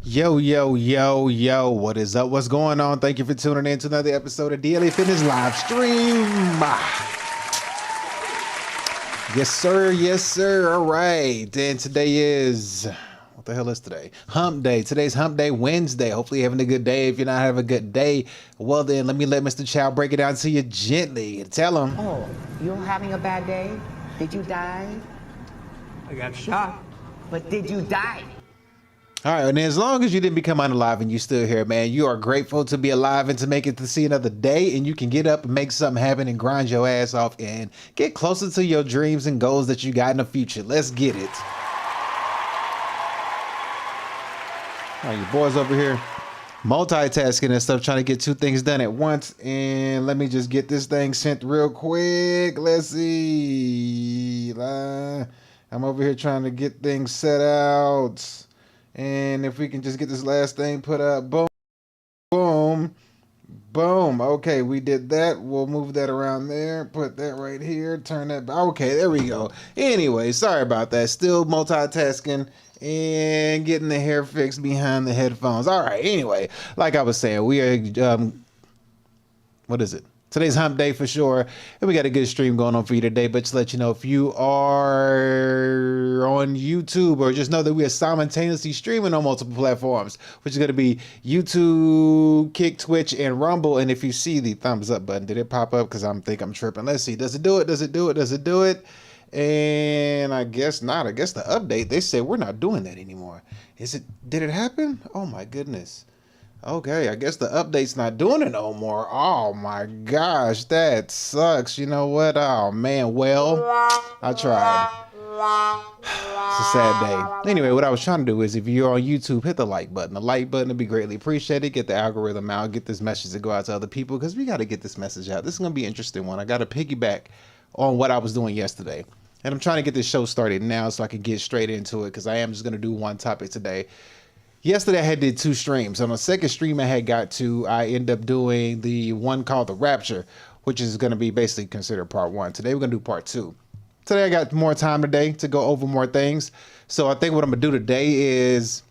Yo, yo, yo, yo, what is up? What's going on? Thank you for tuning in to another episode of DLE Fitness live stream. Yes, sir. Yes, sir. All right. And today is, what the hell is today? Hump day. Today's Hump Day Wednesday. Hopefully you're having a good day. If you're not having a good day, well then, let Mr. Chow break it down to you gently. Tell him. Oh, you're having a bad day? Did you die? I got shot. But did you die? All right, and as long as you didn't become unalive and you still here, man, you are grateful to be alive and to make it to see another day, and you can get up and make something happen and grind your ass off and get closer to your dreams and goals that you got in the future. Let's get it. All right, you boys over here multitasking and stuff, trying to get two things done at once. And let me just get this thing sent real quick. Let's see. I'm over here trying to get things set out. And if we can just get this last thing put up, boom, boom, boom. Okay, we did that. We'll move that around there, put that right here, turn that. Okay, there we go. Anyway, sorry about that. Still multitasking and getting the hair fixed behind the headphones. All right, anyway, like I was saying, we are, what is it? Today's hump day for sure, and we got a good stream going on for you today. But to let you know, if you are on YouTube, or just know that we are simultaneously streaming on multiple platforms, which is going to be YouTube, Kick, Twitch, and Rumble. And if you see the thumbs up button, did it pop up? Because I'm tripping. Let's see. Does it do it? Does it do it? Does it do it? And I guess not. I guess the update, they said we're not doing that anymore. Did it happen? Oh my goodness. Okay, I guess the update's not doing it no more. Oh my gosh, that sucks. You know what? Oh man, well, I tried. It's a sad day. Anyway, what I was trying to do is, if you're on YouTube, hit the like button. The like button would be greatly appreciated. Get the algorithm out, get this message to go out to other people, because we got to get this message out. This is going to be an interesting one. I got to piggyback on what I was doing yesterday. And I'm trying to get this show started now so I can get straight into it, because I am just going to do one topic today. Yesterday I had did two streams. On the second stream I had got to, I end up doing the one called the Rapture, which is going to be basically considered part one. Today we're going to do part two. Today I got more time today to go over more things. So I think what I'm going to do today is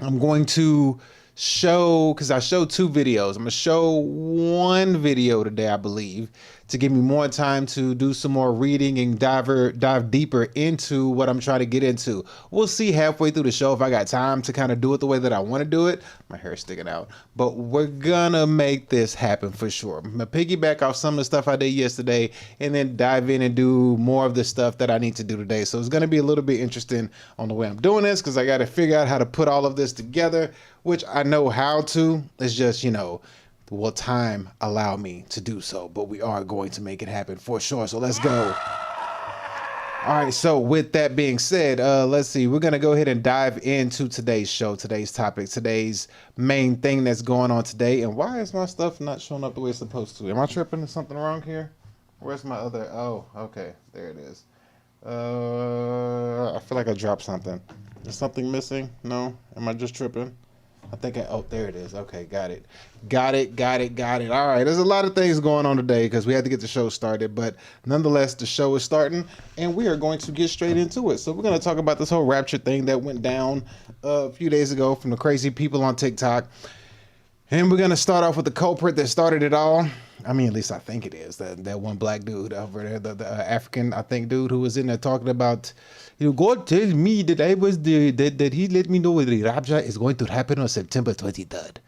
I'm going to show, because I showed two videos. I'm going to show one video today, I believe, to give me more time to do some more reading and dive deeper into what I'm trying to get into. We'll see halfway through the show if I got time to kind of do it the way that I want to do it. My hair's sticking out, but we're gonna make this happen for sure. I'm gonna piggyback off some of the stuff I did yesterday and then dive in and do more of the stuff that I need to do today. So it's gonna be a little bit interesting on the way I'm doing this, because I got to figure out how to put all of this together, which I know how to. It's just, will time allow me to do so? But we are going to make it happen for sure. So let's go. All right. So with that being said, let's see. We're going to go ahead and dive into today's show, today's topic, today's main thing that's going on today. And why is my stuff not showing up the way it's supposed to? Am I tripping? Is something wrong here? Where's my other? Oh, okay. There it is. I feel like I dropped something. Is something missing? No? Am I just tripping? I think oh, there it is. Okay, got it. Got it. All right, there's a lot of things going on today because we had to get the show started, but nonetheless, the show is starting, and we are going to get straight into it. So we're going to talk about this whole Rapture thing that went down a few days ago from the crazy people on TikTok. And we're going to start off with the culprit that started it all. I mean, at least I think it is. That one black dude over there, the African, I think, dude who was in there talking about, God tells me that that he let me know the rapture is going to happen on September 23rd.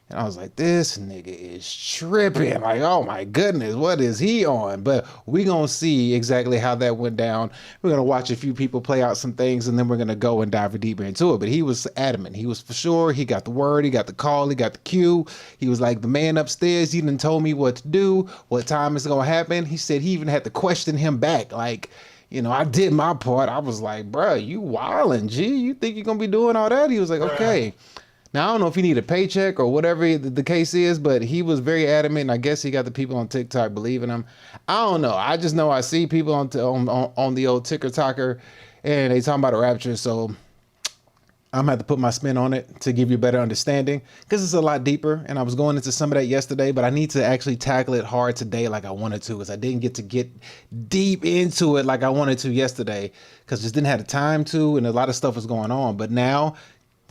And I was like, this nigga is tripping. Like, oh my goodness, what is he on? But we gonna see exactly how that went down. We're gonna watch a few people play out some things, and then we're gonna go and dive deeper into it. But he was adamant. He was for sure. He got the word. He got the call. He got the cue. He was like, the man upstairs, he done told me what to do, what time it's gonna happen. He said he even had to question him back. Like, I did my part. I was like, bruh, you wildin', G. You think you're gonna be doing all that? He was like, okay. Now, I don't know if he need a paycheck or whatever the case is, but he was very adamant, and I guess he got the people on TikTok believing him. I don't know. I just know I see people on the old TikToker, and they talking about a Rapture, so I'm going to have to put my spin on it to give you a better understanding, because it's a lot deeper, and I was going into some of that yesterday, but I need to actually tackle it hard today like I wanted to, because I didn't get to get deep into it like I wanted to yesterday, because just didn't have the time to, and a lot of stuff was going on. But now,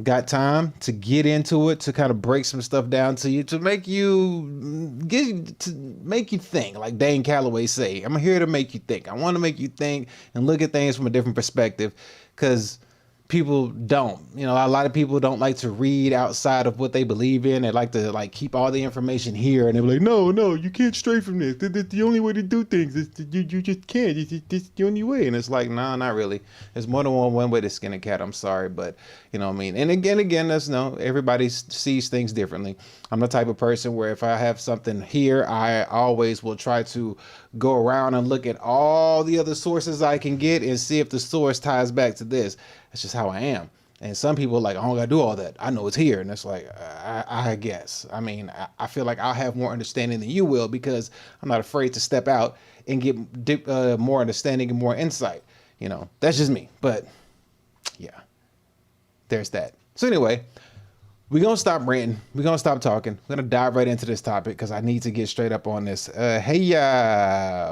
got time to get into it, to kind of break some stuff down to you, to make you think, like Dane Calloway say. I'm here to make you think. I want to make you think and look at things from a different perspective, because people don't, a lot of people don't like to read outside of what they believe in. They like to keep all the information here, and they're like, no, you can't stray from this. The only way to do things is you just can't. It's the only way. And it's like, nah, not really. There's more than one way to skin a cat. I'm sorry, but you know what I mean. And again, that's everybody sees things differently. I'm the type of person where if I have something here, I always will try to go around and look at all the other sources I can get and see if the source ties back to this. That's just how I am. And some people are like, I don't gotta do all that. I know it's here. And it's like, I guess. I mean, I feel like I'll have more understanding than you will, because I'm not afraid to step out and get more understanding and more insight. That's just me. But yeah, there's that. So anyway, we're going to stop ranting. We're going to stop talking. We're going to dive right into this topic, because I need to get straight up on this. Hey,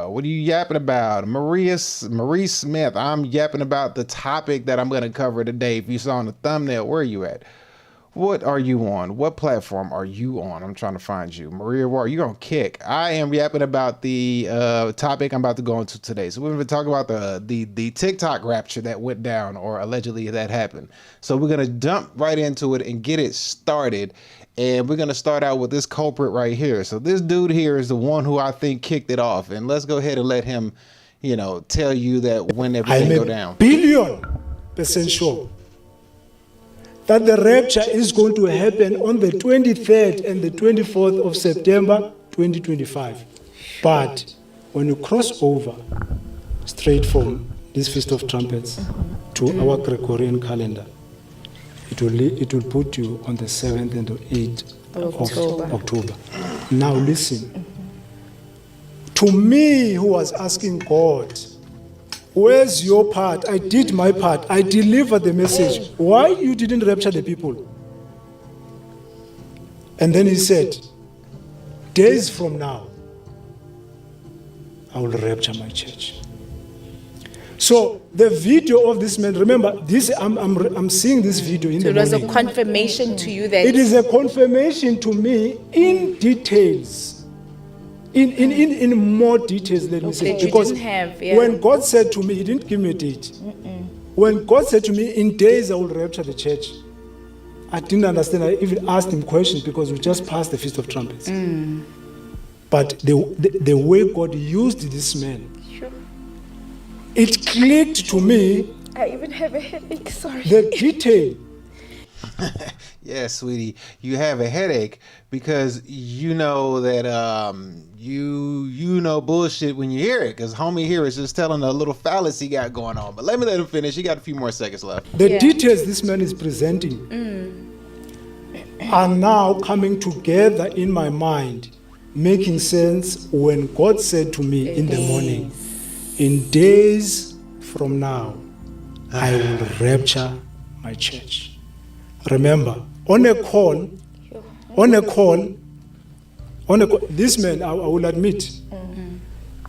what are you yapping about? Marie Smith. I'm yapping about the topic that I'm going to cover today. If you saw on the thumbnail, where are you at? What are you on? What platform are you on? I'm trying to find you. Maria, where are you going to kick? I am yapping about the topic I'm about to go into today. So we're going to talk about the TikTok rapture that went down, or allegedly that happened. So we're going to jump right into it and get it started. And we're going to start out with this culprit right here. So this dude here is the one who I think kicked it off. And let's go ahead and let him, tell you that when everything go down. I'm 1,000,000% sure that the rapture is going to happen on the 23rd and the 24th of September 2025. But when you cross over straight from this Feast of Trumpets to our Gregorian calendar, it will put you on the 7th and the 8th of October. Now listen, to me who was asking God, where's your part? I did my part. I delivered the message. Why you didn't rapture the people? And then he said, days from now, I will rapture my church. So the video of this man, remember, this I'm seeing this video in the morning. So it was a confirmation to you that... It is a confirmation to me in details. In more details, let me say, because when God said to me, he didn't give me a date. When God said to me, in days I will rapture the church, I didn't understand. I even asked him questions, because we just passed the Feast of Trumpets. But the way God used this man, it clicked to me. I even have a headache, sorry. The detail. Yeah, sweetie, you have a headache because you know that you know bullshit when you hear it, because homie here is just telling a little fallacy he got going on. But let him finish. He got a few more seconds left. The details this man is presenting are now coming together in my mind, making sense when God said to me in the morning, in days from now, I will rapture my church. Remember, on a call, this man, I will admit,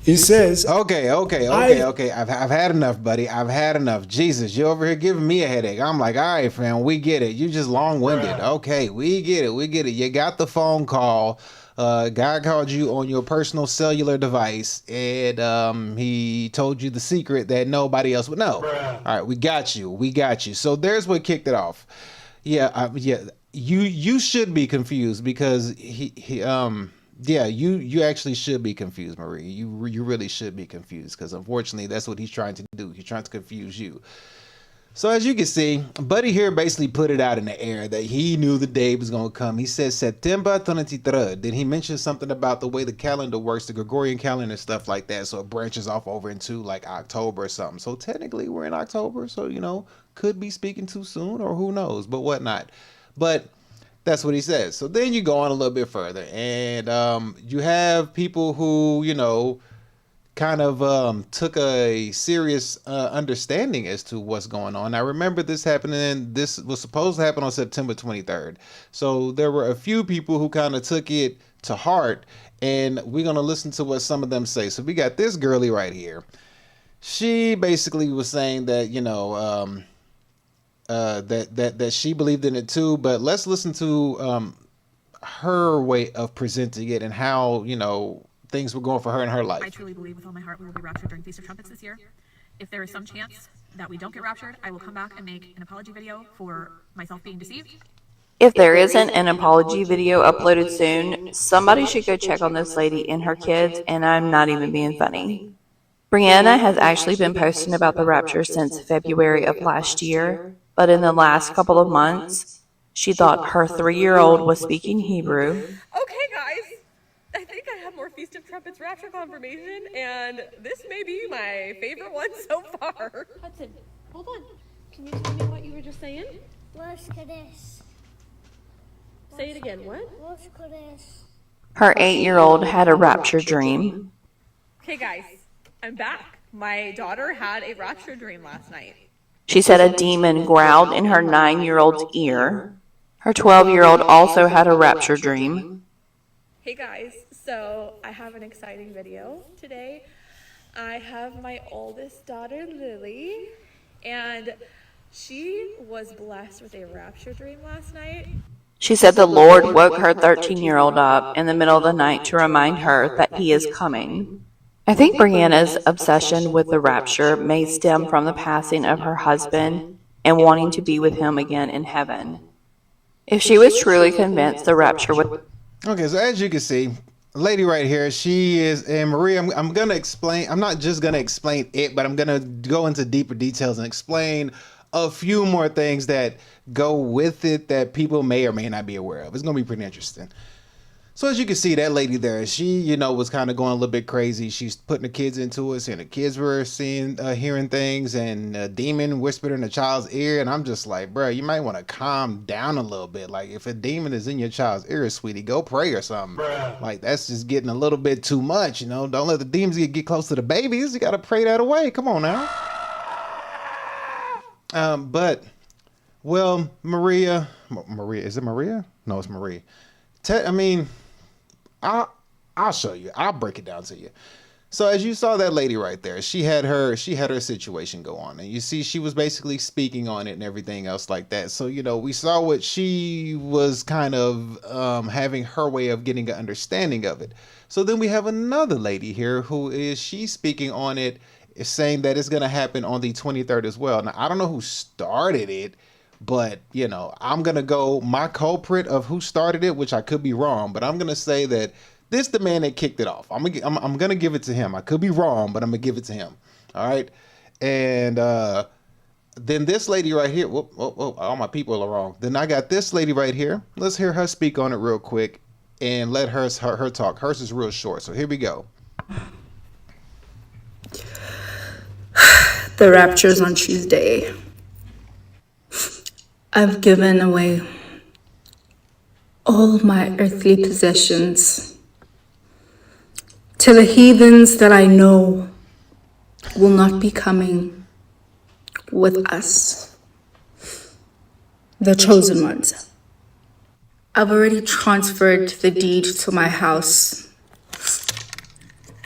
he says, okay. I've had enough, buddy. I've had enough. Jesus, you over here giving me a headache. I'm like, all right, fam, we get it. You just long-winded. Okay, we get it. You got the phone call. God called you on your personal cellular device, and he told you the secret that nobody else would know. All right, we got you. So there's what kicked it off. Yeah. You should be confused, because you actually should be confused, Marie. You really should be confused, because unfortunately that's what he's trying to do. He's trying to confuse you. So as you can see, Buddy here basically put it out in the air that he knew the day was going to come. He said September 23rd. Then he mentioned something about the way the calendar works, the Gregorian calendar and stuff like that. So it branches off over into like October or something. So technically we're in October. So, could be speaking too soon, or who knows, but whatnot. But that's what he says. So then you go on a little bit further, and you have people who, kind of took a serious understanding as to what's going on. Now, remember, this was supposed to happen on September 23rd. So there were a few people who kind of took it to heart, and we're going to listen to what some of them say. So we got this girlie right here. She basically was saying that, that she believed in it too. But let's listen to her way of presenting it and how, you know, things were going for her in her life. I truly believe with all my heart we will be raptured during Feast of Trumpets this year. If there is some chance that we don't get raptured, I will come back and make an apology video for myself being deceived. If there isn't an apology video uploaded soon, somebody should go check on this lady and her kids, and I'm not even being funny. Brianna has actually been posting about the rapture since February of last year, but in the last couple of months, she thought her 3-year-old was speaking Hebrew. Okay, guys, I think I have more Feast of Trumpets rapture confirmation, and this may be my favorite one so far. Hudson, hold on. Can you tell me what you were just saying? Say it again, what? Her 8-year-old had a rapture dream. Okay, guys, I'm back. My daughter had a rapture dream last night. She said a demon growled in her 9-year-old's ear. Her 12-year-old also had a rapture dream. Hey guys, so I have an exciting video today. I have my oldest daughter, Lily, and she was blessed with a rapture dream last night. She said the Lord woke her 13-year-old up in the middle of the night to remind her that he is coming. I think Brianna's obsession with the rapture may stem from the passing of her husband and wanting to be with him again in heaven. If she was truly convinced the rapture would... Okay, so as you can see, lady right here, she is, and Maria, I'm going to explain, I'm not just going to explain it, but I'm going to go into deeper details and explain a few more things that go with it that people may or may not be aware of. It's going to be pretty interesting. So as you can see, that lady there, she, you know, was kind of going a little bit crazy. She's putting the kids into it, and the kids were seeing, hearing things, and a demon whispered in the child's ear. And I'm just like, bro, you might want to calm down a little bit. Like, if a demon is in your child's ear, sweetie, go pray or something. Bruh. Like, that's just getting a little bit too much, you know. Don't let the demons get close to the babies. You got to pray that away. Come on now. Well, Maria, is it Maria? No, it's Marie. I'll show you. I'll break it down to you. So as you saw that lady right there, she had her situation go on, and you see she was basically speaking on it and everything else like that. So, you know, we saw what she was kind of having her way of getting an understanding of it. So then we have another lady here who is speaking on it, is saying that it's going to happen on the 23rd as well. Now, I don't know who started it, but, you know, I'm going to go my culprit of who started it, which I could be wrong, but I'm going to say that this the man that kicked it off. I'm going to give it to him. I could be wrong, but I'm going to give it to him. All right. And then this lady right here, whoop, all my people are wrong. Then I got this lady right here. Let's hear her speak on it real quick and let her talk. Hers is real short. So here we go. The rapture's on Tuesday. I've given away all my earthly possessions to the heathens that I know will not be coming with us, the chosen ones. I've already transferred the deed to my house.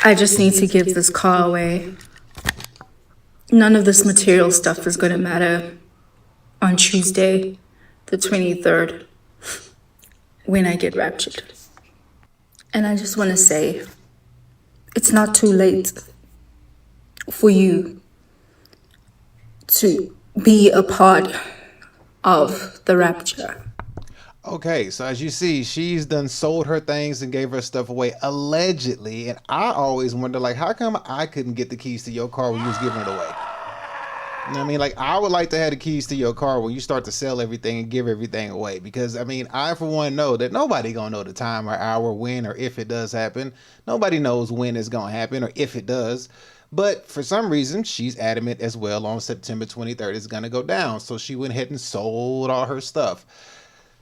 I just need to give this car away. None of this material stuff is going to matter on Tuesday, the 23rd, when I get raptured. And I just want to say, it's not too late for you to be a part of the rapture. Okay, so as you see, she's done sold her things and gave her stuff away allegedly. And I always wonder, like, how come I couldn't get the keys to your car when you was giving it away? You know what I mean? Like, I would like to have the keys to your car when you start to sell everything and give everything away. Because, I mean, I, for one, know that nobody going to know the time or hour, when, or if it does happen. Nobody knows when it's going to happen or if it does. But for some reason, she's adamant as well on September 23rd it's going to go down. So she went ahead and sold all her stuff.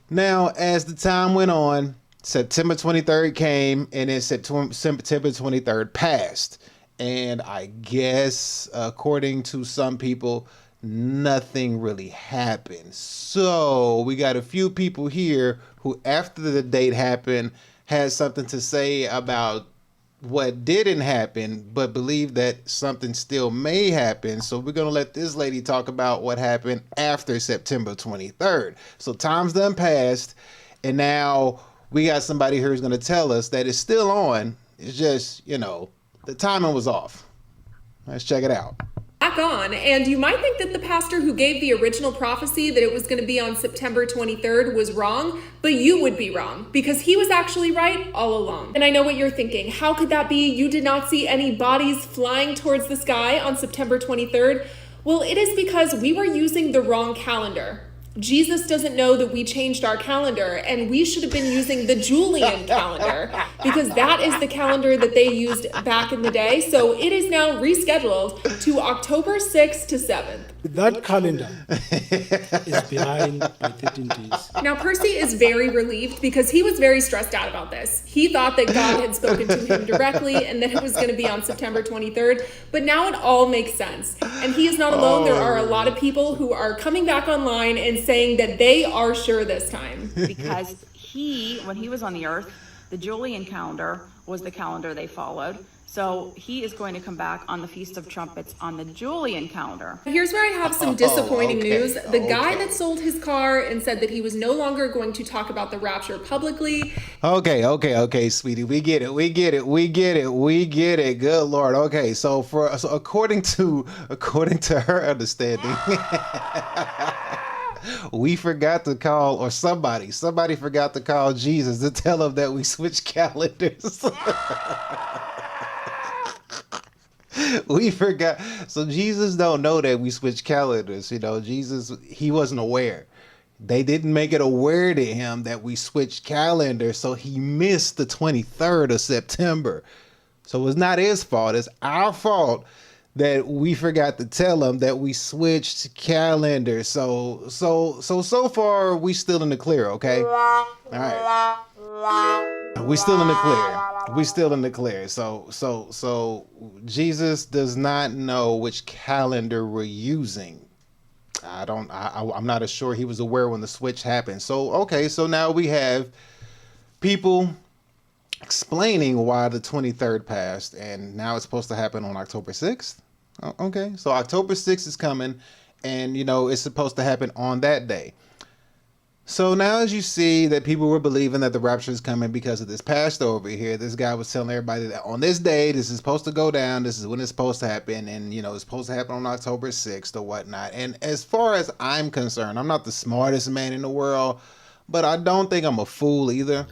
Now, as the time went on, September 23rd came, and then September 23rd passed. And I guess, according to some people, nothing really happened. So we got a few people here who, after the date happened, had something to say about what didn't happen, but believe that something still may happen. So we're going to let this lady talk about what happened after September 23rd. So time's done passed, and now we got somebody here who's going to tell us that it's still on. It's just, the timing was off. Let's check it out. Back on, and you might think that the pastor who gave the original prophecy that it was going to be on September 23rd was wrong, but you would be wrong because he was actually right all along. And I know what you're thinking. How could that be? You did not see any bodies flying towards the sky on September 23rd. Well, it is because we were using the wrong calendar. Jesus doesn't know that we changed our calendar, and we should have been using the Julian calendar because that is the calendar that they used back in the day. So it is now rescheduled to October 6th to 7th. That calendar is behind by 13 days. Now, Percy is very relieved because he was very stressed out about this. He thought that God had spoken to him directly and that it was going to be on September 23rd, but now it all makes sense. And he is not alone. There are a lot of people who are coming back online and saying that they are sure this time. Because when he was on the earth, the Julian calendar was the calendar they followed. So he is going to come back on the Feast of Trumpets on the Julian calendar. Here's where I have some disappointing news. The guy that sold his car and said that he was no longer going to talk about the rapture publicly. Okay, sweetie. We get it. Good Lord. Okay, so according to her understanding, we forgot to call, or somebody forgot to call Jesus to tell him that we switched calendars. We forgot. So Jesus don't know that we switched calendars. Jesus, he wasn't aware. They didn't make it aware to him that we switched calendars, so he missed the 23rd of September. So it's not his fault. It's our fault that we forgot to tell him that we switched calendars. So far we still in the clear, okay? All right. We still in the clear. So Jesus does not know which calendar we're using. I'm not as sure he was aware when the switch happened. So now we have people explaining why the 23rd passed, and now it's supposed to happen on October 6th. Okay, so October 6th is coming, and it's supposed to happen on that day. So now, as you see that people were believing that the rapture is coming because of this pastor over here, this guy was telling everybody that on this day, this is supposed to go down, this is when it's supposed to happen, and it's supposed to happen on October 6th or whatnot. And as far as I'm concerned, I'm not the smartest man in the world, but I don't think I'm a fool either.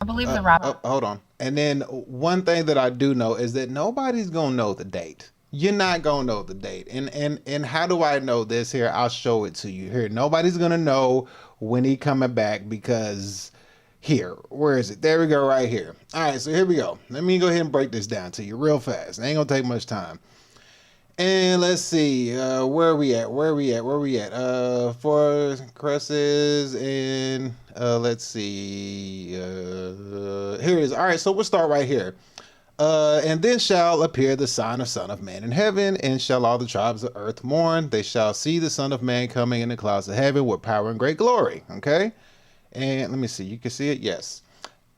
I believe the rapture. Hold on. And then one thing that I do know is that nobody's going to know the date. You're not going to know the date. And how do I know this? Here, I'll show it to you. Here, nobody's going to know when he coming back because here, where is it? There we go, right here. All right, so here we go. Let me go ahead and break this down to you real fast. It ain't going to take much time. And let's see, where are we at? 4 cresses, and let's see, here it is. All right, so we'll start right here. And then shall appear the sign of Son of Man in heaven, and shall all the tribes of earth mourn. They shall see the Son of Man coming in the clouds of heaven with power and great glory. Okay? And let me see. You can see it? Yes.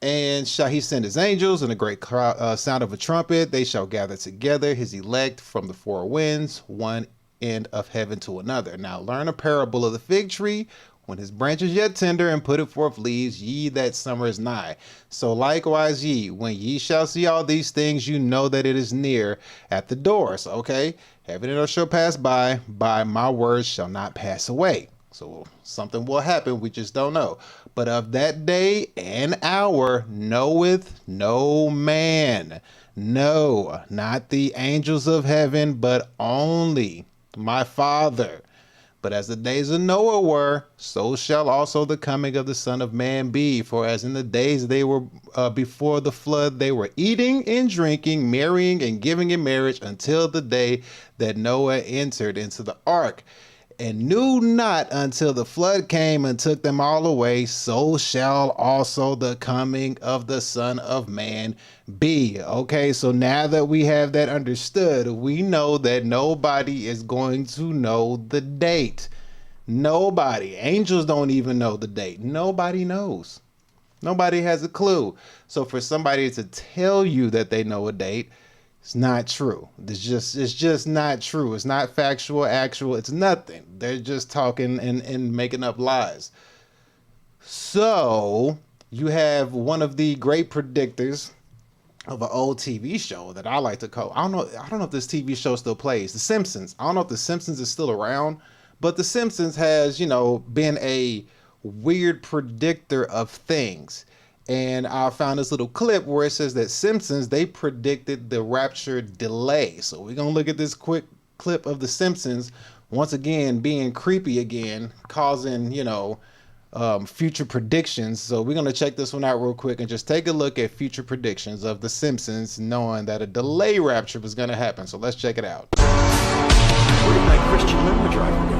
And shall he send his angels in a great sound of a trumpet. They shall gather together his elect from the four winds, one end of heaven to another. Now learn a parable of the fig tree. When his branch is yet tender and putteth forth leaves, ye that summer is nigh. So likewise ye, when ye shall see all these things, you know that it is near at the doors. Okay? Heaven and earth shall pass by my words shall not pass away. So something will happen, we just don't know. But of that day and hour knoweth no man. No, not the angels of heaven, but only my Father. But as the days of Noah were, so shall also the coming of the Son of Man be. For as in the days they were before the flood, they were eating and drinking, marrying and giving in marriage until the day that Noah entered into the ark, and knew not until the flood came and took them all away. So shall also the coming of the Son of Man be. Okay, so now that we have that understood, we know that nobody is going to know the date. Nobody. Angels don't even know the date. Nobody knows. Nobody has a clue. So for somebody to tell you that they know a date, it's not true. It's just not true. It's not factual, actual. It's nothing. They're just talking and making up lies. So you have one of the great predictors of an old TV show that I like to call. I don't know if this TV show still plays. The Simpsons. I don't know if The Simpsons is still around, but The Simpsons has, been a weird predictor of things. And I found this little clip where it says that Simpsons, they predicted the Rapture delay. So we're going to look at this quick clip of The Simpsons, once again, being creepy again, causing, future predictions. So we're going to check this one out real quick and just take a look at future predictions of The Simpsons, knowing that a delay rapture was going to happen. So let's check it out. Where did my Christian limo driver go?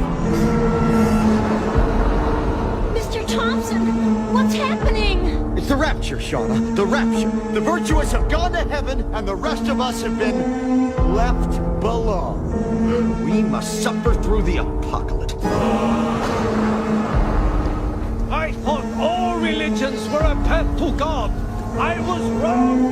Mr. Thompson, what's happening? It's the Rapture, Shauna. The Rapture. The virtuous have gone to heaven, and the rest of us have been left below. We must suffer through the apocalypse. I thought all religions were a path to God. I was wrong.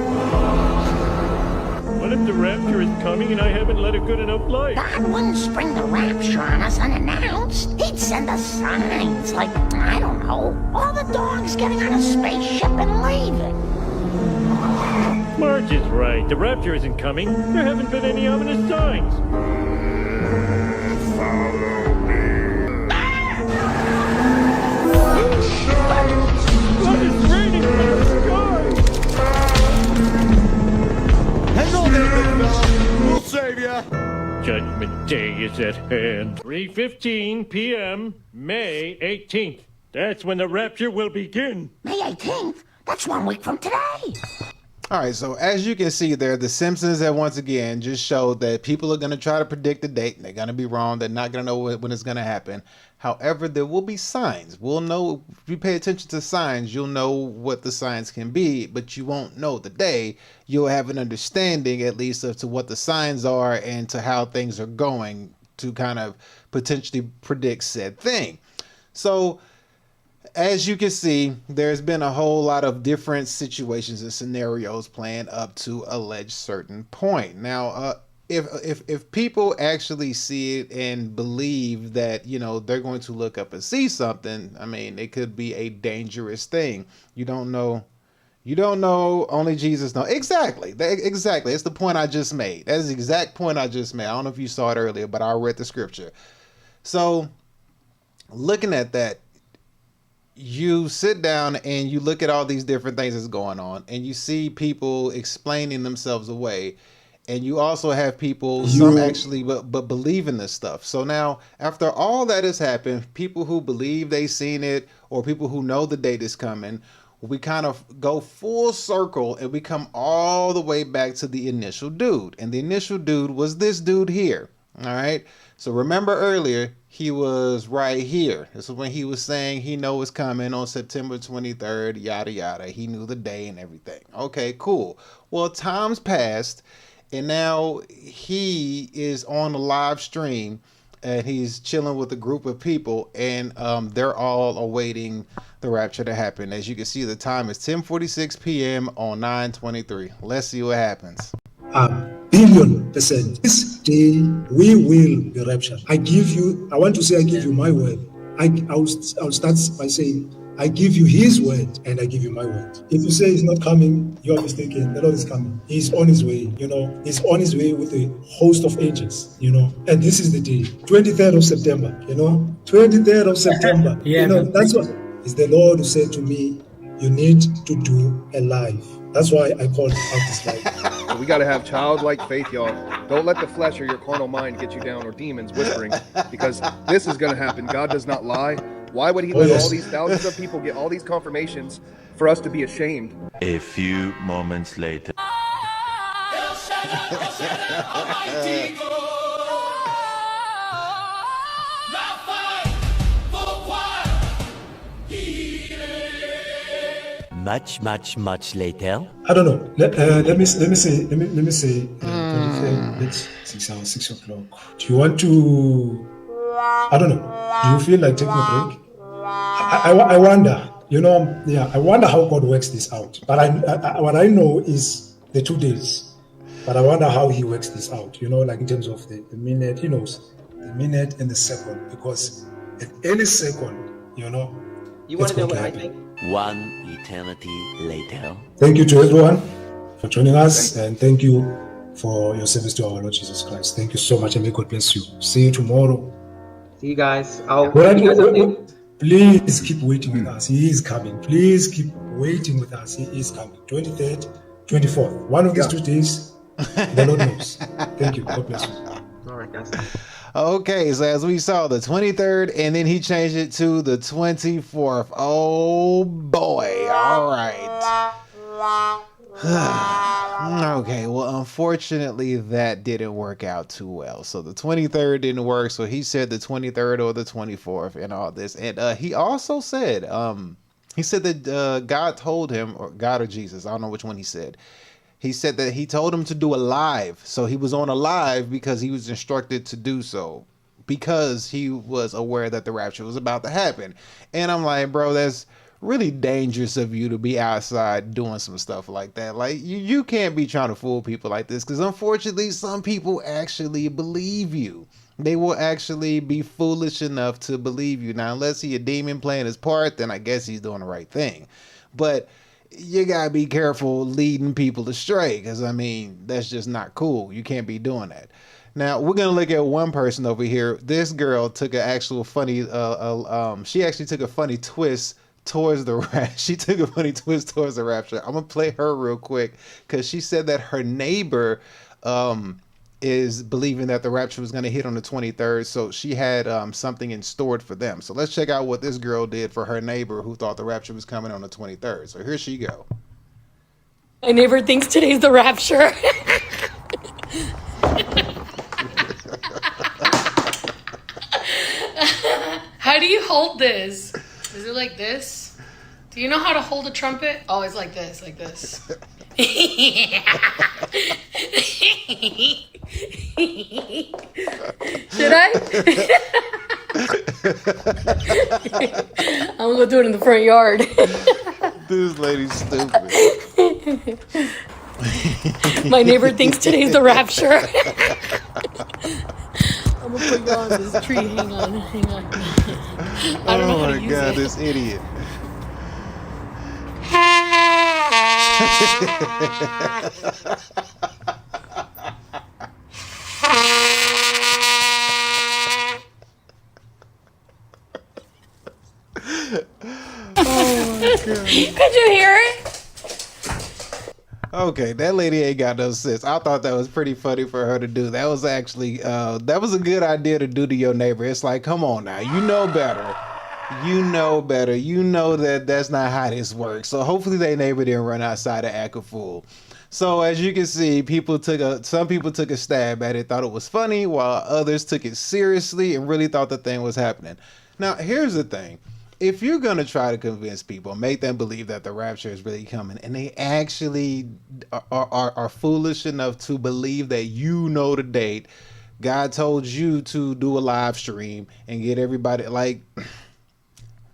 What if the rapture is coming and I haven't led a good enough life? God wouldn't spring the rapture on us unannounced. He'd send us signs like, I don't know, all the dogs getting on a spaceship and leaving. Marge is right. The rapture isn't coming. There haven't been any ominous signs. Follow me. Blood is raining from the sky. Hang on there, big fella. We'll save ya. Judgment Day is at hand. 3:15 p.m., May 18th. That's when the rapture will begin. May 18th? That's 1 week from today. All right, so as you can see there, The Simpsons have once again just showed that people are going to try to predict the date, and they're going to be wrong. They're not going to know when it's going to happen. However, there will be signs. We'll know, if you pay attention to signs, you'll know what the signs can be, but you won't know the day. You'll have an understanding, at least, of to what the signs are and to how things are going to kind of potentially predict said thing. So, as you can see, there's been a whole lot of different situations and scenarios playing up to alleged certain point. Now, if people actually see it and believe that, they're going to look up and see something, I mean, it could be a dangerous thing. You don't know. Only Jesus knows. Exactly. It's the point I just made. That is the exact point I just made. I don't know if you saw it earlier, but I read the scripture. So, looking at that, you sit down and you look at all these different things that's going on, and you see people explaining themselves away, and you also have people, some actually but believe in this stuff. So now, after all that has happened, people who believe they seen it, or people who know the date is coming, we kind of go full circle and we come all the way back to the initial dude. And the initial dude was this dude here. All right. So remember earlier, he was right here. This is when he was saying he know it's coming on September 23rd, yada, yada. He knew the day and everything. Okay, cool. Well, time's passed, and now he is on a live stream, and he's chilling with a group of people, and they're all awaiting the rapture to happen. As you can see, the time is 10:46 p.m. on 9/23. Let's see what happens. Billion%. This day we will be raptured. I give you my word. I'll start by saying, I give you his word and I give you my word. If you say he's not coming, you are mistaken. The Lord is coming. He's on his way, He's on his way with a host of angels, And this is the day, 23rd of September, 23rd of September. That's what is the Lord who said to me, you need to do a live. That's why I called out this live. We got to have childlike faith, y'all. Don't let the flesh or your carnal mind get you down, or demons whispering, because this is going to happen. God does not lie. Why would he let all these thousands of people get all these confirmations for us to be ashamed? A few moments later. Much later. I don't know. Let me say. 6 hours, 6 o'clock. Do you want to? I don't know. Do you feel like taking a break? I wonder. I wonder how God works this out. But what I know is the 2 days. But I wonder how he works this out, like in terms of the minute. He knows the minute and the second, because at any second, You it's want to know going what to I happen. think? One eternity later. Thank you to everyone for joining us, and thank you for your service to our Lord Jesus Christ. Thank you so much, and may God bless you. See you tomorrow. See you guys. I'll keep you guys updated. Please keep waiting with us. He is coming. Please keep waiting with us. He is coming. 23rd, 24th. One of these 2 days, the Lord knows. Thank you. God bless you. All right, guys. Okay, so as we saw, the 23rd, and then he changed it to the 24th. Oh boy. All right. Okay, well, unfortunately, that didn't work out too well. So the 23rd didn't work. So he said the 23rd or the 24th and all this. And he also said, that God told him, or God or Jesus, I don't know which one he said. He said that he told him to do a live. So he was on a live because he was instructed to do so, because he was aware that the rapture was about to happen. And I'm like, bro, that's really dangerous of you to be outside doing some stuff like that. Like, you can't be trying to fool people like this, because unfortunately some people actually believe you. They will actually be foolish enough to believe you. Now, unless he a demon playing his part, then I guess he's doing the right thing. But you gotta be careful leading people astray, because I mean, that's just not cool. You can't be doing that. Now we're gonna look at one person over here. This girl took an actual funny she actually took a funny twist towards the rapture. I'm gonna play her real quick, because she said that her neighbor is believing that the rapture was going to hit on the 23rd, so she had something in stored for them. So let's check out what this girl did for her neighbor who thought the rapture was coming on the 23rd. So here she go. My neighbor thinks today's the rapture. How do you hold this? Is it like this? Do you know how to hold a trumpet? Oh, it's like this, like this. Should I? I'm gonna do it in the front yard. This lady's stupid. My neighbor thinks today's the rapture. I'm gonna put you on this tree. Hang on. I don't know how to use it. This idiot. Could you hear it? Okay, that lady ain't got no sense. I thought that was pretty funny for her to do. That was actually that was a good idea to do to your neighbor. It's like, come on now, you know better. You know better. You know that that's not how this works. So hopefully their neighbor didn't run outside and act a fool. So as you can see, some people took a stab at it, thought it was funny, while others took it seriously and really thought the thing was happening. Now, here's the thing. If you're going to try to convince people, make them believe that the rapture is really coming, and they actually are foolish enough to believe that you know the date, God told you to do a live stream and get everybody, like,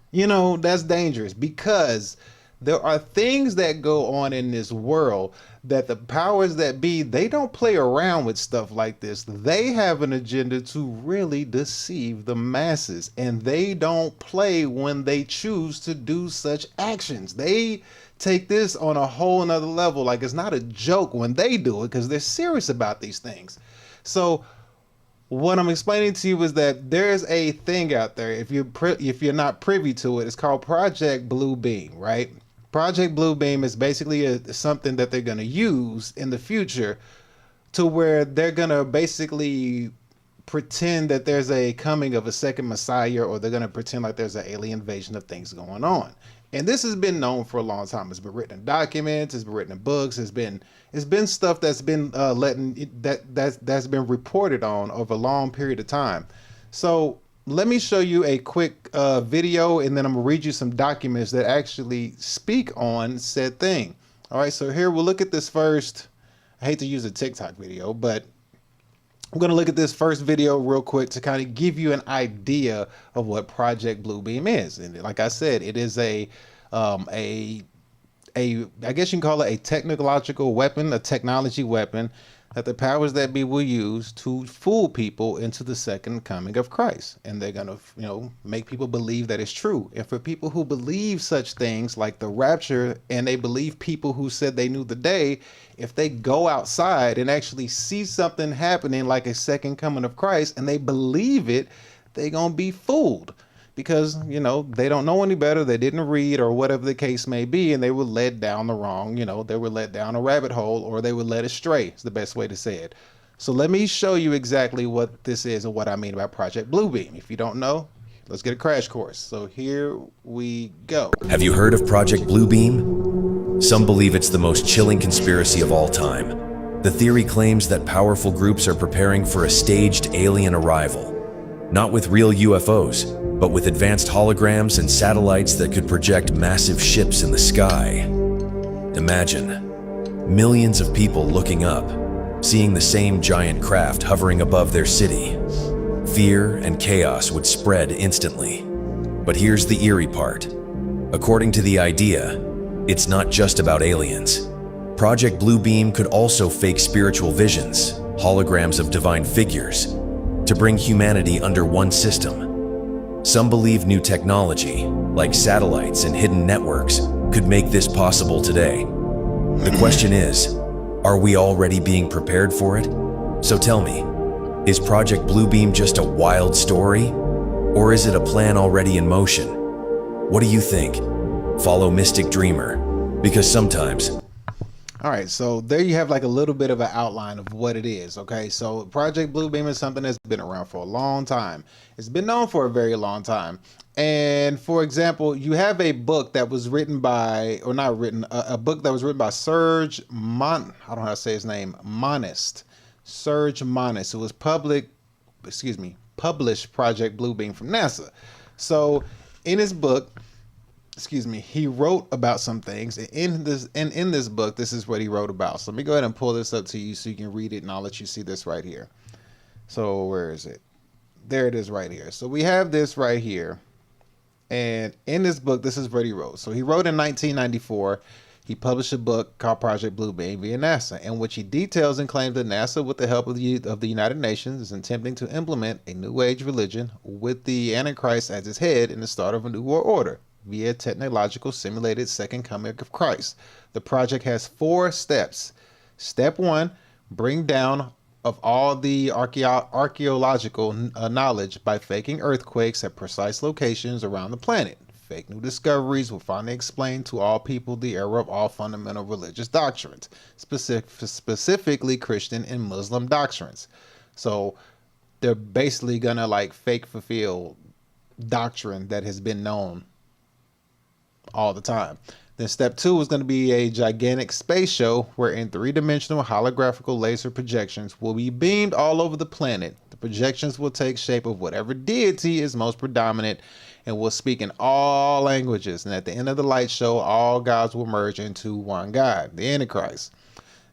you know, that's dangerous, because there are things that go on in this world that the powers that be, they don't play around with stuff like this. They have an agenda to really deceive the masses, and they don't play when they choose to do such actions. They take this on a whole nother level. Like, it's not a joke when they do it, because they're serious about these things. So what I'm explaining to you is that there's a thing out there, if you're not privy to it, it's called Project Blue Beam, right? Project Blue Beam is basically something that they're going to use in the future, to where they're going to basically pretend that there's a coming of a second Messiah, or they're going to pretend like there's an alien invasion of things going on. And this has been known for a long time. It's been written in documents, it's been written in books, it's been stuff that's been that's been reported on over a long period of time. So let me show you a quick video, and then I'm gonna read you some documents that actually speak on said thing. All right, so here we'll look at this first. I hate to use a TikTok video, but I'm gonna look at this first video real quick to kind of give you an idea of what Project Blue Beam is. And like I said, it is a I guess you can call it a technological weapon, a technology weapon that the powers that be will use to fool people into the second coming of Christ. And they're going to, make people believe that it's true. And for people who believe such things like the rapture, and they believe people who said they knew the day, if they go outside and actually see something happening like a second coming of Christ and they believe it, they're going to be fooled. Because, they don't know any better, they didn't read or whatever the case may be, and they were led down the wrong, they were led down a rabbit hole, or they were led astray, is the best way to say it. So let me show you exactly what this is and what I mean about Project Bluebeam. If you don't know, let's get a crash course. So here we go. Have you heard of Project Bluebeam? Some believe it's the most chilling conspiracy of all time. The theory claims that powerful groups are preparing for a staged alien arrival, not with real UFOs, but with advanced holograms and satellites that could project massive ships in the sky. Imagine millions of people looking up, seeing the same giant craft hovering above their city. Fear and chaos would spread instantly. But here's the eerie part. According to the idea, it's not just about aliens. Project Bluebeam could also fake spiritual visions, holograms of divine figures, to bring humanity under one system. Some believe new technology, like satellites and hidden networks, could make this possible today. The question is, are we already being prepared for it? So tell me, is Project Bluebeam just a wild story? Or is it a plan already in motion? What do you think? Follow Mystic Dreamer, because sometimes... All right, so there you have like a little bit of an outline of what it is, okay? So Project Bluebeam is something that's been around for a long time. It's been known for a very long time. And for example, you have a book that was written by, or not written, a book that was written by Serge I don't know how to say his name, Monist. Serge Monist. It was published Project Bluebeam from NASA. So in his book, he wrote about some things, and in this book, this is what he wrote about. So let me go ahead and pull this up to you so you can read it, and I'll let you see this right here. So where is it? There it is right here. So we have this right here, and in this book, this is what he wrote. So he wrote in 1994, he published a book called Project Bluebeam via NASA, in which he details and claims that NASA, with the help of the United Nations, is attempting to implement a new age religion with the Antichrist as its head in the start of a new world order via technological simulated second coming of Christ. The project has 4 steps. Step 1, bring down of all the archaeological knowledge by faking earthquakes at precise locations around the planet. Fake new discoveries will finally explain to all people the error of all fundamental religious doctrines, specifically Christian and Muslim doctrines. So they're basically gonna like fake fulfill doctrine that has been known all the time. Then step 2 is going to be a gigantic space show wherein 3-dimensional holographical laser projections will be beamed all over the planet. The projections will take shape of whatever deity is most predominant and will speak in all languages. And at the end of the light show, all gods will merge into one god, the Antichrist.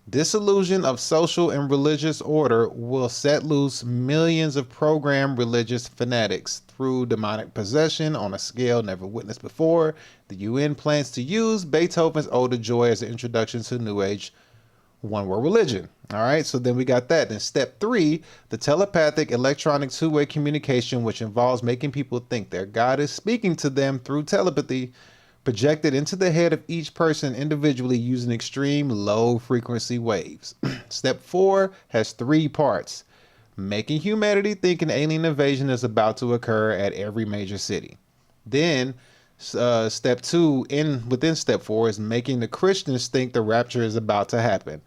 This illusion of social and religious order will set loose millions of programmed religious fanatics through demonic possession on a scale never witnessed before. The UN plans to use Beethoven's Ode to Joy as an introduction to New Age one-world religion. All right, so then we got that. Then step 3, the telepathic electronic two-way communication, which involves making people think their God is speaking to them through telepathy, projected into the head of each person individually using extreme low frequency waves. Step 4 has 3 parts. Making humanity think an alien invasion is about to occur at every major city. Then step 2 within step 4 is making the Christians think the rapture is about to happen.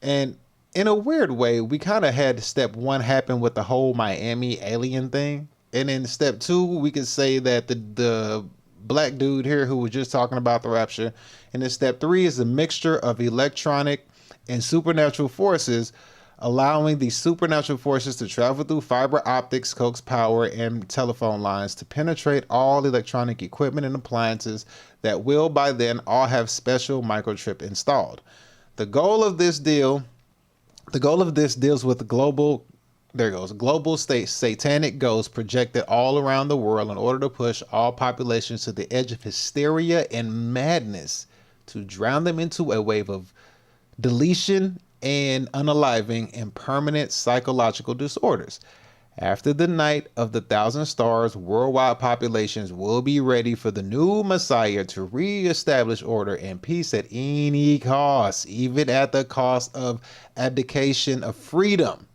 And in a weird way, we kind of had step 1 happen with the whole Miami alien thing. And in step 2, we could say that the black dude here who was just talking about the rapture. And then step 3 is a mixture of electronic and supernatural forces, allowing the supernatural forces to travel through fiber optics, coax power, and telephone lines to penetrate all electronic equipment and appliances that will by then all have special microchip installed. The goal of this deals with global there goes. Global state satanic ghosts projected all around the world in order to push all populations to the edge of hysteria and madness, to drown them into a wave of deletion and unaliving and permanent psychological disorders. After the night of the 1,000 stars, worldwide populations will be ready for the new Messiah to reestablish order and peace at any cost, even at the cost of abdication of freedom.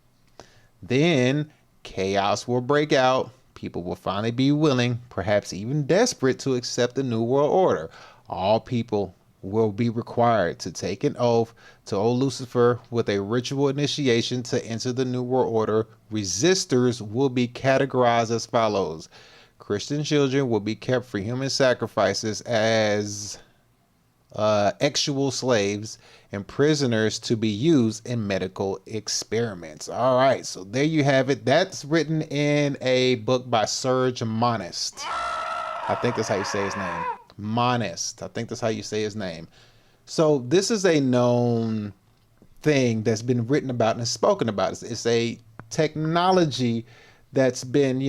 Then chaos will break out. People will finally be willing, perhaps even desperate, to accept the new world order. All people will be required to take an oath to old Lucifer with a ritual initiation to enter the new world order. Resistors will be categorized as follows. Christian children will be kept for human sacrifices as actual slaves, and prisoners to be used in medical experiments. All right, so there you have it. That's written in a book by Serge Monist. I think that's how you say his name. Monist. I think that's how you say his name. So this is a known thing that's been written about and spoken about. It's a technology that's been,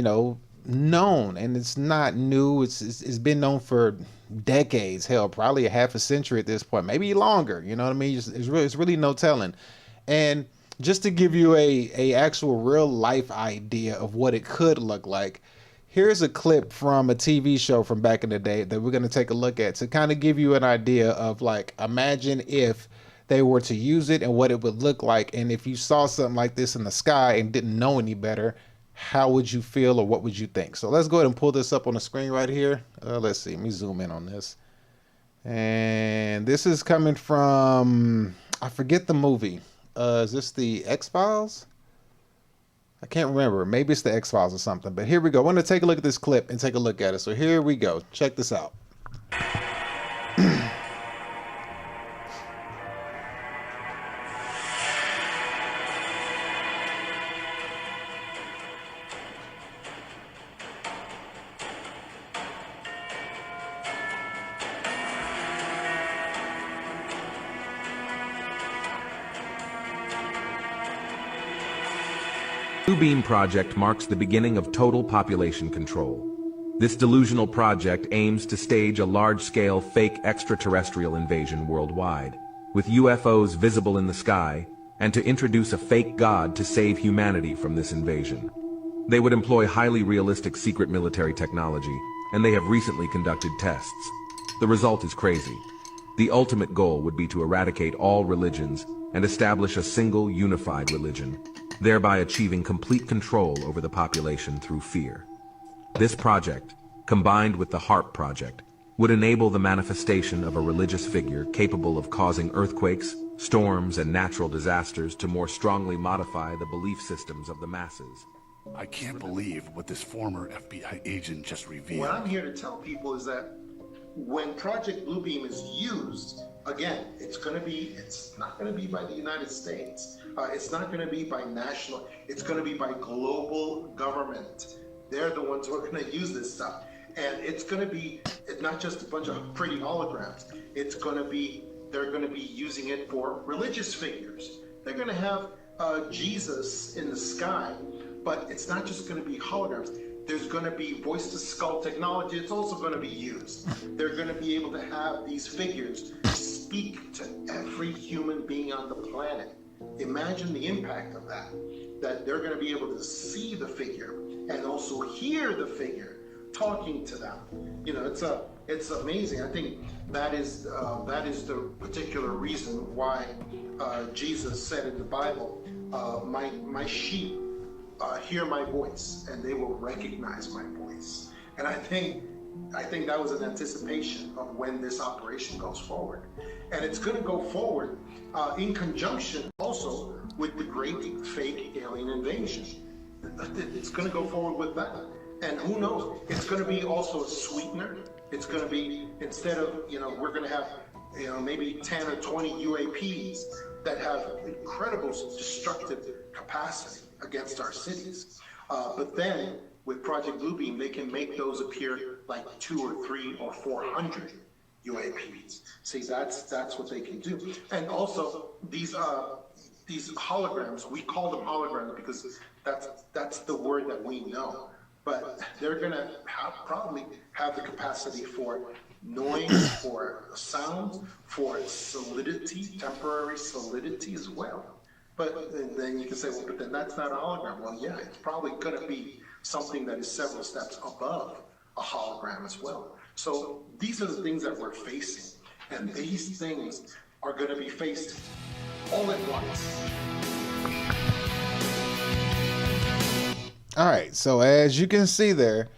known, and it's not new. It's been known for decades, hell, probably a half a century at this point, maybe longer. You know what I mean? It's really no telling. And just to give you a actual real life idea of what it could look like, here's a clip from a TV show from back in the day that we're going to take a look at to kind of give you an idea of, like, imagine if they were to use it and what it would look like. And if you saw something like this in the sky and didn't know any better, how would you feel or what would you think? So let's go ahead and pull this up on the screen right here. Let's see. Let me zoom in on this. And this is coming from, I forget the movie. Is this the X-Files? I can't remember. Maybe it's the X-Files or something. But here we go. I want to take a look at this clip and take a look at it. So here we go. Check this out. The Blue Beam Project marks the beginning of total population control. This delusional project aims to stage a large-scale fake extraterrestrial invasion worldwide, with UFOs visible in the sky, and to introduce a fake god to save humanity from this invasion. They would employ highly realistic secret military technology, and they have recently conducted tests. The result is crazy. The ultimate goal would be to eradicate all religions and establish a single unified religion, thereby achieving complete control over the population through fear. This project, combined with the HARP project, would enable the manifestation of a religious figure capable of causing earthquakes, storms, and natural disasters to more strongly modify the belief systems of the masses. I can't believe what this former FBI agent just revealed. What I'm here to tell people is that when Project Bluebeam is used, again, it's not going to be by the United States. It's not going to be by national. It's going to be by global government. They're the ones who are going to use this stuff. And it's going to be not just a bunch of pretty holograms. They're going to be using it for religious figures. They're going to have Jesus in the sky, but it's not just going to be holograms. There's going to be voice-to-skull technology. It's also going to be used. They're going to be able to have these figures speak to every human being on the planet. Imagine the impact of that they're going to be able to see the figure and also hear the figure talking to them. It's amazing. I think that is the particular reason why Jesus said in the Bible, my sheep hear my voice and they will recognize my voice. And I think that was an anticipation of when this operation goes forward. And it's going to go forward in conjunction also with the great fake alien invasion. It's going to go forward with that. And who knows, it's going to be also a sweetener. It's going to be, instead of, we're going to have, maybe 10 or 20 UAPs that have incredible destructive capacity against our cities. But then with Project Bluebeam, they can make those appear like 2 or 3 or 400 UAPs. See, that's what they can do. And also these these holograms, we call them holograms because that's the word that we know. But they're gonna probably have the capacity for noise, for sound, for solidity, temporary solidity as well. But then you can say, well, but then that's not a hologram. Well, yeah, it's probably gonna be something that is several steps above a hologram as well. So these are the things that we're facing, and these things are gonna be faced all at once. All right, so as you can see there,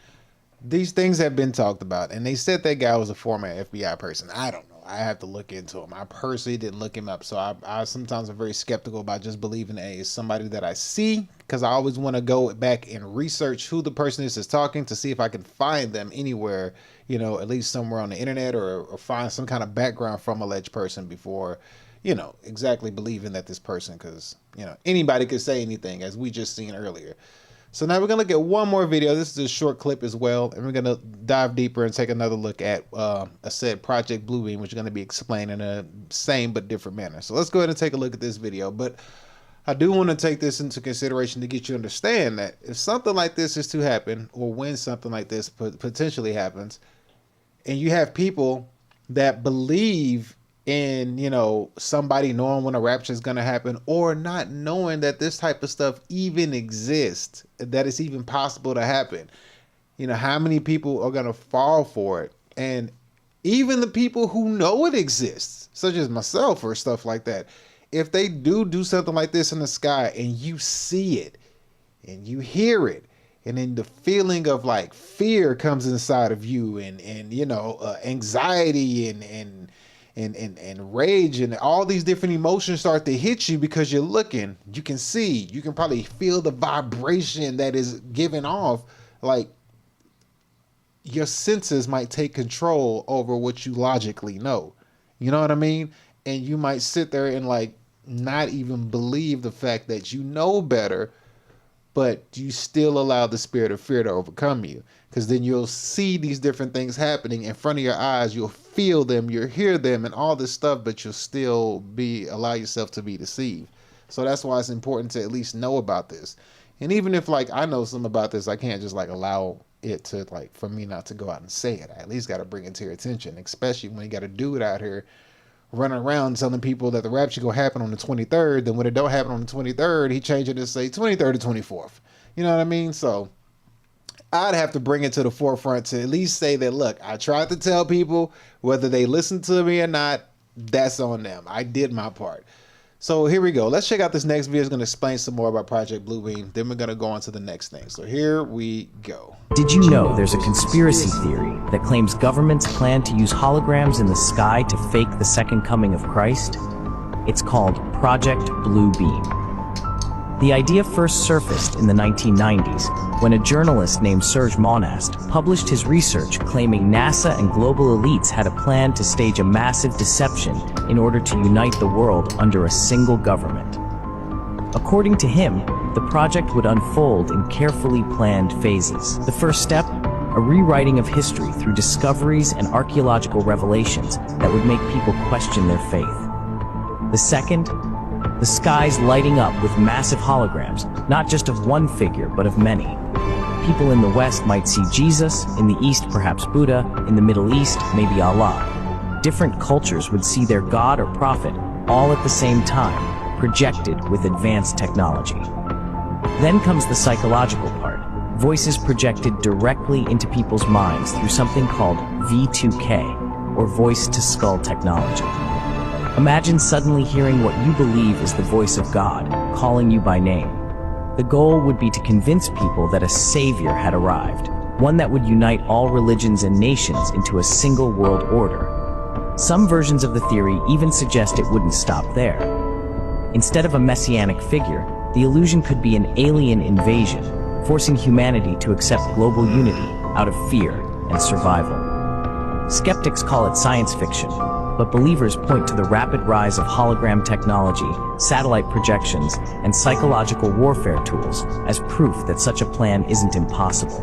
these things have been talked about, and they said that guy was a former FBI person. I don't know. I have to look into him. I personally didn't look him up, so I sometimes am very skeptical about just believing that it's somebody that I see, because I always want to go back and research who the person is talking to see if I can find them anywhere, you know, at least somewhere on the internet, or find some kind of background from alleged person before, you know, exactly believing that this person, because, you know, anybody could say anything, as we just seen earlier. So now we're going to look at one more video. This is a short clip as well, and we're going to dive deeper and take another look at a said Project Bluebeam, which is going to be explained in a same but different manner. So let's go ahead and take a look at this video. But I do want to take this into consideration to get you to understand that if something like this is to happen, or when something like this potentially happens, and you have people that believe in, you know, somebody knowing when a rapture is going to happen, or not knowing that this type of stuff even exists, that it's even possible to happen. You know, how many people are going to fall for it? And even the people who know it exists, such as myself or stuff like that, if they do something like this in the sky and you see it and you hear it, and then the feeling of like fear comes inside of you, and you know, anxiety and rage, and all these different emotions start to hit you because you're looking, you can see, you can probably feel the vibration that is given off. Like, your senses might take control over what you logically know. You know what I mean? And you might sit there and like not even believe the fact that you know better, but you still allow the spirit of fear to overcome you. Because then you'll see these different things happening in front of your eyes. You'll feel them, you'll hear them, and all this stuff, but you'll still allow yourself to be deceived. So that's why it's important to at least know about this. And even if like I know something about this, I can't just like allow it to like for me not to go out and say it. I at least got to bring it to your attention, especially when you got a dude out here running around telling people that the rapture gonna happen on the 23rd. Then when it don't happen on the 23rd, he changed it to say 23rd to 24th. You know what I mean? So I'd have to bring it to the forefront to at least say that, look, I tried to tell people, whether they listen to me or not, that's on them. I did my part. So here we go. Let's check out this next video. It's going to explain some more about Project Bluebeam. Then we're going to go on to the next thing. So here we go. Did you know there's a conspiracy theory that claims governments plan to use holograms in the sky to fake the second coming of Christ? It's called Project Bluebeam. The idea first surfaced in the 1990s when a journalist named Serge Monast published his research claiming NASA and global elites had a plan to stage a massive deception in order to unite the world under a single government. According to him, the project would unfold in carefully planned phases. The first step, a rewriting of history through discoveries and archaeological revelations that would make people question their faith. The second, the skies lighting up with massive holograms, not just of one figure, but of many. People in the West might see Jesus, in the East perhaps Buddha, in the Middle East maybe Allah. Different cultures would see their god or prophet all at the same time, projected with advanced technology. Then comes the psychological part, voices projected directly into people's minds through something called V2K, or voice-to-skull technology. Imagine suddenly hearing what you believe is the voice of God, calling you by name. The goal would be to convince people that a savior had arrived, one that would unite all religions and nations into a single world order. Some versions of the theory even suggest it wouldn't stop there. Instead of a messianic figure, the illusion could be an alien invasion, forcing humanity to accept global unity out of fear and survival. Skeptics call it science fiction, but believers point to the rapid rise of hologram technology, satellite projections, and psychological warfare tools as proof that such a plan isn't impossible.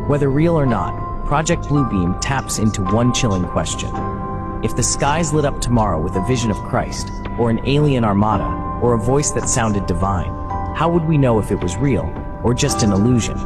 Whether real or not, Project Bluebeam taps into one chilling question. If the skies lit up tomorrow with a vision of Christ, or an alien armada, or a voice that sounded divine? How would we know if it was real or just an illusion?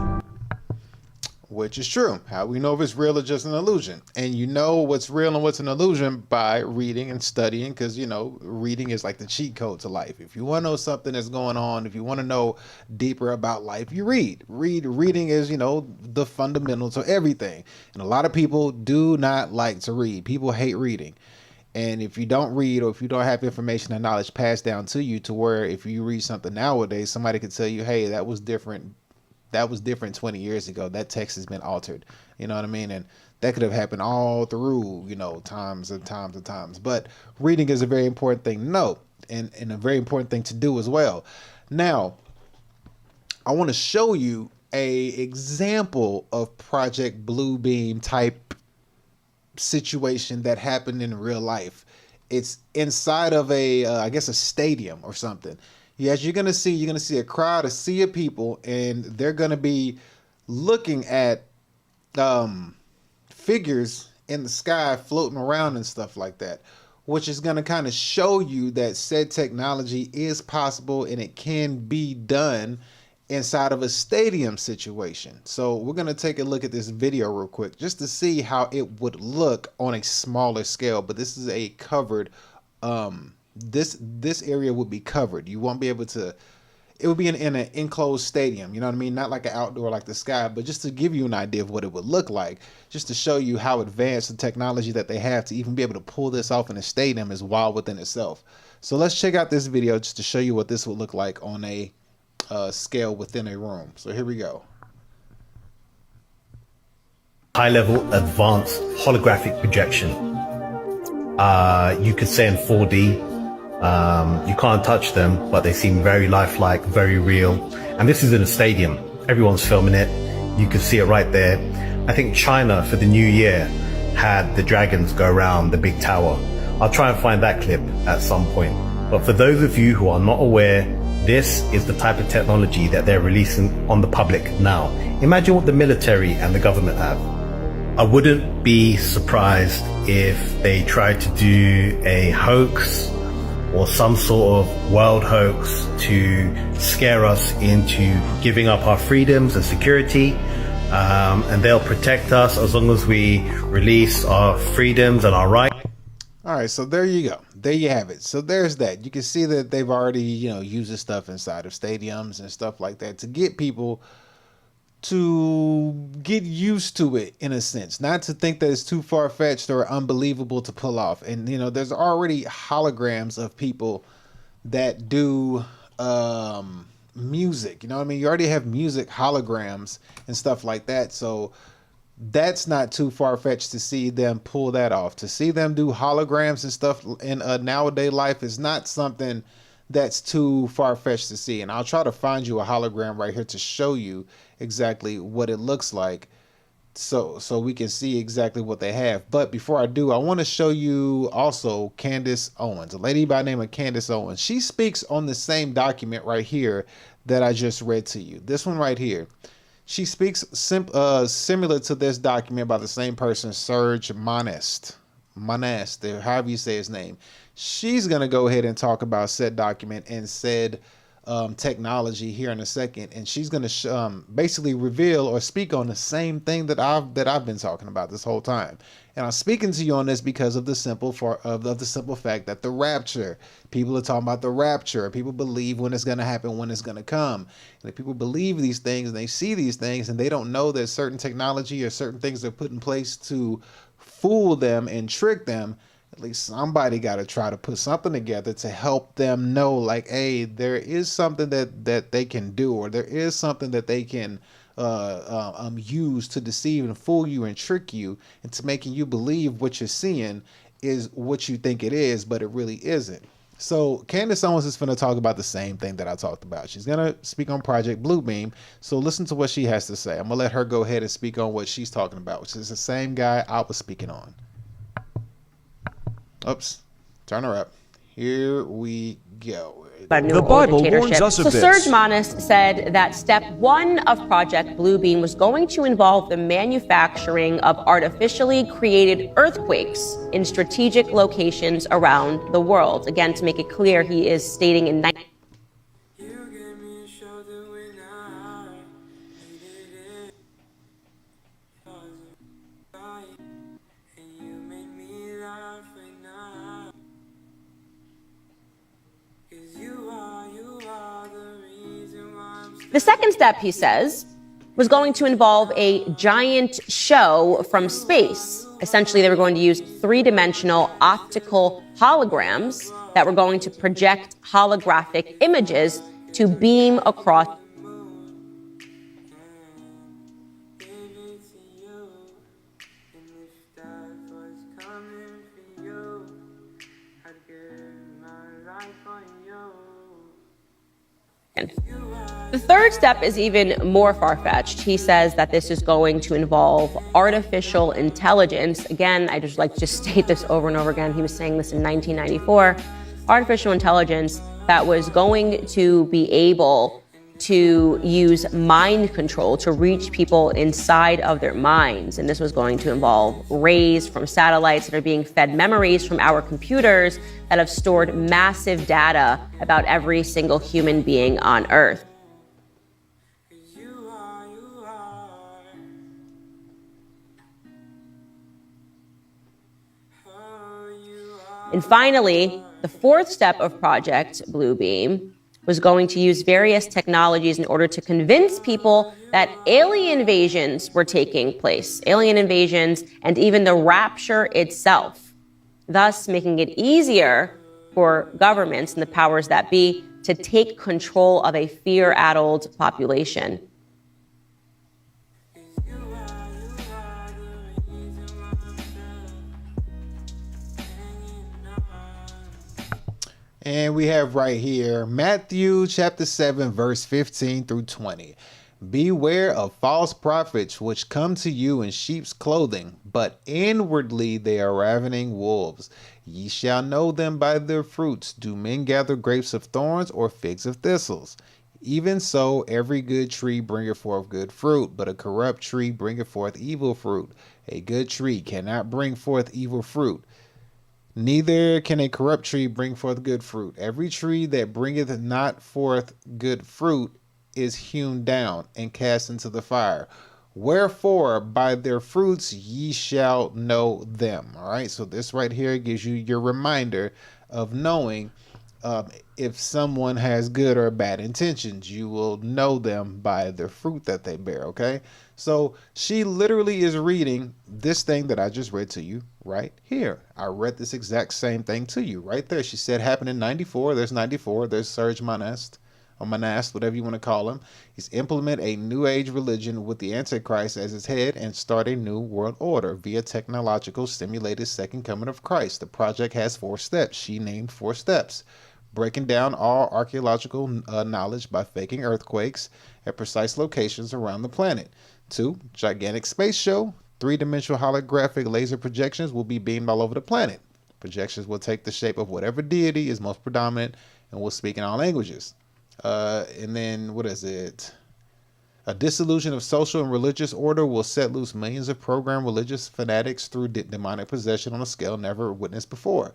Which is true. How we know if it's real or just an illusion? And you know what's real and what's an illusion by reading and studying, because, you know, reading is like the cheat code to life. If you want to know something that's going on, if you want to know deeper about life, you read. Reading is, you know, the fundamentals of everything. And a lot of people do not like to read. People hate reading. And if you don't read, or if you don't have information and knowledge passed down to you, to where if you read something nowadays, somebody could tell you, hey, that was different. That was different 20 years ago. That text has been altered. You know what I mean? And that could have happened all through, you know, times and times and times. But reading is a very important thing to know, and a very important thing to do as well. Now, I want to show you a example of Project Bluebeam type situation that happened in real life. It's inside of a, I guess, a stadium or something. Yes, you're gonna see a crowd, a sea of people, and they're gonna be looking at figures in the sky floating around and stuff like that, which is gonna kind of show you that said technology is possible and it can be done inside of a stadium situation. So we're gonna take a look at this video real quick just to see how it would look on a smaller scale. But this is a covered this area would be covered. You won't be able to, it would be in an enclosed stadium, you know what I mean? Not like an outdoor like the sky, but just to give you an idea of what it would look like, just to show you how advanced the technology that they have to even be able to pull this off in a stadium is wild within itself. So let's check out this video just to show you what this would look like on a scale within a room. So here we go. High-level advanced holographic projection. You could say in 4D. You can't touch them, but they seem very lifelike, very real. And this is in a stadium. Everyone's filming it. You can see it right there. I think China for the new year had the dragons go around the big tower. I'll try and find that clip at some point. But for those of you who are not aware, this is the type of technology that they're releasing on the public now. Imagine what the military and the government have. I wouldn't be surprised if they tried to do a hoax or some sort of world hoax to scare us into giving up our freedoms and security, and they'll protect us as long as we release our freedoms and our rights. All right, so there you go. There you have it. So there's that. You can see that they've already, you know, used this stuff inside of stadiums and stuff like that to get people to get used to it, in a sense, not to think that it's too far-fetched or unbelievable to pull off. And, you know, there's already holograms of people that do music, you know what I mean? You already have music holograms and stuff like that. So that's not too far-fetched to see them pull that off. To see them do holograms and stuff in a nowadays life is not something that's too far-fetched to see. And I'll try to find you a hologram right here to show you exactly what it looks like, so we can see exactly what they have. But before I do, I want to show you also Candace Owens, a lady by the name of Candace Owens. She speaks on the same document right here that I just read to you. This one right here. She speaks similar to this document by the same person, Serge Monast, however you say his name. She's going to go ahead and talk about said document and said technology here in a second, and she's going to basically reveal or speak on the same thing that I've been talking about this whole time. And I'm speaking to you on this because of the simple fact that the rapture, people are talking about the rapture. People believe when it's going to happen, when it's going to come. And if people believe these things and they see these things and they don't know that certain technology or certain things are put in place to fool them and trick them, at least somebody got to try to put something together to help them know, like, hey, there is something that they can do, or there is something that they can use to deceive and fool you and trick you into making you believe what you're seeing is what you think it is, but it really isn't. So Candace Owens is going to talk about the same thing that I talked about. She's going to speak on Project Bluebeam. So listen to what she has to say. I'm going to let her go ahead and speak on what she's talking about, which is the same guy I was speaking on. Oops, turn her up. Here we go. The Bible warns us of this. So Serge Manis said that step 1 of Project Bluebeam was going to involve the manufacturing of artificially created earthquakes in strategic locations around the world. Again, to make it clear, he is stating in The second step, he says, was going to involve a giant show from space. Essentially, they were going to use three-dimensional optical holograms that were going to project holographic images to beam across. The third step is even more far-fetched. He says that this is going to involve artificial intelligence. Again, I just like to state this over and over again. He was saying this in 1994. Artificial intelligence that was going to be able to use mind control to reach people inside of their minds. And this was going to involve rays from satellites that are being fed memories from our computers that have stored massive data about every single human being on Earth. And finally, the fourth step of Project Bluebeam was going to use various technologies in order to convince people that alien invasions were taking place, alien invasions, and even the rapture itself, thus making it easier for governments and the powers that be to take control of a fear-addled population. And we have right here Matthew chapter 7 verse 15 through 20. Beware of false prophets which come to you in sheep's clothing, but inwardly they are ravening wolves. Ye shall know them by their fruits. Do men gather grapes of thorns or figs of thistles? Even so, every good tree bringeth forth good fruit, but a corrupt tree bringeth forth evil fruit. A good tree cannot bring forth evil fruit, neither can a corrupt tree bring forth good fruit. Every tree that bringeth not forth good fruit is hewn down and cast into the fire. Wherefore, by their fruits ye shall know them. All right, so this right here gives you your reminder of knowing if someone has good or bad intentions. You will know them by the fruit that they bear, okay? So she literally is reading this thing that I just read to you right here. I read this exact same thing to you right there. She said happened in 94. There's 94. There's Serge Manis, or Manis, whatever you want to call him. He's implement a new age religion with the Antichrist as his head and start a new world order via technological stimulated second coming of Christ. The project has 4 steps. She named 4 steps. Breaking down all archaeological knowledge by faking earthquakes at precise locations around the planet. 2, gigantic space show. 3-dimensional holographic laser projections will be beamed all over the planet. Projections will take the shape of whatever deity is most predominant and will speak in all languages. And then, what is it? A dissolution of social and religious order will set loose millions of programmed religious fanatics through demonic possession on a scale never witnessed before.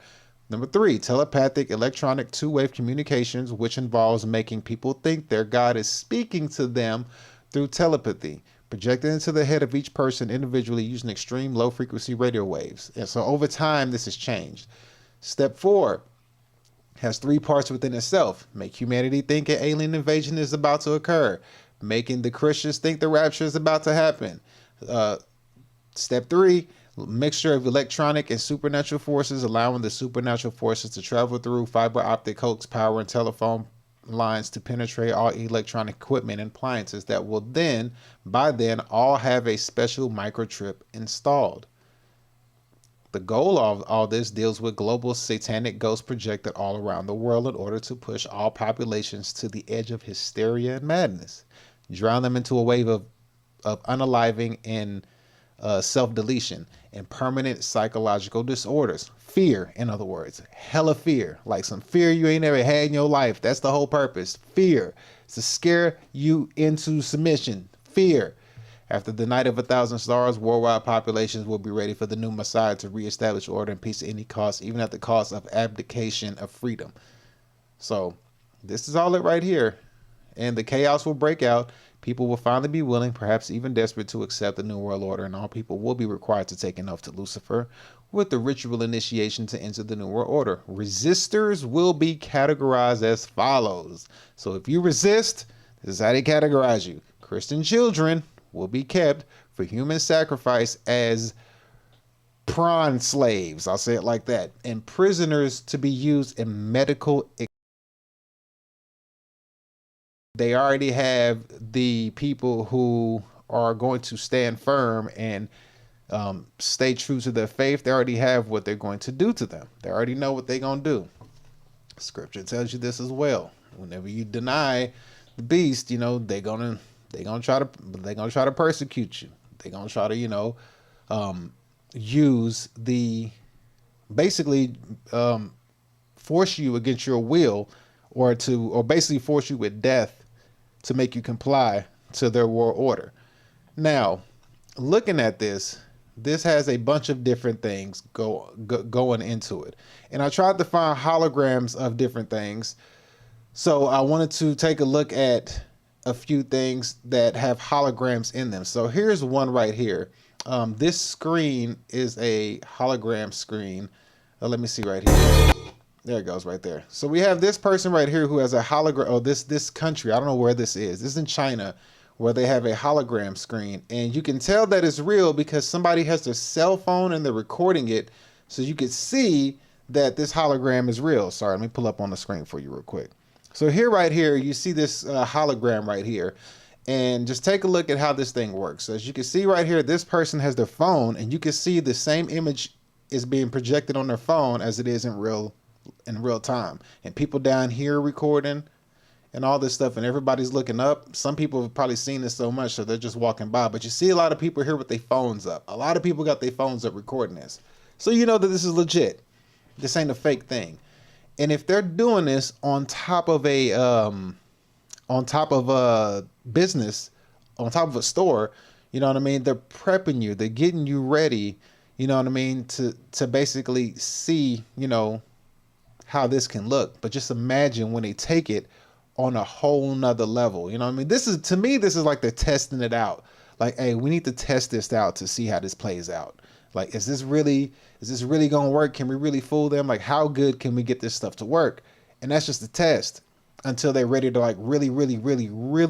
Number 3, telepathic electronic two-wave communications, which involves making people think their God is speaking to them through telepathy, projected into the head of each person individually using extreme low-frequency radio waves. And so over time, this has changed. Step 4 has 3 parts within itself. Make humanity think an alien invasion is about to occur. Making the Christians think the rapture is about to happen. Step 3, mixture of electronic and supernatural forces, allowing the supernatural forces to travel through fiber optic coax power and telephone lines to penetrate all electronic equipment and appliances that will then, by then, all have a special microchip installed. The goal of all this deals with global satanic ghosts projected all around the world in order to push all populations to the edge of hysteria and madness, drown them into a wave of unaliving and self-deletion, and permanent psychological disorders. Fear, in other words, hella fear, like some fear you ain't never had in your life. That's the whole purpose. Fear. It's to scare you into submission. Fear. After the night of 1,000 stars, worldwide populations will be ready for the new Messiah to reestablish order and peace at any cost, even at the cost of abdication of freedom. So this is all it right here. And the chaos will break out. People will finally be willing, perhaps even desperate, to accept the new world order, and all people will be required to take an oath to Lucifer with the ritual initiation to enter the new world order. Resistors will be categorized as follows. So if you resist, this is how they categorize you. Christian children will be kept for human sacrifice as prawn slaves. I'll say it like that. And prisoners to be used in medical. They already have the people who are going to stand firm and stay true to their faith. They already have what they're going to do to them. They already know what they're going to do. Scripture tells you this as well. Whenever you deny the beast, you know, they're gonna try to persecute you. They're gonna try to, use basically force you against your will, or basically force you with death to make you comply to their world order. Now, looking at this has a bunch of different things going into it. And I tried to find holograms of different things. So I wanted to take a look at a few things that have holograms in them. So here's one right here. This screen is a hologram screen. Let me see right here. There it goes right there. So we have this person right here who has a hologram. Oh, this country. I don't know where this is. This is in China, where they have a hologram screen. And you can tell that it's real because somebody has their cell phone and they're recording it. So you can see that this hologram is real. Sorry, let me pull up on the screen for you real quick. So here, right here, you see this hologram right here. And just take a look at how this thing works. So as you can see right here, this person has their phone, and you can see the same image is being projected on their phone as it is in real time. And people down here recording and all this stuff, and everybody's looking up. Some people have probably seen this so much, so they're just walking by. But you see a lot of people here with their phones up. A lot of people got their phones up recording this. So you know that this is legit. This ain't a fake thing. And if they're doing this on top of a business, on top of a store, you know what I mean? They're prepping you. They're getting you ready, you know what I mean, to basically see, you know, how this can look. But just imagine when they take it on a whole nother level. You know what I mean? This is, to me, this is like they're testing it out. Like, hey, we need to test this out to see how this plays out. Like, is this really gonna work? Can we really fool them? Like, how good can we get this stuff to work? And that's just a test until they're ready to like really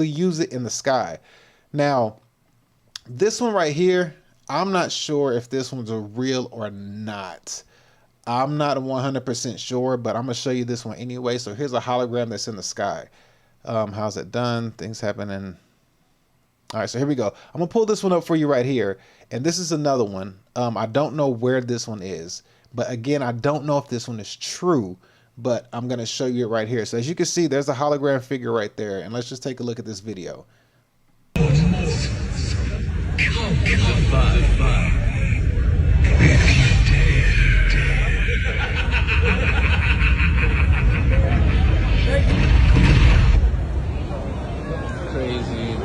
use it in the sky. Now, this one right here, I'm not sure if this one's a real or not. I'm not 100% sure, but I'm gonna show you this one anyway. So here's a hologram that's in the sky. How's it done? Things happening. All right, so here we go. I'm gonna pull this one up for you right here. And this is another one. I don't know where this one is, but again, I don't know if this one is true, but I'm gonna show you it right here. So as you can see, there's a hologram figure right there. And let's just take a look at this video. Crazy.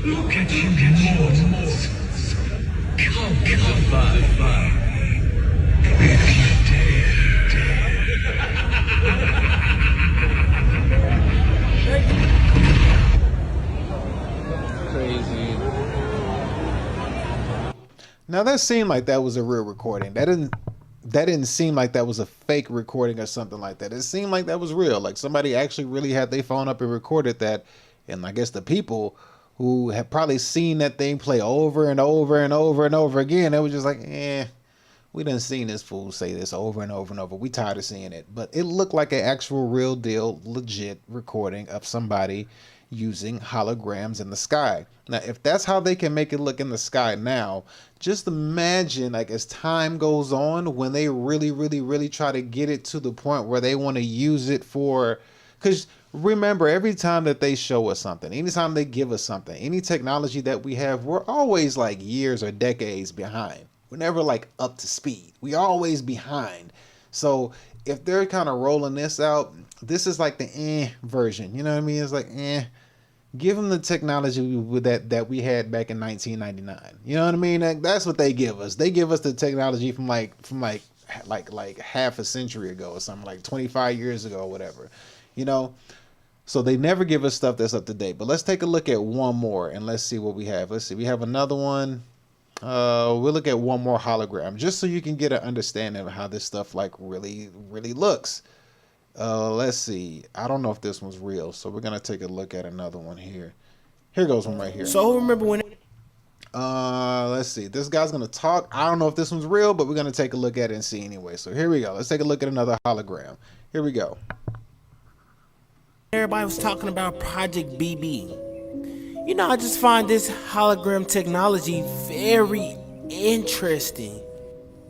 Look at you, mortals. Come by. If you dare. Crazy. Now that seemed like that was a real recording. That didn't seem like that was a fake recording or something like that. It seemed like that was real. Like somebody actually really had their phone up and recorded that. And I guess the people who have probably seen that thing play over and over and over and over again, they were just like, we done seen this fool say this over and over and over. We tired of seeing it. But it looked like an actual real deal, legit recording of somebody using holograms in the sky. Now, if that's how they can make it look in the sky now, just imagine like as time goes on, when they really try to get it to the point where they want to use it for, Because remember, every time that they show us something, anytime they give us something, any technology that we have, we're always like years or decades behind. We're never like up to speed. We always behind. So if they're kind of rolling this out, this is like the version. You know what I mean? It's like give them the technology that we had back in 1999. You know what I mean? That's what they give us. They give us the technology from like half a century ago or something, like 25 years ago or whatever. You know, so they never give us stuff that's up to date. But let's take a look at one more and let's see what we have. Let's see. We have another one. We'll look at one more hologram just so you can get an understanding of how this stuff like really looks. Let's see. I don't know if this one's real, so we're gonna take a look at another one here. Here goes one right here. So remember when? Let's see. This guy's gonna talk. I don't know if this one's real, but we're gonna take a look at it and see anyway. So here we go. Let's take a look at another hologram. Here we go. Everybody was talking about Project BB. You know, I just find this hologram technology very interesting.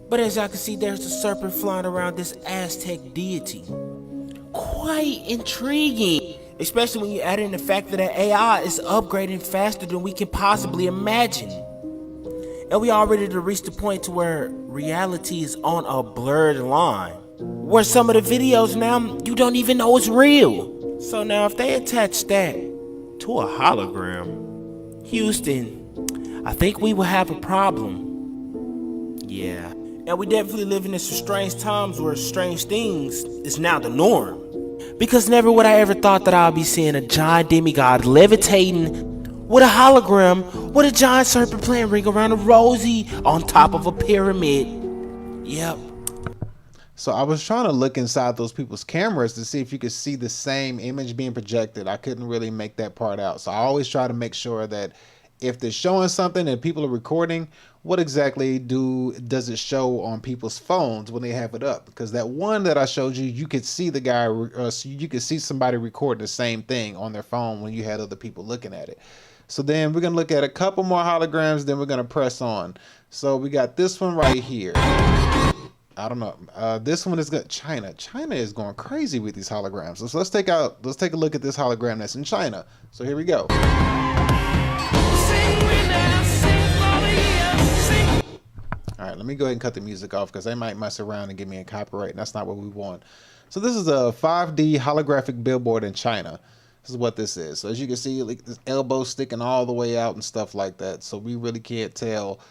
But as y'all can see, there's a serpent flying around this Aztec deity. Quite intriguing, especially when you add in the fact that AI is upgrading faster than we can possibly imagine. And we already reached the point to where reality is on a blurred line, where some of the videos now, you don't even know it's real. So now if they attach that to a hologram, Houston, I think we will have a problem. Yeah. And we definitely living in some strange times where strange things is now the norm. Because never would I ever thought that I'd be seeing a giant demigod levitating with a hologram with a giant serpent playing Ring Around the Rosie on top of a pyramid. Yep. So I was trying to look inside those people's cameras to see if you could see the same image being projected. I couldn't really make that part out. So I always try to make sure that if they're showing something and people are recording, what exactly does it show on people's phones when they have it up? Because that one that I showed you, you could see the guy, you could see somebody recording the same thing on their phone when you had other people looking at it. So then we're gonna look at a couple more holograms, then we're gonna press on. So we got this one right here. I don't know. This one is good. China is going crazy with these holograms. So let's take a look at this hologram that's in China. So here we go. All right, let me go ahead and cut the music off because they might mess around and give me a copyright, and that's not what we want. So this is a 5D holographic billboard in China. This is what this is. So as you can see, like, this elbow sticking all the way out and stuff like that. So we really can't tell.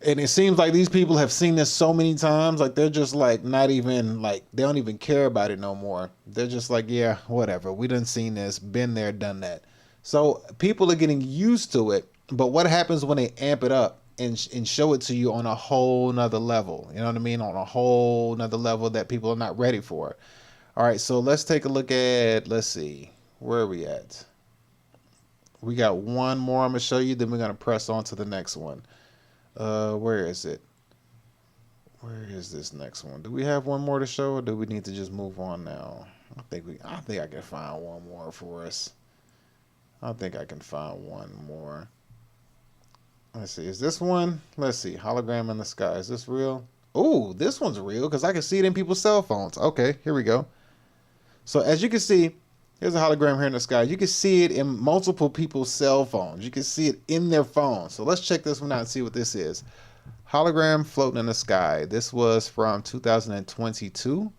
And it seems like these people have seen this so many times, like they're just like not even like, they don't even care about it no more. They're just like, yeah, whatever. We done seen this, been there, done that. So people are getting used to it. But what happens when they amp it up and show it to you on a whole nother level? You know what I mean? On a whole nother level that people are not ready for. All right, so let's take a look at, let's see, where are we at? We got one more I'm gonna show you, then we're gonna press on to the next one. Where is it? Where is this next one? Do we have one more to show, or do we need to just move on now? I think I can find one more for us. I think I can find one more. Let's see. Is this one? Let's see. Hologram in the sky. Is this real? Oh, this one's real because I can see it in people's cell phones. Okay, here we go. So as you can see, here's a hologram here in the sky. You can see it in multiple people's cell phones. You can see it in their phones. So let's check this one out and see what this is. Hologram floating in the sky. This was from 2022.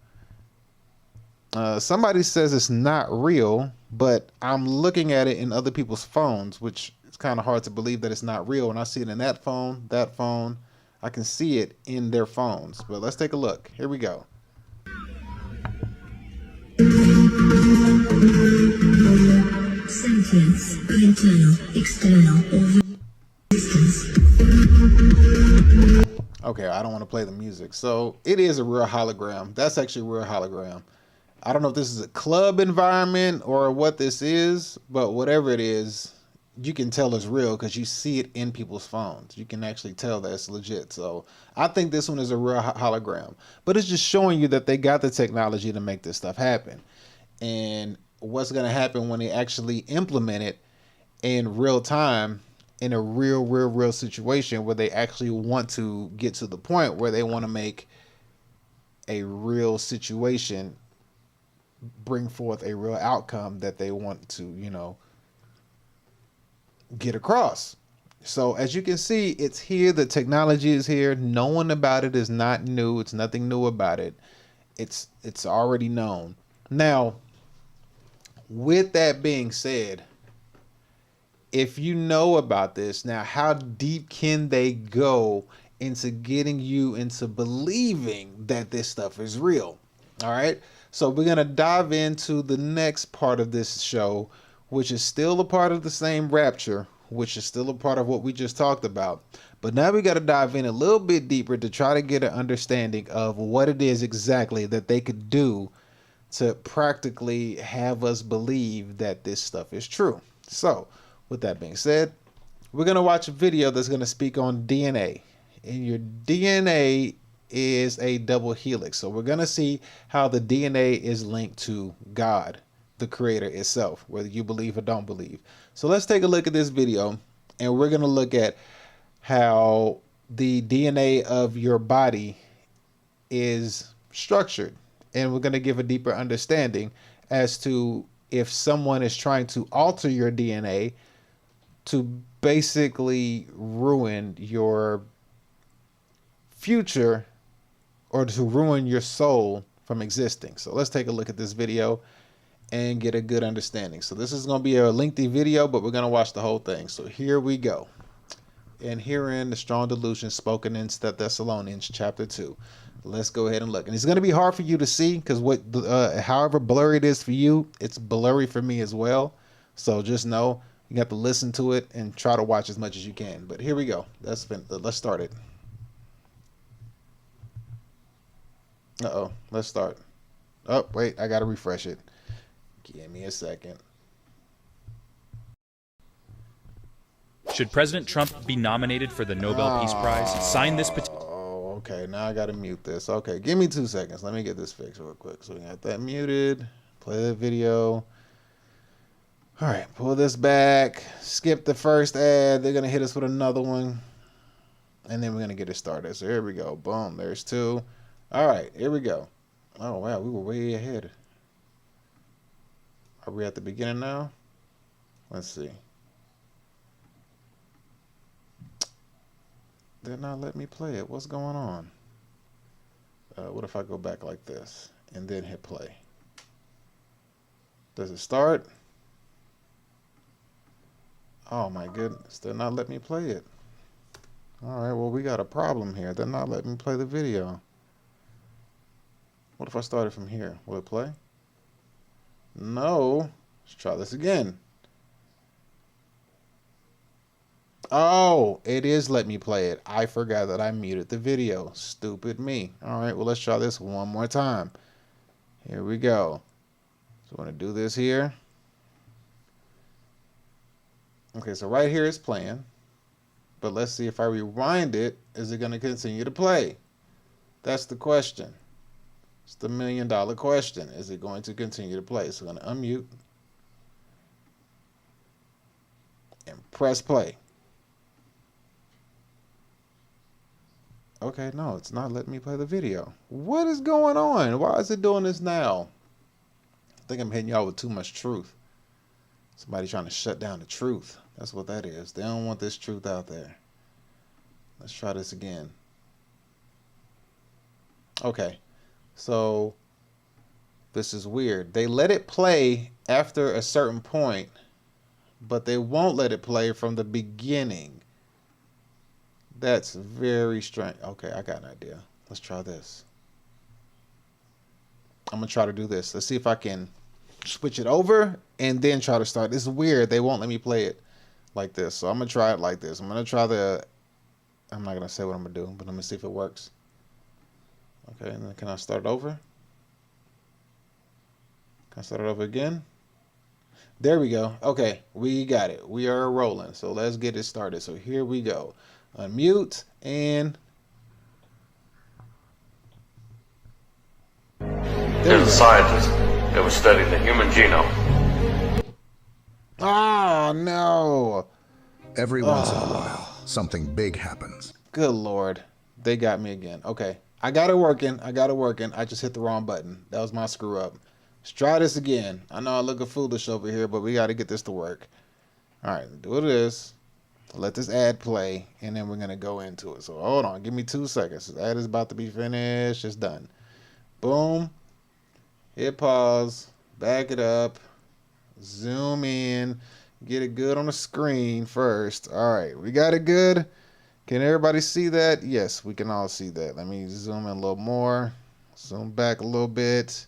Somebody says it's not real, but I'm looking at it in other people's phones, which it's kind of hard to believe that it's not real. When I see it in that phone, I can see it in their phones. But let's take a look. Here we go. Sentience, internal, external, or distance. Okay, I don't want to play the music. So it is a real hologram. That's actually a real hologram. I don't know if this is a club environment or what this is, but whatever it is, you can tell it's real because you see it in people's phones. You can actually tell that it's legit. So I think this one is a real hologram, but it's just showing you that they got the technology to make this stuff happen. And what's going to happen when they actually implement it in real time, in a real situation where they actually want to get to the point where they want to make a real situation bring forth a real outcome that they want to, you know, get across. So as you can see, it's here. The technology is here. Knowing about it is not new. It's nothing new about it. It's already known. Now, with that being said, if you know about this, now how deep can they go into getting you into believing that this stuff is real? All right. So we're going to dive into the next part of this show, which is still a part of the same Rapture, which is still a part of what we just talked about. But now we got to dive in a little bit deeper to try to get an understanding of what it is exactly that they could do to practically have us believe that this stuff is true. So with that being said, we're going to watch a video that's going to speak on DNA. And your DNA is a double helix. So we're going to see how the DNA is linked to God, the creator itself, whether you believe or don't believe. So let's take a look at this video, and we're going to look at how the DNA of your body is structured. And we're going to give a deeper understanding as to if someone is trying to alter your DNA to basically ruin your future or to ruin your soul from existing. So let's take a look at this video and get a good understanding. So this is going to be a lengthy video, but we're going to watch the whole thing. So here we go. And herein the strong delusion spoken in Thessalonians chapter 2. Let's go ahead and look. And it's going to be hard for you to see because however blurry it is for you, it's blurry for me as well. So just know you have to listen to it and try to watch as much as you can. But here we go. Let's start it. Uh-oh. Let's start. Oh, wait. I got to refresh it. Give me a second. Should President Trump be nominated for the Nobel Peace Prize, sign this petition. Oh, okay. Now I got to mute this. Okay. Give me 2 seconds. Let me get this fixed real quick. So we got that muted. Play the video. All right. Pull this back. Skip the first ad. They're going to hit us with another one. And then we're going to get it started. So here we go. Boom. There's 2. All right. Here we go. Oh, wow. We were way ahead. Are we at the beginning now? Let's see. They're not letting me play it. What's going on? What if I go back like this and then hit play? Does it start? Oh my goodness. They're not letting me play it. All right. Well, we got a problem here. They're not letting me play the video. What if I started from here? Will it play? No. Let's try this again. Oh, it is let me play it. I forgot that I muted the video. Stupid me. All right, well, let's try this one more time. Here we go. So I want to do this here. Okay, so right here is playing. But let's see if I rewind it, is it going to continue to play? That's the question. It's the $1 million question. Is it going to continue to play? So I'm going to unmute and press play. Okay, no, it's not letting me play the video. What is going on? Why is it doing this now? I think I'm hitting y'all with too much truth. Somebody trying to shut down the truth. That's what that is. They don't want this truth out there. Let's try this again. Okay, so this is weird. They let it play after a certain point, but they won't let it play from the beginning. That's very strange. Okay, I got an idea. Let's try this. I'm going to try to do this. Let's see if I can switch it over and then try to start. This is weird. They won't let me play it like this. So I'm going to try it like this. I'm going to try I'm not going to say what I'm going to do, but let me see if it works. Okay, and then can I start it over? Can I start it over again? There we go. Okay, we got it. We are rolling. So let's get it started. So here we go. Unmute and There's a scientist that was studying the human genome. Oh no. Every once in a while, something big happens. Good Lord. They got me again. Okay. I got it working. I just hit the wrong button. That was my screw up. Let's try this again. I know I look foolish over here, but we got to get this to work. All right, do this. Let this ad play, and then we're going to go into it. So hold on. Give me 2 seconds. The ad is about to be finished. It's done. Boom. Hit pause. Back it up. Zoom in. Get it good on the screen first. All right, we got it good. Can everybody see that? Yes, we can all see that. Let me zoom in a little more. Zoom back a little bit.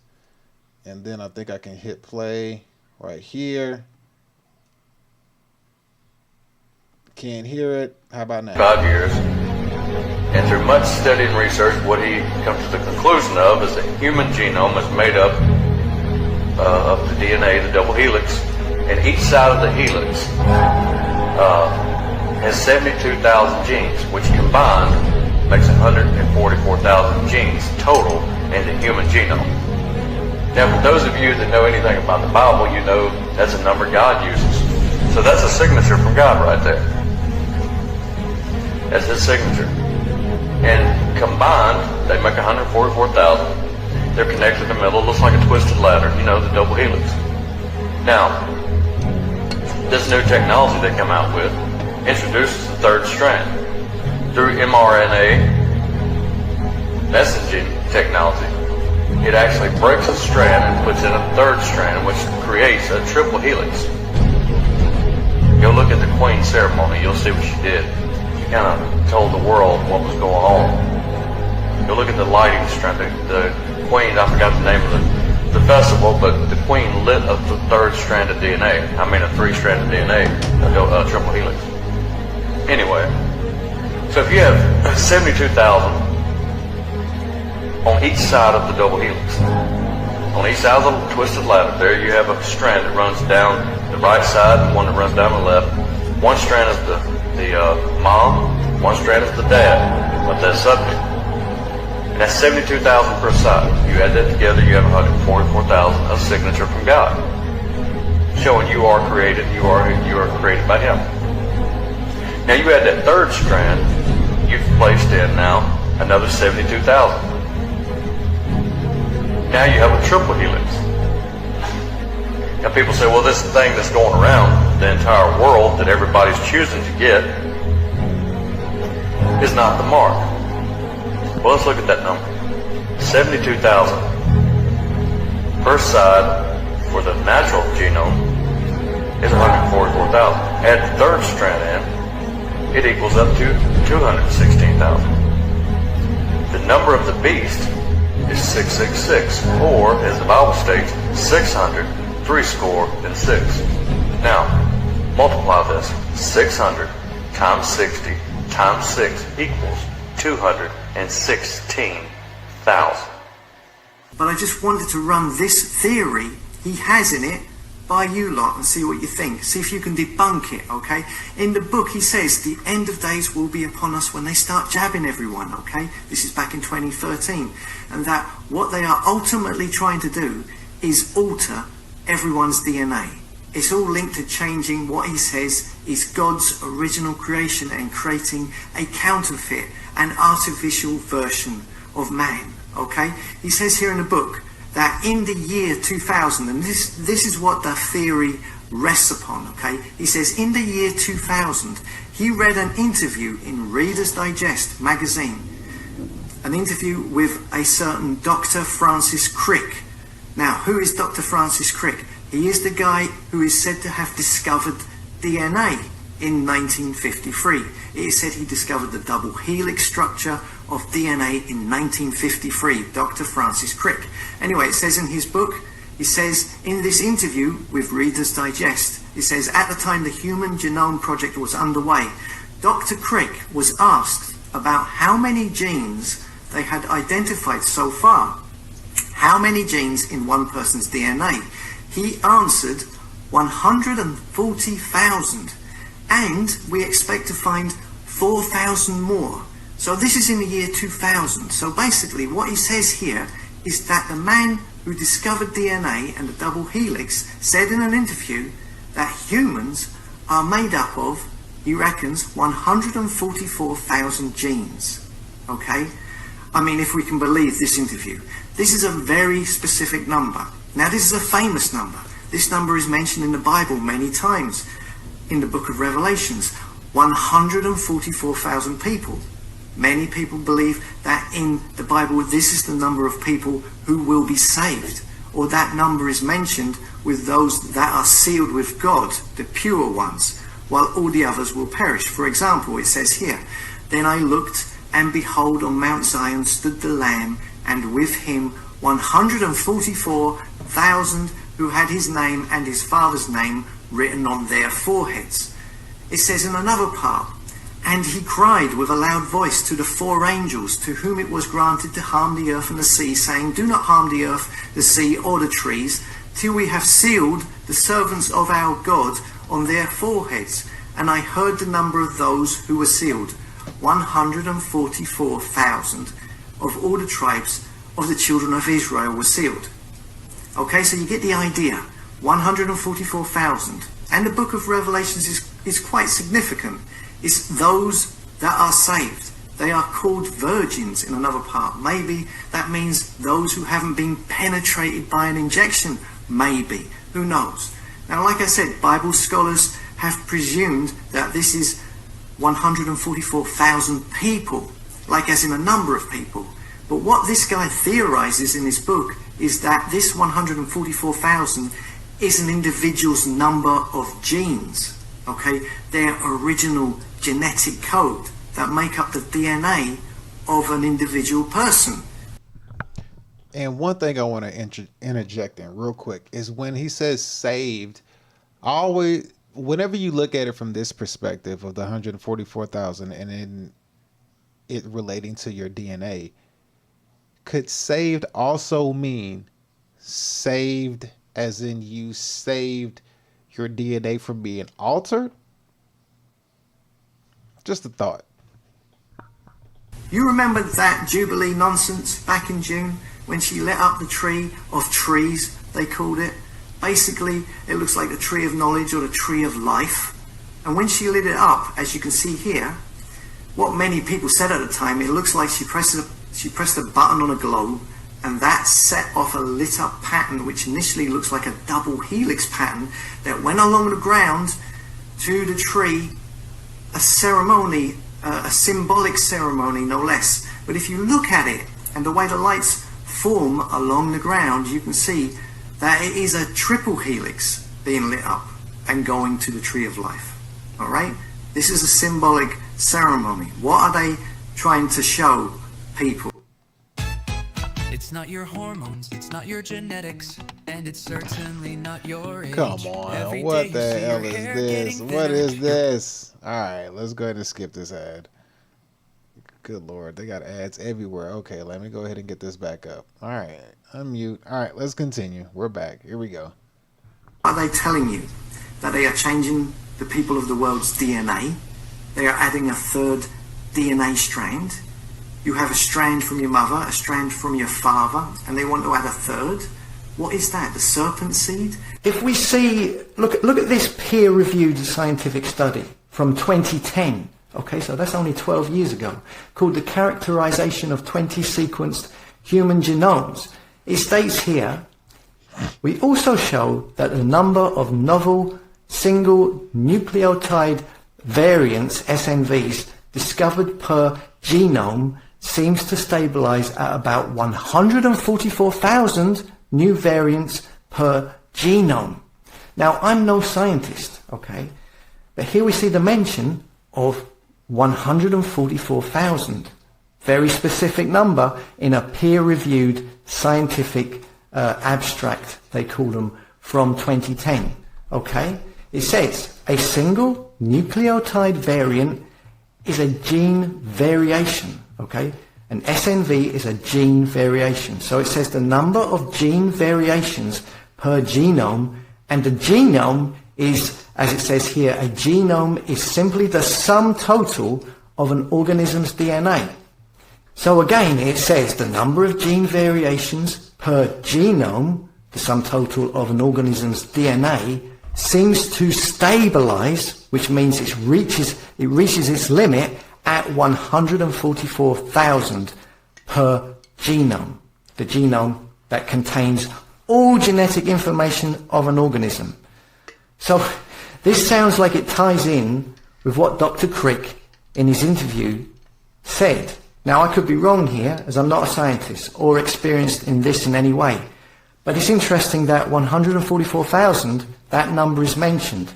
And then I think I can hit play right here. Can't hear it. How about now? 5 years. And through much study and research, what he comes to the conclusion of is the human genome is made up of the DNA, the double helix, and each side of the helix has 72,000 genes, which combined makes 144,000 genes total in the human genome. Now, for those of you that know anything about the Bible, you know that's a number God uses. So that's a signature from God right there. That's his signature. And combined, they make 144,000. They're connected in the middle. It looks like a twisted ladder, you know, the double helix. Now, this new technology they come out with introduces the third strand. Through mRNA messaging technology, it actually breaks a strand and puts in a third strand, which creates a triple helix. Go look at the Queen ceremony. You'll see what she did. She kind of told the world what was going on. Go look at the lighting strand. The Queen, I forgot the name of the festival, but the Queen lit up the third strand of DNA. I mean a 3-strand of DNA, a triple helix. Anyway, so if you have 72,000 on each side of the double helix, on each side of the twisted ladder, there you have a strand that runs down the right side and one that runs down the left. One strand is the mom, one strand is the dad of that subject. And that's 72,000 per side. You add that together, you have 144,000, a signature from God, showing you are created. You are created by Him. Now you add that third strand, you've placed in now another 72,000. Now you have a triple helix. Now people say, well, this thing that's going around the entire world that everybody's choosing to get is not the mark. Well, let's look at that number. 72,000 per side for the natural genome is 144,000. Add the third strand in, it equals up to 216,000. The number of the beast is 666, or, as the Bible states, 600, 6. Now, multiply this. 600 times 60 times 6 equals 216,000. But I just wanted to run this theory he has in it by you lot and see what you think. See if you can debunk it, okay? In the book he says the end of days will be upon us when they start jabbing everyone, okay? This is back in 2013. And that what they are ultimately trying to do is alter everyone's DNA. It's all linked to changing what he says is God's original creation and creating a counterfeit, an artificial version of man, okay? He says here in the book that in the year 2000, and this is what the theory rests upon, okay? He says in the year 2000, he read an interview in Reader's Digest magazine, an interview with a certain Dr. Francis Crick. Now, who is Dr. Francis Crick? He is the guy who is said to have discovered DNA in 1953. It is said he discovered the double helix structure of DNA in 1953, Dr. Francis Crick. Anyway, it says in his book, he says in this interview with Reader's Digest, it says at the time the Human Genome Project was underway, Dr. Crick was asked about how many genes they had identified so far. How many genes in one person's DNA? He answered 140,000, and we expect to find 4,000 more. So this is in the year 2000. So basically what he says here is that the man who discovered DNA and the double helix said in an interview that humans are made up of, he reckons, 144,000 genes. Okay? I mean, if we can believe this interview. This is a very specific number. Now this is a famous number. This number is mentioned in the Bible many times. In the book of Revelations, 144,000 people. Many people believe that in the Bible this is the number of people who will be saved, or that number is mentioned with those that are sealed with God, the pure ones, while all the others will perish. For example, it says here, "Then I looked, and behold, on Mount Zion stood the Lamb, and with him 144,000 who had his name and his father's name written on their foreheads." It says in another part, "And he cried with a loud voice to the 4 angels to whom it was granted to harm the earth and the sea, saying, Do not harm the earth, the sea, or the trees, till we have sealed the servants of our God on their foreheads. And I heard the number of those who were sealed, 144,000 of all the tribes of the children of Israel were sealed." Okay, so you get the idea. 144,000. And the book of Revelations is quite significant. It's those that are saved. They are called virgins in another part. Maybe that means those who haven't been penetrated by an injection. Maybe. Who knows? Now, like I said, Bible scholars have presumed that this is 144,000 people, like as in a number of people. But what this guy theorizes in his book is that this 144,000 is an individual's number of genes, okay? Their original genetic code that make up the DNA of an individual person. And one thing I want to interject in real quick is when he says saved, whenever you look at it from this perspective of the 144,000 and then it relating to your DNA, could saved also mean saved as in you saved your DNA from being altered? Just a thought. You remember that Jubilee nonsense back in June when she lit up the tree of trees, they called it? Basically, it looks like the tree of knowledge or the tree of life. And when she lit it up, as you can see here, what many people said at the time, it looks like she pressed a button on a globe, and that set off a lit up pattern which initially looks like a double helix pattern that went along the ground to the tree, a ceremony, a symbolic ceremony no less. But if you look at it and the way the lights form along the ground, you can see that it is a triple helix being lit up and going to the tree of life. All right? This is a symbolic ceremony. What are they trying to show people? It's not your hormones, it's not your genetics, and it's certainly not your age. Come on, what the hell is this? What is this? All right, let's go ahead and skip this ad. Good Lord, they got ads everywhere. Okay, let me go ahead and get this back up. All right, unmute. All right, let's continue. We're back. Here we go. Are they telling you that they are changing the people of the world's DNA? They are adding a third DNA strand. You have a strand from your mother, a strand from your father, and they want to add a third. What is that? The serpent seed? If we see, look at this peer-reviewed scientific study from 2010. Okay, so that's only 12 years ago, called The Characterization of 20 Sequenced Human Genomes. It states here, we also show that the number of novel single nucleotide variants, SNVs, discovered per genome seems to stabilize at about 144,000 new variants per genome. Now, I'm no scientist, okay, but here we see the mention of 144,000. Very specific number in a peer-reviewed scientific abstract, they call them, from 2010. Okay? It says a single nucleotide variant is a gene variation. Okay? An SNV is a gene variation. So it says the number of gene variations per genome, and the genome is, as it says here, a genome is simply the sum total of an organism's DNA. So again, it says the number of gene variations per genome, the sum total of an organism's DNA, seems to stabilize, which means it reaches its limit at 144,000 per genome. The genome that contains all genetic information of an organism. So this sounds like it ties in with what Dr. Crick in his interview said. Now, I could be wrong here, as I'm not a scientist or experienced in this in any way. But it's interesting that 144,000, that number is mentioned.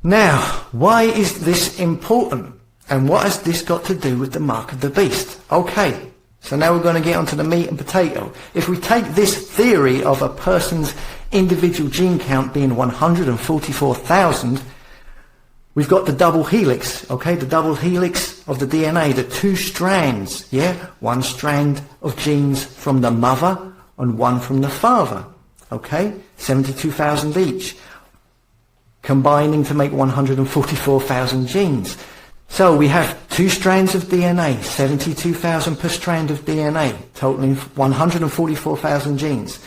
Now, why is this important? And what has this got to do with the mark of the beast? Okay, so now we're going to get onto the meat and potato. If we take this theory of a person's individual gene count being 144,000, we've got the double helix, okay, the double helix of the DNA, the two strands, yeah? One strand of genes from the mother and one from the father, okay? 72,000 each, combining to make 144,000 genes. So we have two strands of DNA, 72,000 per strand of DNA, totaling 144,000 genes.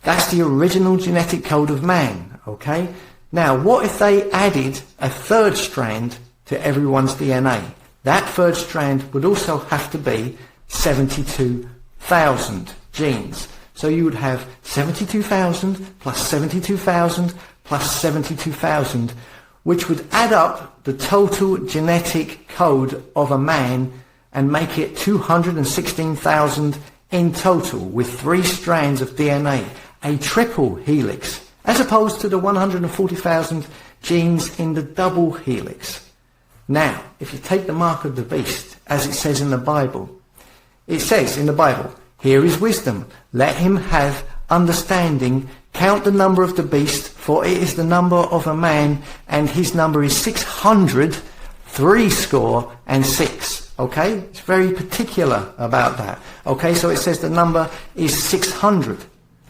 That's the original genetic code of man, okay? Now, what if they added a third strand to everyone's DNA? That third strand would also have to be 72,000 genes. So you would have 72,000 plus 72,000 plus 72,000, which would add up the total genetic code of a man and make it 216,000 in total, with 3 strands of DNA, a triple helix, as opposed to the 140,000 genes in the double helix. Now, if you take the mark of the beast, as it says in the Bible, it says in the Bible, here is wisdom, let him have understanding, count the number of the beast, for it is the number of a man, and his number is 666. Okay? It's very particular about that. Okay, so it says the number is 600.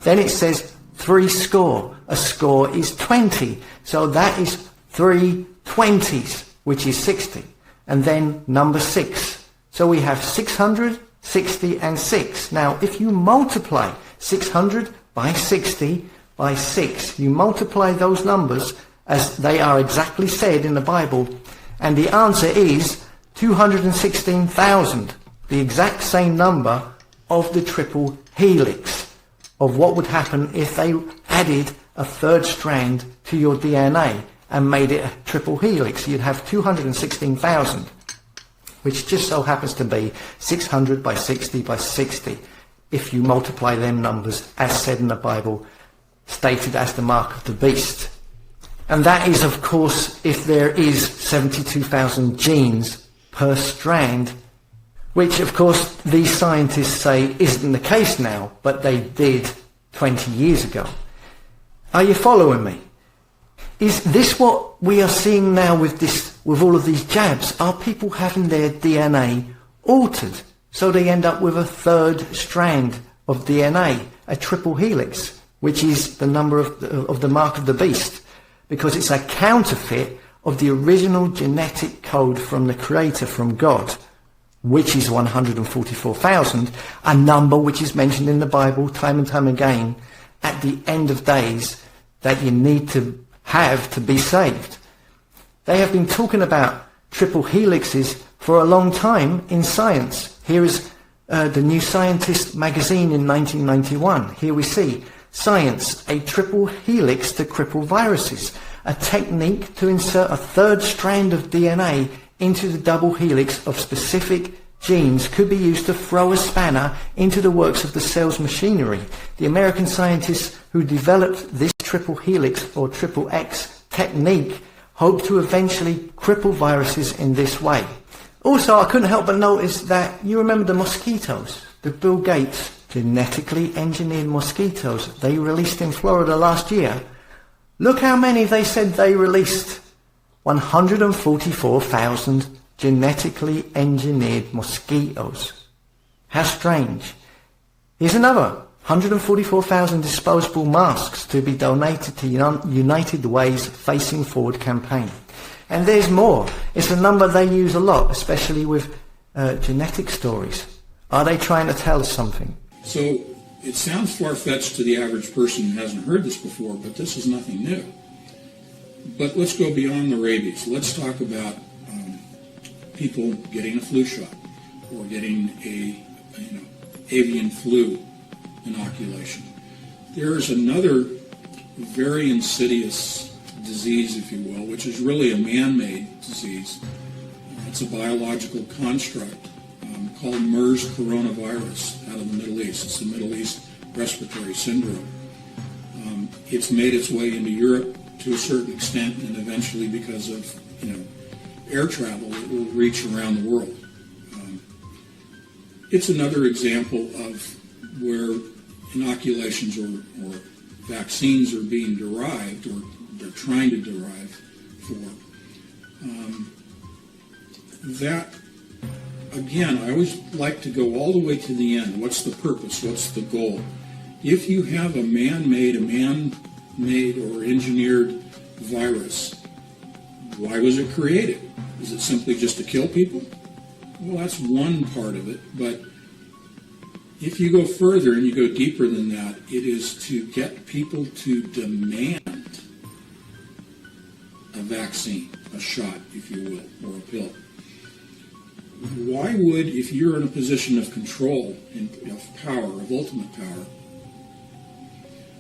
Then it says 3 score. A score is 20. So that is 3 20s, which is 60. And then number 6. So we have 600, 60, and 6. Now, if you multiply 600 by 60 by 6, you multiply those numbers as they are exactly said in the Bible, and the answer is 216,000, the exact same number of the triple helix, of what would happen if they added a third strand to your DNA and made it a triple helix. You'd have 216,000, which just so happens to be 600 by 60 by 60, if you multiply them numbers as said in the Bible, stated as the mark of the beast. And that is, of course, if there is 72,000 genes per strand, which, of course, these scientists say isn't the case now, but they did 20 years ago. Are you following me? Is this what we are seeing now with all of these jabs? Are people having their DNA altered so they end up with a third strand of DNA, a triple helix, which is the number of the mark of the beast, because it's a counterfeit of the original genetic code from the Creator, from God, which is 144,000, a number which is mentioned in the Bible time and time again at the end of days that you need to have to be saved. They have been talking about triple helixes for a long time in science. Here is the New Scientist magazine in 1991. Here we see Science, a triple helix to cripple viruses, a technique to insert a third strand of DNA into the double helix of specific genes could be used to throw a spanner into the works of the cell's machinery. The American scientists who developed this triple helix or triple X technique hope to eventually cripple viruses in this way. Also, I couldn't help but notice that you remember the mosquitoes, the Bill Gates genetically engineered mosquitoes they released in Florida last year. Look how many they said they released. 144,000 genetically engineered mosquitoes. How strange. Here's another. 144,000 disposable masks to be donated to United Way's Facing Forward campaign. And there's more. It's a number they use a lot, especially with genetic stories. Are they trying to tell us something? So it sounds far-fetched to the average person who hasn't heard this before, but this is nothing new. But let's go beyond the rabies. Let's talk about people getting a flu shot or getting a avian flu inoculation. There's another very insidious disease, if you will, which is really a man-made disease. It's a biological construct called MERS coronavirus out of the Middle East. It's the Middle East respiratory syndrome. It's made its way into Europe to a certain extent, and eventually, because of air travel, it will reach around the world. It's another example of where inoculations or vaccines are being derived, or they're trying to derive for. That, again, I always like to go all the way to the end. What's the purpose? What's the goal? If you have a man-made or engineered virus, why was it created? Is it simply just to kill people? Well, that's one part of it, but if you go further and you go deeper than that, it is to get people to demand a vaccine, a shot, if you will, or a pill. Why would, if you're in a position of control and of power, of ultimate power,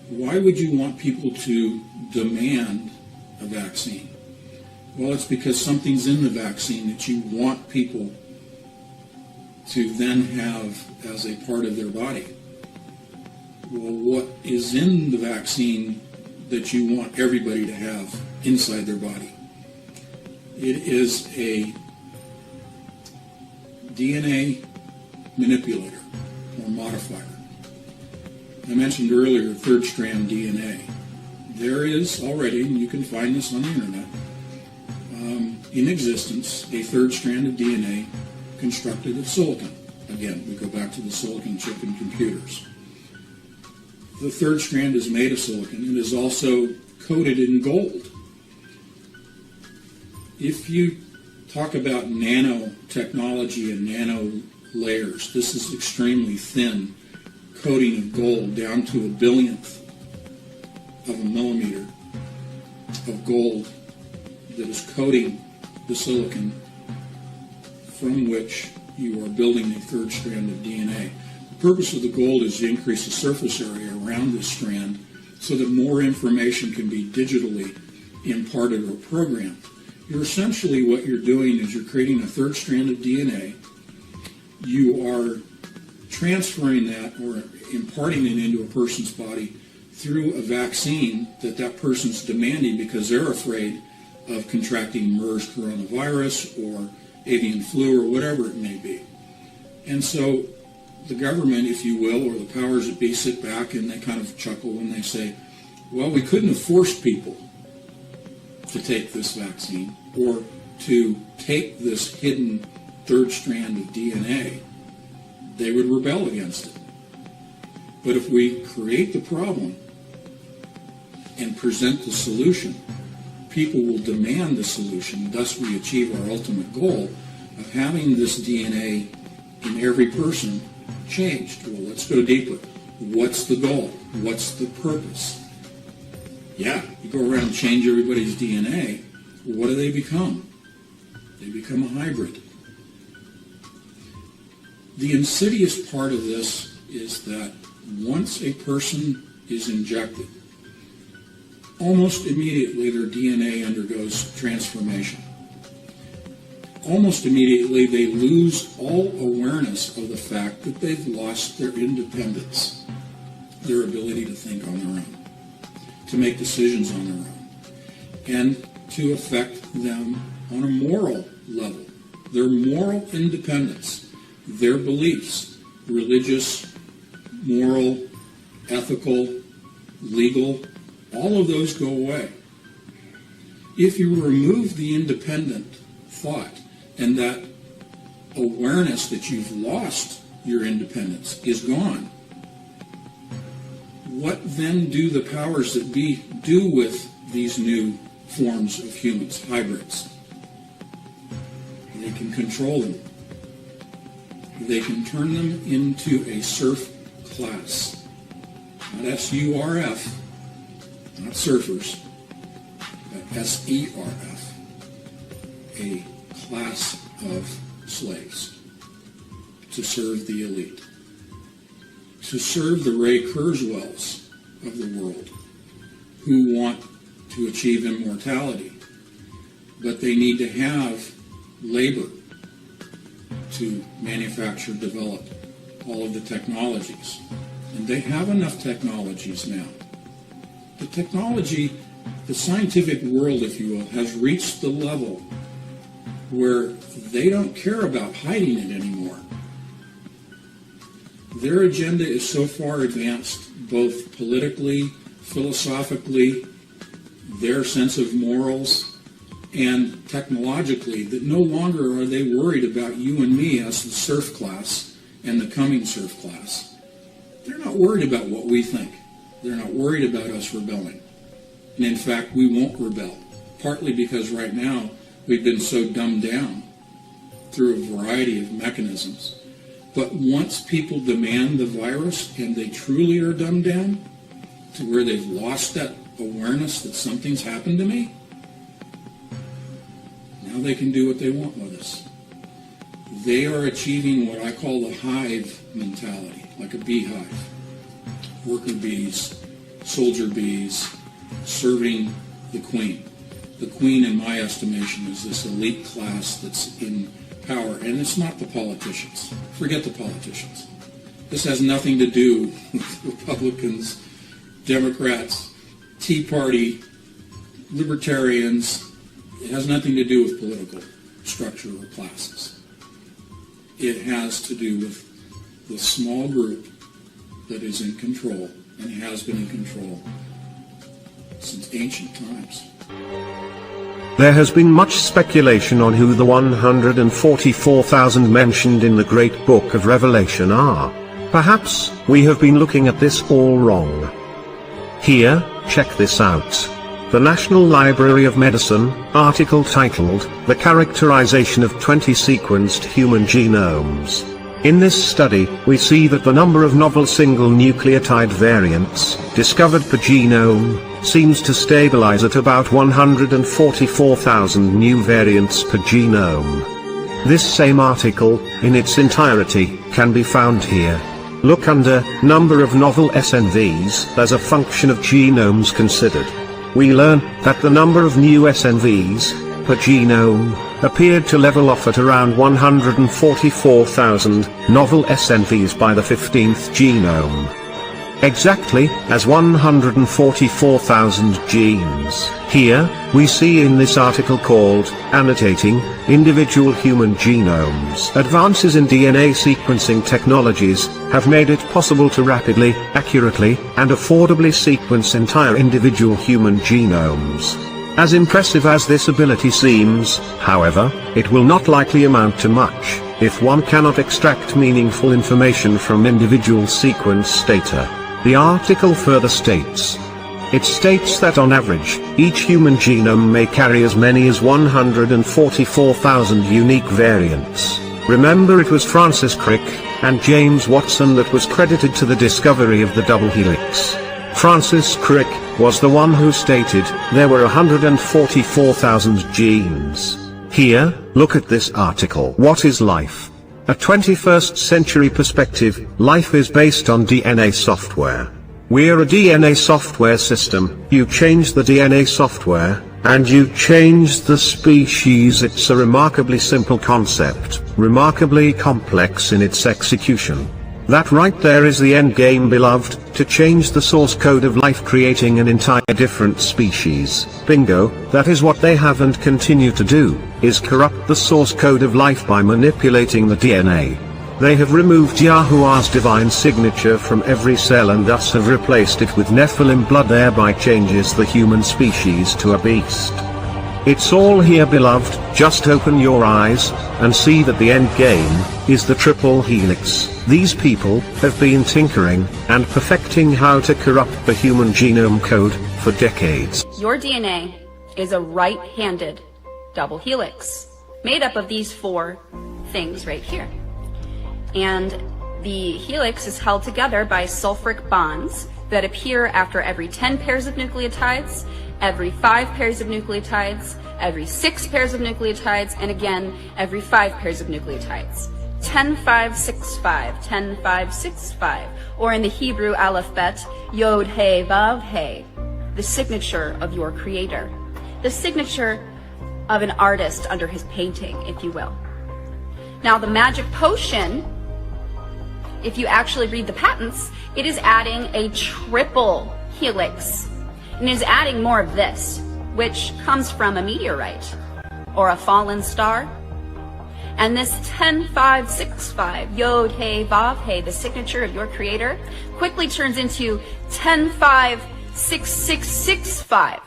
why would you want people to demand a vaccine? Well, it's because something's in the vaccine that you want people to then have as a part of their body. Well, what is in the vaccine that you want everybody to have inside their body? It is a DNA manipulator or modifier. I mentioned earlier third strand DNA. There is already, and you can find this on the internet, in existence, a third strand of DNA constructed of silicon. Again, we go back to the silicon chip in computers. The third strand is made of silicon and is also coated in gold. If you talk about nanotechnology and nano layers, this is extremely thin coating of gold down to a billionth of a millimeter of gold that is coating the silicon from which you are building a third strand of DNA. The purpose of the gold is to increase the surface area around this strand so that more information can be digitally imparted or programmed. You're essentially, what you're doing is you're creating a third strand of DNA. You are transferring that or imparting it into a person's body through a vaccine that that person's demanding because they're afraid of contracting MERS coronavirus or avian flu or whatever it may be. And so the government, if you will, or the powers that be sit back and they kind of chuckle and they say, well, we couldn't have forced people to take this vaccine or to take this hidden third strand of DNA. They would rebel against it. But if we create the problem and present the solution, people will demand the solution. Thus we achieve our ultimate goal of having this DNA in every person changed. Well, let's go deeper. What's the goal? What's the purpose? Yeah, you go around and change everybody's DNA. Well, what do they become? They become a hybrid. The insidious part of this is that once a person is injected, almost immediately their DNA undergoes transformation. Almost immediately they lose all awareness of the fact that they've lost their independence, their ability to think on their own, to make decisions on their own, and to affect them on a moral level. Their moral independence, their beliefs, religious, moral, ethical, legal, all of those go away. If you remove the independent thought and that awareness that you've lost your independence is gone, what then do the powers that be do with these new forms of humans, hybrids? They can control them. They can turn them into a serf class. Not S-U-R-F, not surfers, but S-E-R-F, a class of slaves to serve the elite, to serve the Ray Kurzweils of the world who want to achieve immortality, but they need to have labor to manufacture, develop all of the technologies. And they have enough technologies now. The technology, the scientific world, if you will, has reached the level where they don't care about hiding it anymore. Their agenda is so far advanced, both politically, philosophically, their sense of morals, and technologically, that no longer are they worried about you and me as the serf class and the coming serf class. They're not worried about what we think. They're not worried about us rebelling. And in fact, we won't rebel, partly because right now we've been so dumbed down through a variety of mechanisms. But once people demand the virus and they truly are dumbed down to where they've lost that awareness that something's happened to me, now they can do what they want with us. They are achieving what I call the hive mentality, like a beehive. Worker bees, soldier bees, serving the queen. The queen, in my estimation, is this elite class that's in power, and it's not the politicians. Forget the politicians. This has nothing to do with Republicans, Democrats, Tea Party, Libertarians. It has nothing to do with political structure or classes. It has to do with the small group that is in control and has been in control since ancient times. There has been much speculation on who the 144,000 mentioned in the Great Book of Revelation are. Perhaps we have been looking at this all wrong. Here, check this out. The National Library of Medicine, article titled, The Characterization of 20 Sequenced Human Genomes. In this study, we see that the number of novel single nucleotide variants, discovered per genome, seems to stabilize at about 144,000 new variants per genome. This same article, in its entirety, can be found here. Look under, number of novel SNVs as a function of genomes considered. We learn that the number of new SNVs per genome appeared to level off at around 144,000 novel SNVs by the 15th genome. Exactly as 144,000 genes. Here, we see in this article called, Annotating Individual Human Genomes. Advances in DNA sequencing technologies have made it possible to rapidly, accurately, and affordably sequence entire individual human genomes. As impressive as this ability seems, however, it will not likely amount to much if one cannot extract meaningful information from individual sequence data. The article further states. It states that on average, each human genome may carry as many as 144,000 unique variants. Remember, it was Francis Crick and James Watson that was credited to the discovery of the double helix. Francis Crick was the one who stated there were 144,000 genes. Here, look at this article. What is life? A 21st century perspective, life is based on DNA software. We're a DNA software system. You change the DNA software, and you change the species. It's a remarkably simple concept, remarkably complex in its execution. That right there is the end game, beloved, to change the source code of life, creating an entire different species. Bingo, that is what they have and continue to do, is corrupt the source code of life by manipulating the DNA. They have removed Yahuwah's divine signature from every cell and thus have replaced it with Nephilim blood, thereby changes the human species to a beast. It's all here, beloved. Just open your eyes and see that the end game is the triple helix. These people have been tinkering and perfecting how to corrupt the human genome code for decades. Your DNA is a right-handed double helix, made up of these four things right here. And the helix is held together by sulfuric bonds that appear after every 10 pairs of nucleotides, every 5 pairs of nucleotides, every 6 pairs of nucleotides, and again, every 5 pairs of nucleotides. 10565, 10565, or in the Hebrew alphabet, Yod He Vav He, the signature of your creator, the signature of an artist under his painting, if you will. Now, the magic potion, if you actually read the patents, it is adding a triple helix, and is adding more of this, which comes from a meteorite or a fallen star. And this 10565, Yod He Vav He, the signature of your creator, quickly turns into 1056665.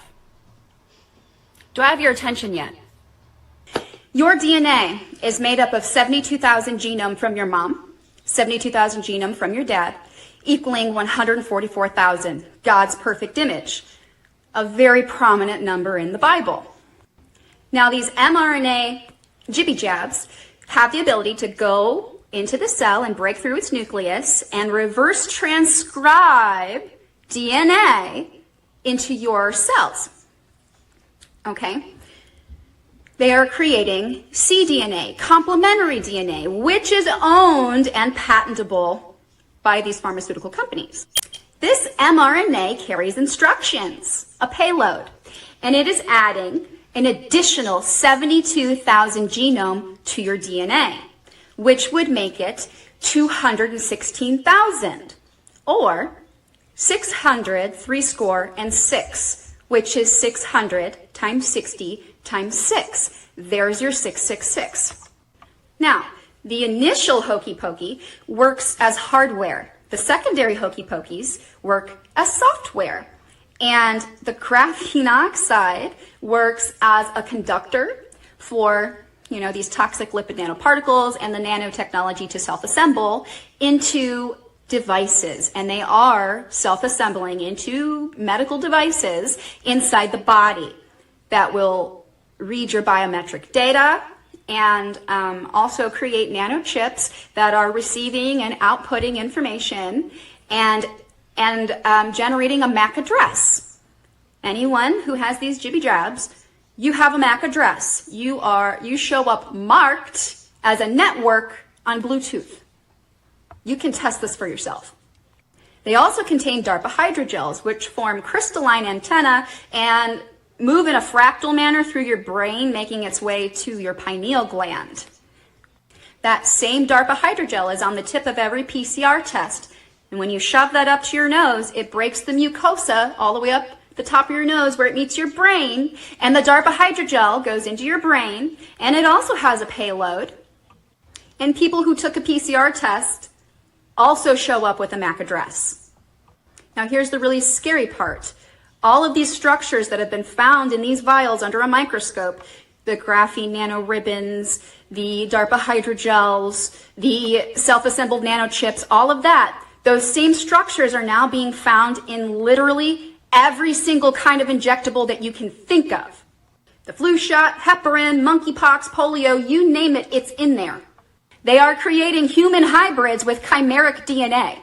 Do I have your attention yet? Your DNA is made up of 72,000 genome from your mom, 72,000 genome from your dad, equaling 144,000, God's perfect image, a very prominent number in the Bible. Now, these mRNA jibby jabs have the ability to go into the cell and break through its nucleus and reverse transcribe DNA into your cells. Okay? They are creating cDNA, complementary DNA, which is owned and patentable by these pharmaceutical companies. This mRNA carries instructions, a payload, and it is adding an additional 72,000 genome to your DNA, which would make it 216,000, or 600, which is 600 times 60 times 6. There's your 666. Now, the initial hokey pokey works as hardware. The secondary hokey pokeys work as software. And the graphene oxide works as a conductor for, these toxic lipid nanoparticles and the nanotechnology to self-assemble into devices. And they are self-assembling into medical devices inside the body that will read your biometric data and also create nanochips that are receiving and outputting information and generating a MAC address. Anyone who has these jibby jabs, you have a MAC address. You show up marked as a network on Bluetooth. You can test this for yourself. They also contain DARPA hydrogels, which form crystalline antennae and move in a fractal manner through your brain, making its way to your pineal gland. That same DARPA hydrogel is on the tip of every PCR test. And when you shove that up to your nose, it breaks the mucosa all the way up the top of your nose where it meets your brain. And the DARPA hydrogel goes into your brain. And it also has a payload. And people who took a PCR test also show up with a MAC address. Now here's the really scary part. All of these structures that have been found in these vials under a microscope, the graphene nanoribbons, the DARPA hydrogels, the self-assembled nanochips, all of that, those same structures are now being found in literally every single kind of injectable that you can think of. The flu shot, heparin, monkeypox, polio, you name it, it's in there. They are creating human hybrids with chimeric DNA.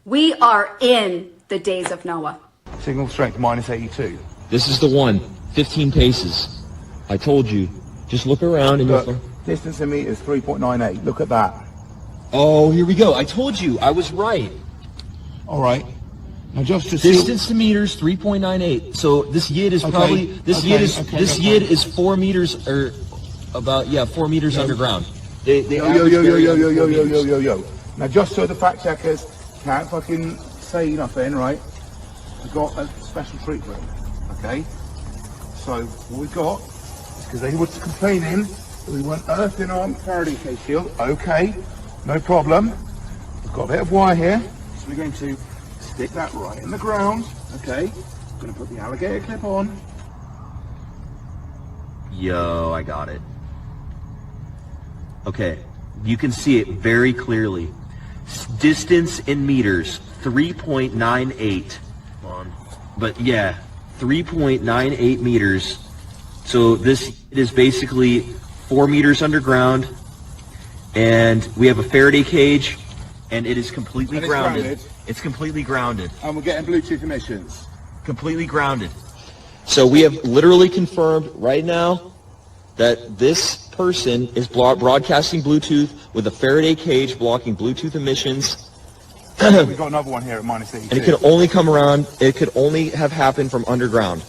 We are in the days of Noah. Signal strength minus 82. This is the one. 15 paces. I told you. Just look around and you'll... Distance in meters 3.98. Look at that. Oh, here we go. I told you. I was right. All right. Now just distance to meters 3.98. So this yid is probably this yid is 4 meters or about 4 meters underground. Yo. Now just so the fact checkers can't fucking say nothing, right? We've got a special treatment, okay? So what we've got is because they were complaining that we weren't earthing our Faraday cage shield. Okay, no problem. We've got a bit of wire here, so we're going to stick that right in the ground, okay? I'm going to put the alligator clip on. Yo, I got it. Okay, you can see it very clearly. Distance in meters, 3.98. But 3.98 meters. So this is basically 4 meters underground, and we have a Faraday cage, and it is completely grounded. It's completely grounded. And we're getting Bluetooth emissions. Completely grounded. So we have literally confirmed right now that this person is broadcasting Bluetooth with a Faraday cage blocking Bluetooth emissions. We've got another one here at minus 82. And it could only come around, it could only have happened from underground.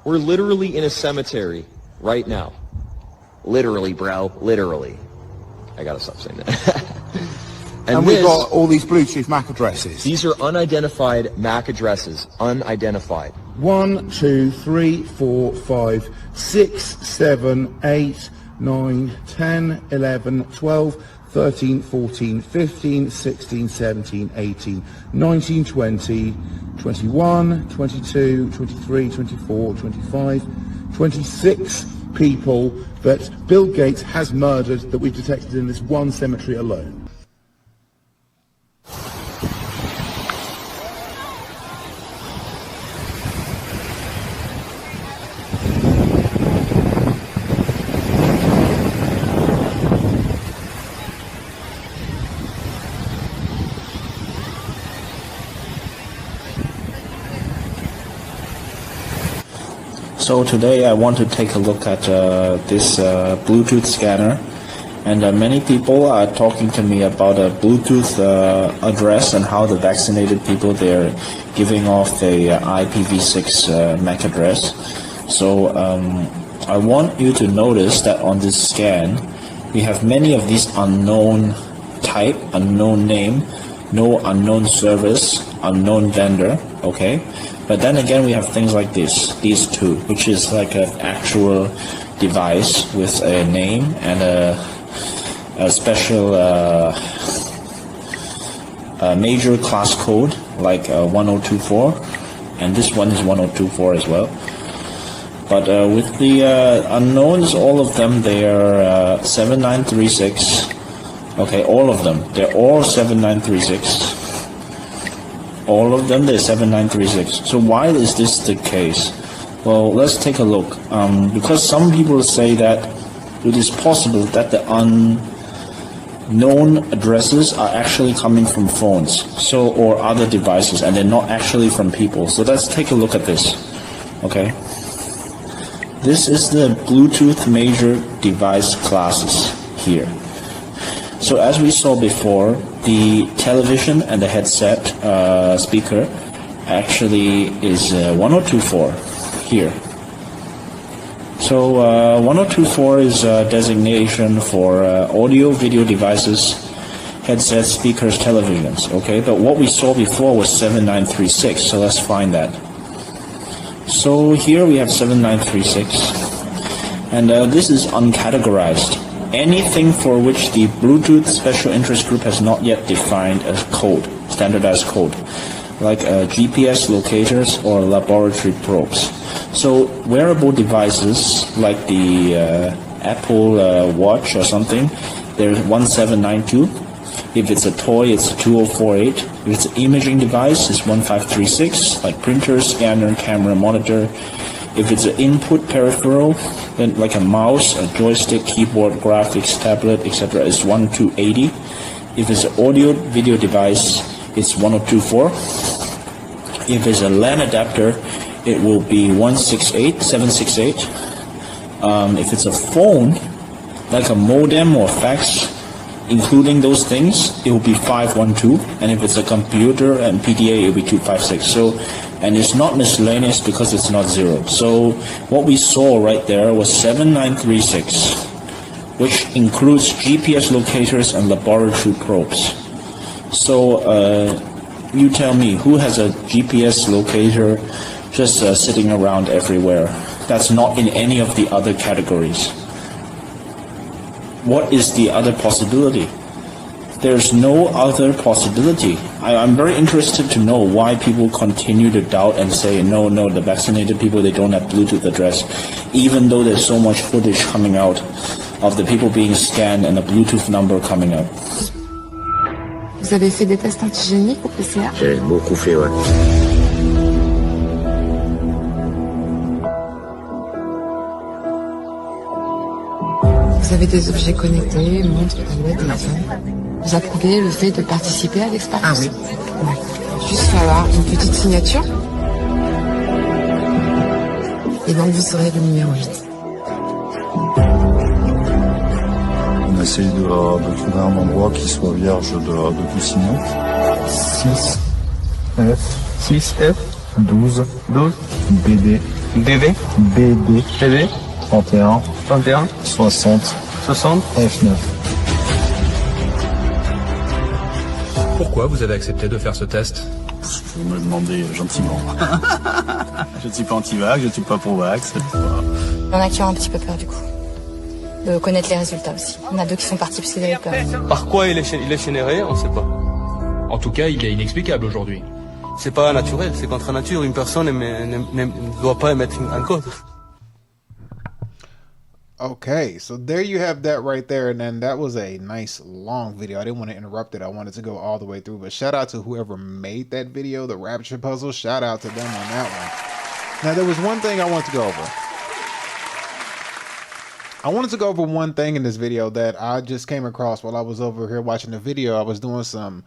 We're literally in a cemetery right now. Literally, bro. Literally. I gotta stop saying that. and we've got all these Bluetooth MAC addresses. These are unidentified MAC addresses. Unidentified. 1, 2, 3, 4, 5, 6, 7, 8, 9, 10, 11, 12, 13, 14, 15, 16, 17, 18, 19, 20, 21, 22, 23, 24, 25, 26 people that Bill Gates has murdered that we've detected in this one cemetery alone. So today I want to take a look at this Bluetooth scanner, and many people are talking to me about a Bluetooth address and how the vaccinated people, they're giving off a IPv6 MAC address. So I want you to notice that on this scan we have many of these unknown type, unknown name, no unknown service, unknown vendor, okay? But then again, we have things like these two, which is like an actual device with a name and a special major class code, like 1024, and this one is 1024 as well. But with the unknowns, all of them, they are 7936. Okay, all of them, they're all 7936. All of them, they're 7936. So why is this the case? Well, let's take a look. Because some people say that it is possible that the unknown addresses are actually coming from phones, so, or other devices, and they're not actually from people. So let's take a look at this. Okay. This is the Bluetooth major device classes here. So as we saw before, the television and the headset speaker actually is 1024 here. So 1024 is a designation for audio, video devices, headsets, speakers, televisions, okay? But what we saw before was 7936, so let's find that. So here we have 7936, and this is uncategorized. Anything for which the Bluetooth Special Interest Group has not yet defined a code, standardized code, like GPS locators or laboratory probes. So wearable devices like the Apple Watch or something, there's 1792. If it's a toy, it's 2048. If it's an imaging device, it's 1536, like printer, scanner, camera, monitor. If it's an input peripheral, then like a mouse, a joystick, keyboard, graphics, tablet, etc., it's 1280. If it's an audio video device, it's 1024. If it's a LAN adapter, it will be 768. If it's a phone, like a modem or fax, including those things, it will be 512. And if it's a computer and PDA, it will be 256. So, and it's not miscellaneous because it's not zero. So what we saw right there was 7936, which includes GPS locators and laboratory probes. So you tell me, who has a GPS locator just sitting around everywhere? That's not in any of the other categories. What is the other possibility? There's no other possibility. I'm very interested to know why people continue to doubt and say, no, the vaccinated people, they don't have Bluetooth address, even though there's so much footage coming out of the people being scanned and a Bluetooth number coming up. Vous avez fait des tests antigéniques au PCR? J'ai beaucoup fait, ouais. Vous avez des objets connectés, montres, tablettes, téléphones. Vous approuvez le fait de participer à l'expérience? Ah oui. D'accord. Juste falloir une petite signature. Et donc vous serez le numéro 8. essayer de trouver un endroit qui soit vierge de tout signaux. 6F 12 BD BD 31 60 F9. Pourquoi vous avez accepté de faire ce test? Vous me demandez gentiment. Je ne suis pas anti-vax, je ne suis pas pro-vax. Il y en a qui ont un petit peu peur du coup. De connaître les résultats aussi. Il y en a 2 qui sont partis parce qu'ils avaient peur. Par quoi il est généré, on ne sait pas. En tout cas, il est inexplicable aujourd'hui. C'est pas naturel, c'est contre nature. Une personne ne doit pas émettre un code. Okay, so there you have that right there, and then that was a nice long video. I didn't want to interrupt it. I wanted to go all the way through, but shout out to whoever made that video, the Rapture puzzle. Shout out to them on that one. Now, there was one thing I wanted to go over. I wanted to go over one thing in this video that I just came across while I was over here watching the video. I was doing some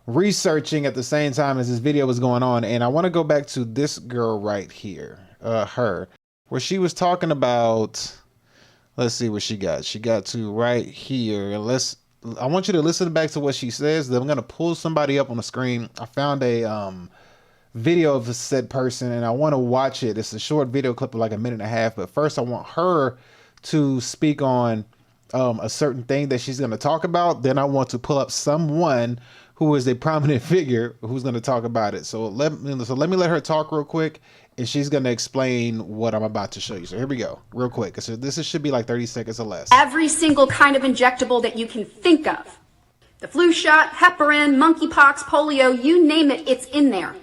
researching at the same time as this video was going on, and I want to go back to this girl right here, her, where she was talking about... Let's see what she got. She got to right here. I want you to listen back to what she says. Then I'm going to pull somebody up on the screen. I found a video of said person, and I want to watch it. It's a short video clip of like a minute and a half. But first, I want her to speak on a certain thing that she's going to talk about. Then I want to pull up someone who is a prominent figure who's going to talk about it. So let me let her talk real quick, and she's going to explain what I'm about to show you. So here we go, real quick. So this should be like 30 seconds or less. Every single kind of injectable that you can think of. The flu shot, heparin, monkeypox, polio, you name it, it's in there.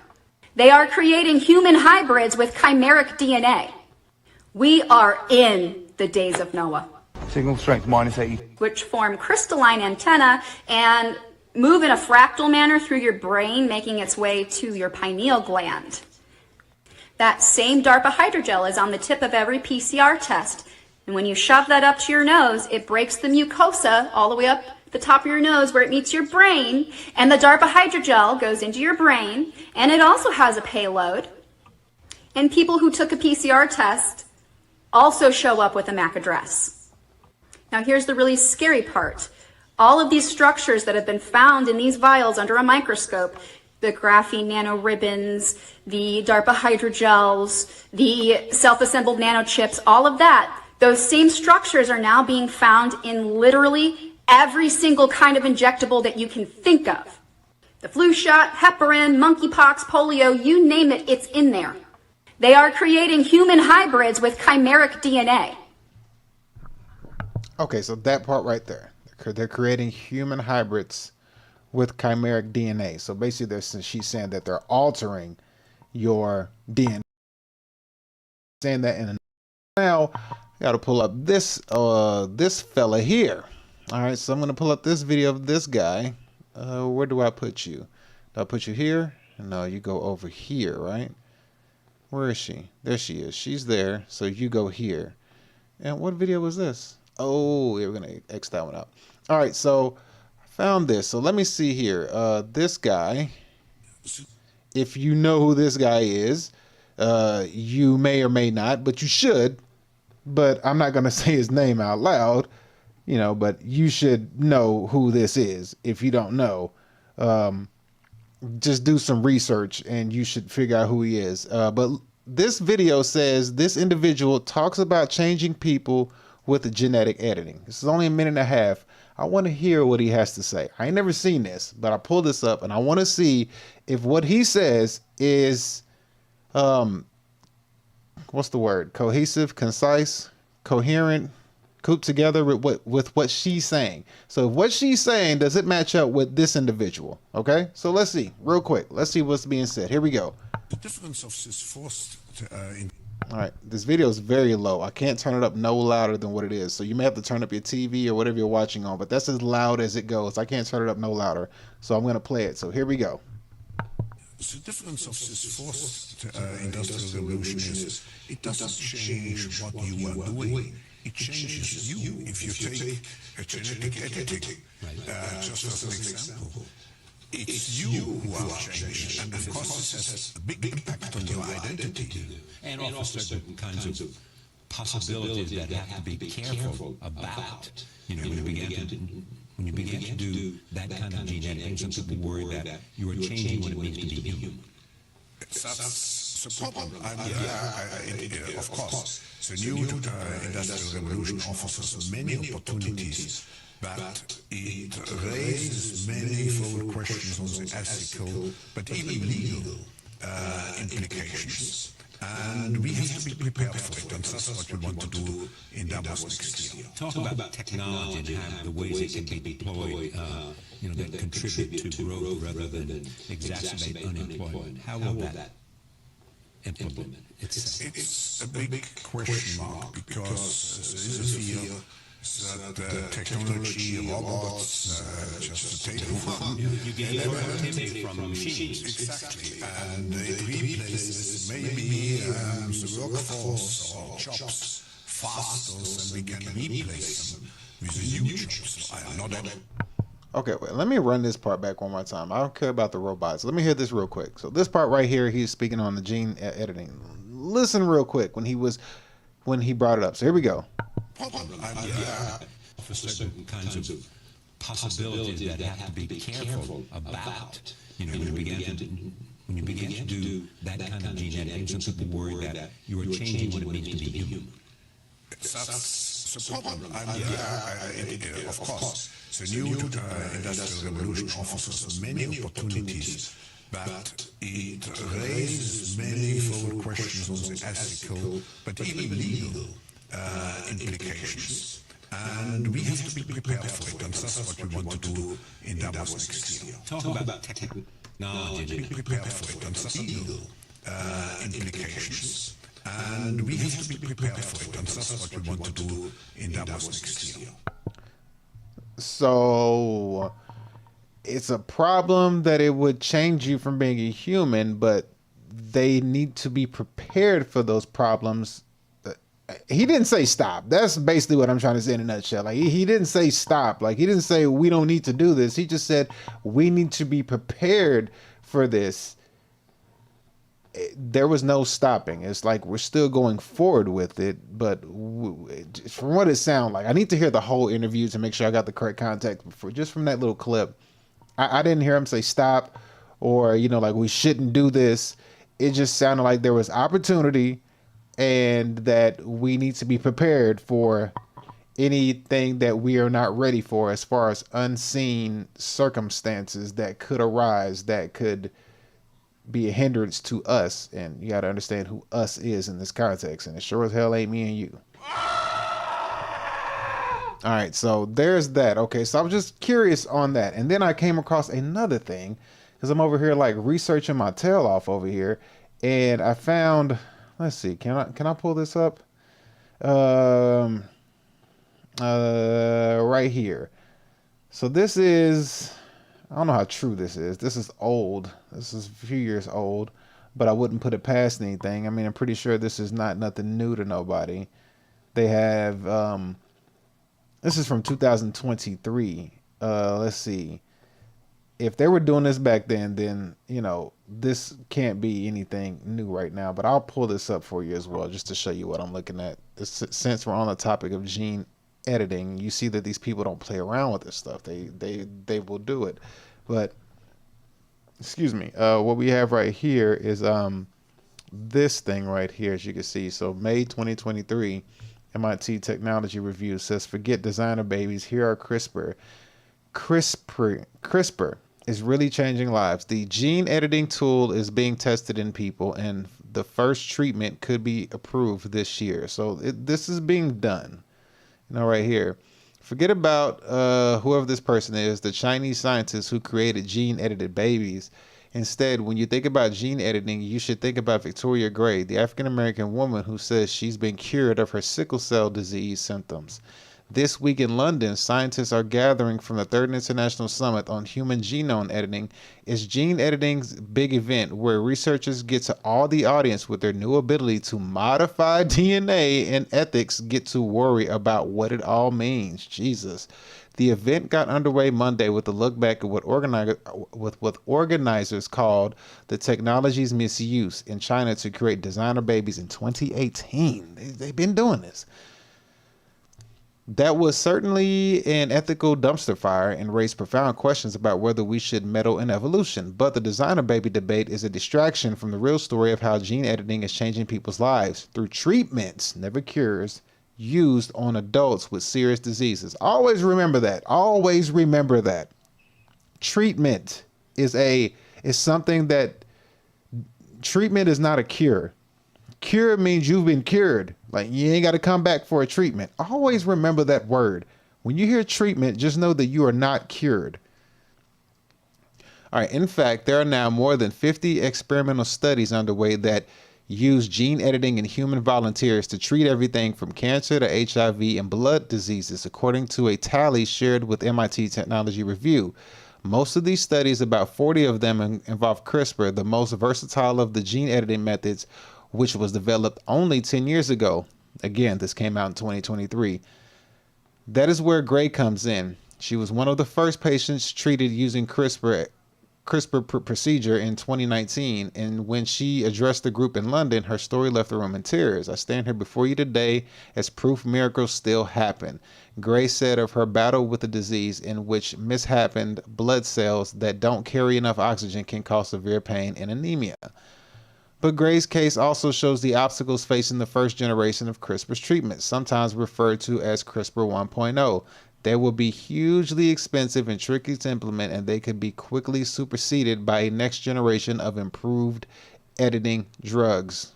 They are creating human hybrids with chimeric DNA. We are in the days of Noah. Signal strength -80. Which form crystalline antenna and move in a fractal manner through your brain, making its way to your pineal gland. That same DARPA hydrogel is on the tip of every PCR test. And when you shove that up to your nose, it breaks the mucosa all the way up the top of your nose where it meets your brain. And the DARPA hydrogel goes into your brain. And it also has a payload. And people who took a PCR test also show up with a MAC address. Now here's the really scary part. All of these structures that have been found in these vials under a microscope, the graphene nanoribbons, the DARPA hydrogels, the self-assembled nanochips, all of that, those same structures are now being found in literally every single kind of injectable that you can think of. The flu shot, heparin, monkeypox, polio, you name it, it's in there. They are creating human hybrids with chimeric DNA. Okay, so that part right there. They're creating human hybrids with chimeric DNA. So basically, she's saying that they're altering your DNA. Saying that in now, I got to pull up this fella here. All right, so I'm gonna pull up this video of this guy. Where do I put you? Do I put you here? No, you go over here, right? Where is she? There she is. She's there. So you go here. And what video was this? Oh, we're gonna X that one out. All right, so I found this. So let me see here. This guy, if you know who this guy is, you may or may not, but you should. But I'm not gonna say his name out loud, you know. But you should know who this is. If you don't know, just do some research, and you should figure out who he is. But this video says this individual talks about changing people with the genetic editing. This is only a minute and a half. I want to hear what he has to say. I ain't never seen this, but I pulled this up and I want to see if what he says is, what's the word? Cohesive, concise, coherent, cooped together with what she's saying. So what she's saying, does it match up with this individual? Okay, so let's see real quick. Let's see what's being said. Here we go. The difference of this forced all right, this video is very low. I can't turn it up no louder than what it is. So you may have to turn up your TV or whatever you're watching on, but that's as loud as it goes. I can't turn it up no louder. So I'm going to play it. So here we go. The difference of this forced industrial revolution is it doesn't change what you are doing. It changes you if you take a genetic editing. Just as an example. It's you who are changed, and of course this has a big impact on your identity. And also certain kinds of possibilities that have to be careful about. You know, when you begin to do that kind of gene editing, some people worry that you are changing what it means to be human. That's the problem. Of course, the new industrial revolution offers us many opportunities, but it raises manifold questions on the ethical, but even legal implications. And we have to be prepared for it, and that's what we want to do in Davos next year. Talk about technology and how the ways it can be deployed, that contribute to growth rather than exacerbate unemployment. How will that implement itself? It's a big question mark because there is a fear that technology, robots, just take over. You get productivity from machines. Exactly, and it replaces maybe the workforce or jobs faster than we can replace them with new jobs. I am not. Okay, wait, let me run this part back one more time. I don't care about the robots. Let me hear this real quick. So this part right here, he's speaking on the gene editing. Listen real quick when he brought it up. So here we go. For certain kinds of possibilities that have to be careful about. You know, when you begin to do that kind of gene editing, some people worry that you are changing what it means to be human. That's the problem. Of course, the new industrial revolution offers us many opportunities, but it raises manifold questions on the ethical, but even legal implications. And we have to be prepared for it, and that's what we want to do in Davos next year. Talk about technology. Be prepared for it, and that's legal implications. And we have to be prepared for it, and that's what we want to do in Davos next year. So it's a problem that it would change you from being a human, but they need to be prepared for those problems. He didn't say stop. That's basically what I'm trying to say in a nutshell. Like he didn't say stop. Like he didn't say we don't need to do this. He just said we need to be prepared for this. There was no stopping. It's like we're still going forward with it, but from what it sounds like, I need to hear the whole interview to make sure I got the correct context. Before, just from that little clip, I didn't hear him say stop or like we shouldn't do this. It just sounded like there was opportunity and that we need to be prepared for anything that we are not ready for as far as unseen circumstances that could arise that could be a hindrance to us. And you got to understand who us is in this context, and it sure as hell ain't me and you. All right, so there's that. Okay, so I was just curious on that, and then I came across another thing because I'm over here like researching my tail off over here, and I found, let's see, can I pull this up? Right here. So this is, I don't know how true this is. This is old. This is a few years old, but I wouldn't put it past anything. I mean, I'm pretty sure this is not nothing new to nobody. They have, this is from 2023. Let's see. If they were doing this back then, this can't be anything new right now, but I'll pull this up for you as well, just to show you what I'm looking at. Since we're on the topic of gene editing, you see that these people don't play around with this stuff. They will do it. But excuse me, what we have right here is this thing right here, as you can see. So May 2023, MIT Technology Review says, forget designer babies, here are CRISPR is really changing lives. The gene editing tool is being tested in people, and the first treatment could be approved this year. So this is being done. Right here. Forget about whoever this person is, the Chinese scientists who created gene-edited babies. Instead, when you think about gene editing, you should think about Victoria Gray, the African-American woman who says she's been cured of her sickle cell disease symptoms. This week in London, scientists are gathering from the Third International Summit on Human Genome Editing. It's gene editing's big event where researchers get to awe the audience with their new ability to modify DNA, and ethics get to worry about what it all means. Jesus. The event got underway Monday with a look back at what organizers called the technology's misuse in China to create designer babies in 2018. They've been doing this. That was certainly an ethical dumpster fire and raised profound questions about whether we should meddle in evolution. But the designer baby debate is a distraction from the real story of how gene editing is changing people's lives through treatments, never cures, used on adults with serious diseases. Always remember that. Always remember that. Treatment is something that treatment is not a cure. Cure means you've been cured. Like, you ain't got to come back for a treatment. Always remember that word. When you hear treatment, just know that you are not cured. All right. In fact, there are now more than 50 experimental studies underway that use gene editing in human volunteers to treat everything from cancer to HIV and blood diseases, according to a tally shared with MIT Technology Review. Most of these studies, about 40 of them, involve CRISPR, the most versatile of the gene editing methods, which was developed only 10 years ago. Again, this came out in 2023. That is where Gray comes in. She was one of the first patients treated using CRISPR procedure in 2019, and when she addressed the group in London, her story left the room in tears. I stand here before you today as proof miracles still happen. Gray said of her battle with the disease, in which mishappened blood cells that don't carry enough oxygen can cause severe pain and anemia. But Gray's case also shows the obstacles facing the first generation of CRISPR's treatments, sometimes referred to as CRISPR 1.0. They will be hugely expensive and tricky to implement, and they could be quickly superseded by a next generation of improved editing drugs.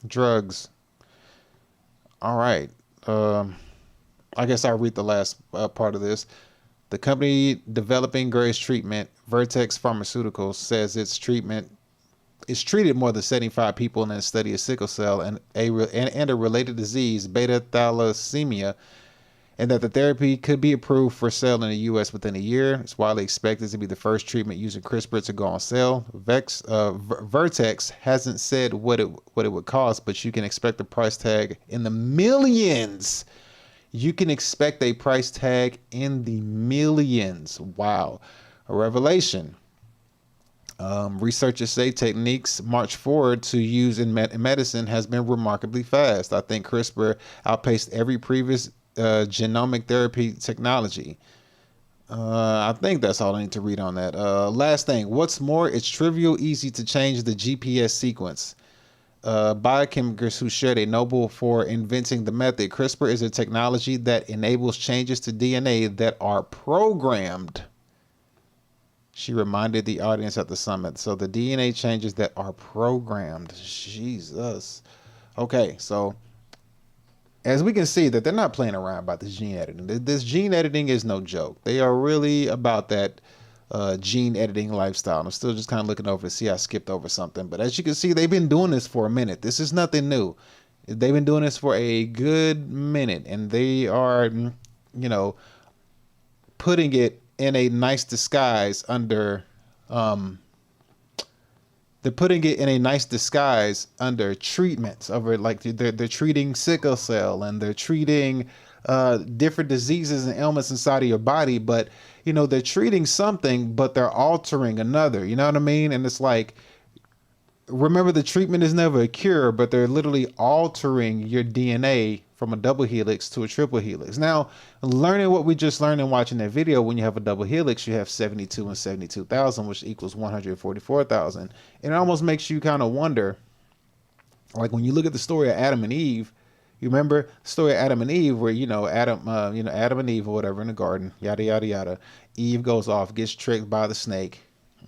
Drugs. All right. I guess I'll read the last part of this. The company developing Gray's treatment, Vertex Pharmaceuticals, says its treatment it's treated more than 75 people in a study of sickle cell and a related disease, beta thalassemia, and that the therapy could be approved for sale in the U.S. within a year. It's widely expected to be the first treatment using CRISPR to go on sale. Vertex hasn't said what it would cost, but you can expect a price tag in the millions. You can expect a price tag in the millions. Wow. A revelation. Researchers say techniques march forward to use in medicine has been remarkably fast. I think CRISPR outpaced every previous genomic therapy technology. I think that's all I need to read on that. Last thing, what's more, it's trivial easy to change the GPS sequence. Biochemists who shared a Nobel for inventing the method. CRISPR is a technology that enables changes to DNA that are programmed. She reminded the audience at the summit. So the DNA changes that are programmed. Jesus. Okay, so as we can see that they're not playing around about this gene editing. This gene editing is no joke. They are really about that gene editing lifestyle. I'm still just kind of looking over to see I skipped over something. But as you can see, they've been doing this for a minute. This is nothing new. They've been doing this for a good minute. And they are, putting it in a nice disguise under they're putting it in a nice disguise under treatments over, like they're treating sickle cell and they're treating different diseases and ailments inside of your body, but they're treating something but they're altering another, you know what I mean? And it's like, remember, the treatment is never a cure, but they're literally altering your DNA from a double helix to a triple helix. Now, learning what we just learned in watching that video, when you have a double helix, you have 72 and 72,000, which equals 144,000. And it almost makes you kind of wonder, like when you look at the story of Adam and Eve, you remember the story of Adam and Eve, where Adam and Eve or whatever in the garden, yada yada yada. Eve goes off, gets tricked by the snake.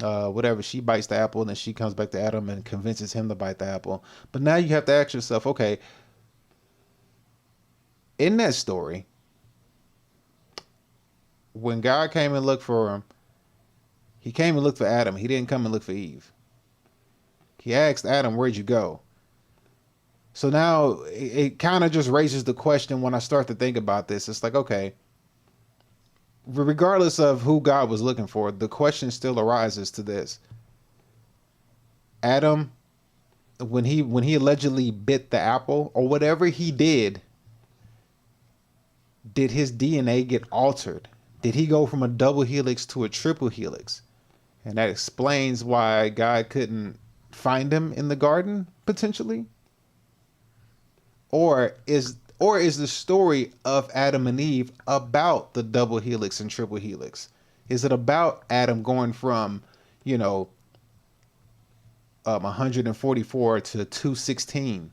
Whatever, she bites the apple and then she comes back to Adam and convinces him to bite the apple. But now you have to ask yourself, okay, in that story, when God came and looked for him, he came and looked for Adam. He didn't come and look for Eve. He asked Adam, where'd you go? So now it kind of just raises the question when I start to think about this. It's like, okay, regardless of who God was looking for, the question still arises to this. Adam, when he allegedly bit the apple or whatever he did, did his DNA get altered? Did he go from a double helix to a triple helix? And that explains why God couldn't find him in the garden, potentially. Or is the story of Adam and Eve about the double helix and triple helix? Is it about Adam going from, 144 to 216?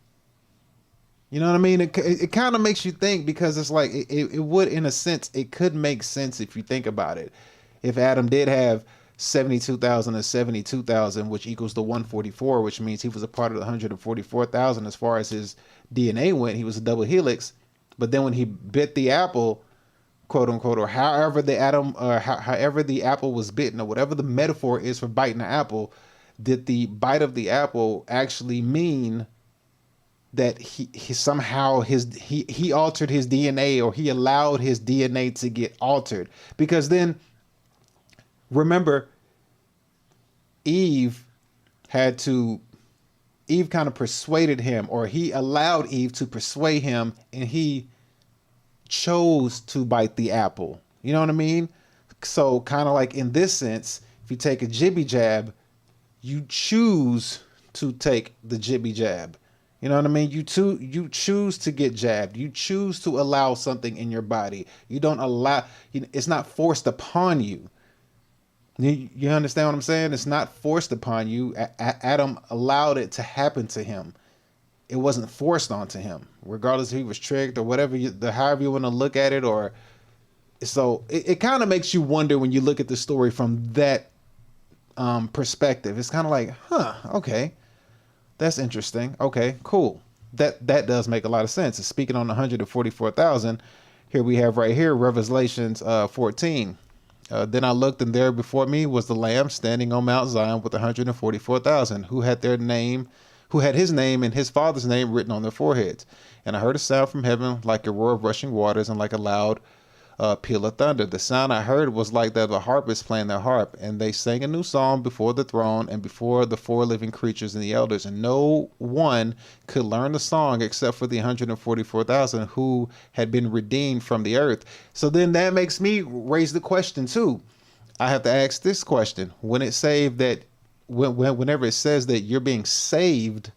You know what I mean? It kind of makes you think, because it's like it would, in a sense, it could make sense if you think about it. If Adam did have 72,000 and 72,000, which equals the 144, which means he was a part of the 144,000 as far as his DNA went. He was a double helix. But then when he bit the apple, quote unquote, or however the apple was bitten, or whatever the metaphor is for biting the apple, did the bite of the apple actually mean that he somehow he altered his DNA, or he allowed his DNA to get altered? Because then, remember, Eve kind of persuaded him, or he allowed Eve to persuade him, and he chose to bite the apple. You know what I mean? So kind of like in this sense, if you take a jibby jab, you choose to take the jibby jab. You know what I mean? You choose to get jabbed. You choose to allow something in your body. You don't allow, it's not forced upon you. You understand what I'm saying? It's not forced upon you. Adam allowed it to happen to him. It wasn't forced onto him, regardless if he was tricked or whatever, however you want to look at it. Or so it kind of makes you wonder when you look at the story from that perspective. It's kind of like, okay, that's interesting. Okay, cool. That does make a lot of sense. And speaking on 144,000, here we have right here, Revelations 14. Then I looked, and there before me was the Lamb standing on Mount Zion with 144,000 who had his name and his father's name written on their foreheads. And I heard a sound from heaven like a roar of rushing waters and like a loud peal of thunder. The sound I heard was like that of a harpist playing their harp, and they sang a new song before the throne and before the four living creatures and the elders. And no one could learn the song except for the 144,000 who had been redeemed from the earth. So then that makes me raise the question too. I have to ask this question: when it saved that, whenever it says that you're being saved,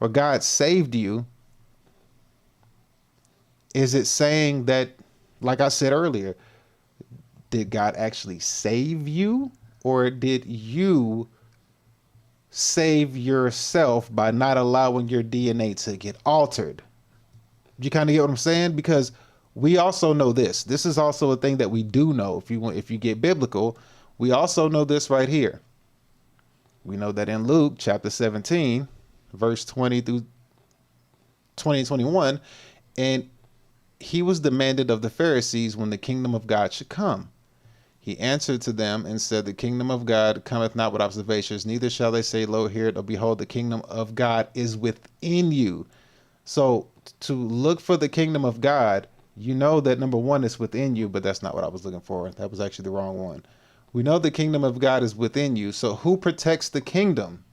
or God saved you, is it saying that, like I said earlier, did God actually save you, or did you save yourself by not allowing your DNA to get altered? You kind of get what I'm saying? Because we also know this. This is also a thing that we do know. If you get biblical, we also know this right here. We know that in Luke chapter 17, verse 20 through 20 and 21, and he was demanded of the Pharisees when the kingdom of God should come. He answered to them and said, the kingdom of God cometh not with observations, neither shall they say, lo, here it, or behold, the kingdom of God is within you. So to look for the kingdom of God, you know that number one is within you, but that's not what I was looking for. That was actually the wrong one. We know the kingdom of God is within you. So who protects the kingdom?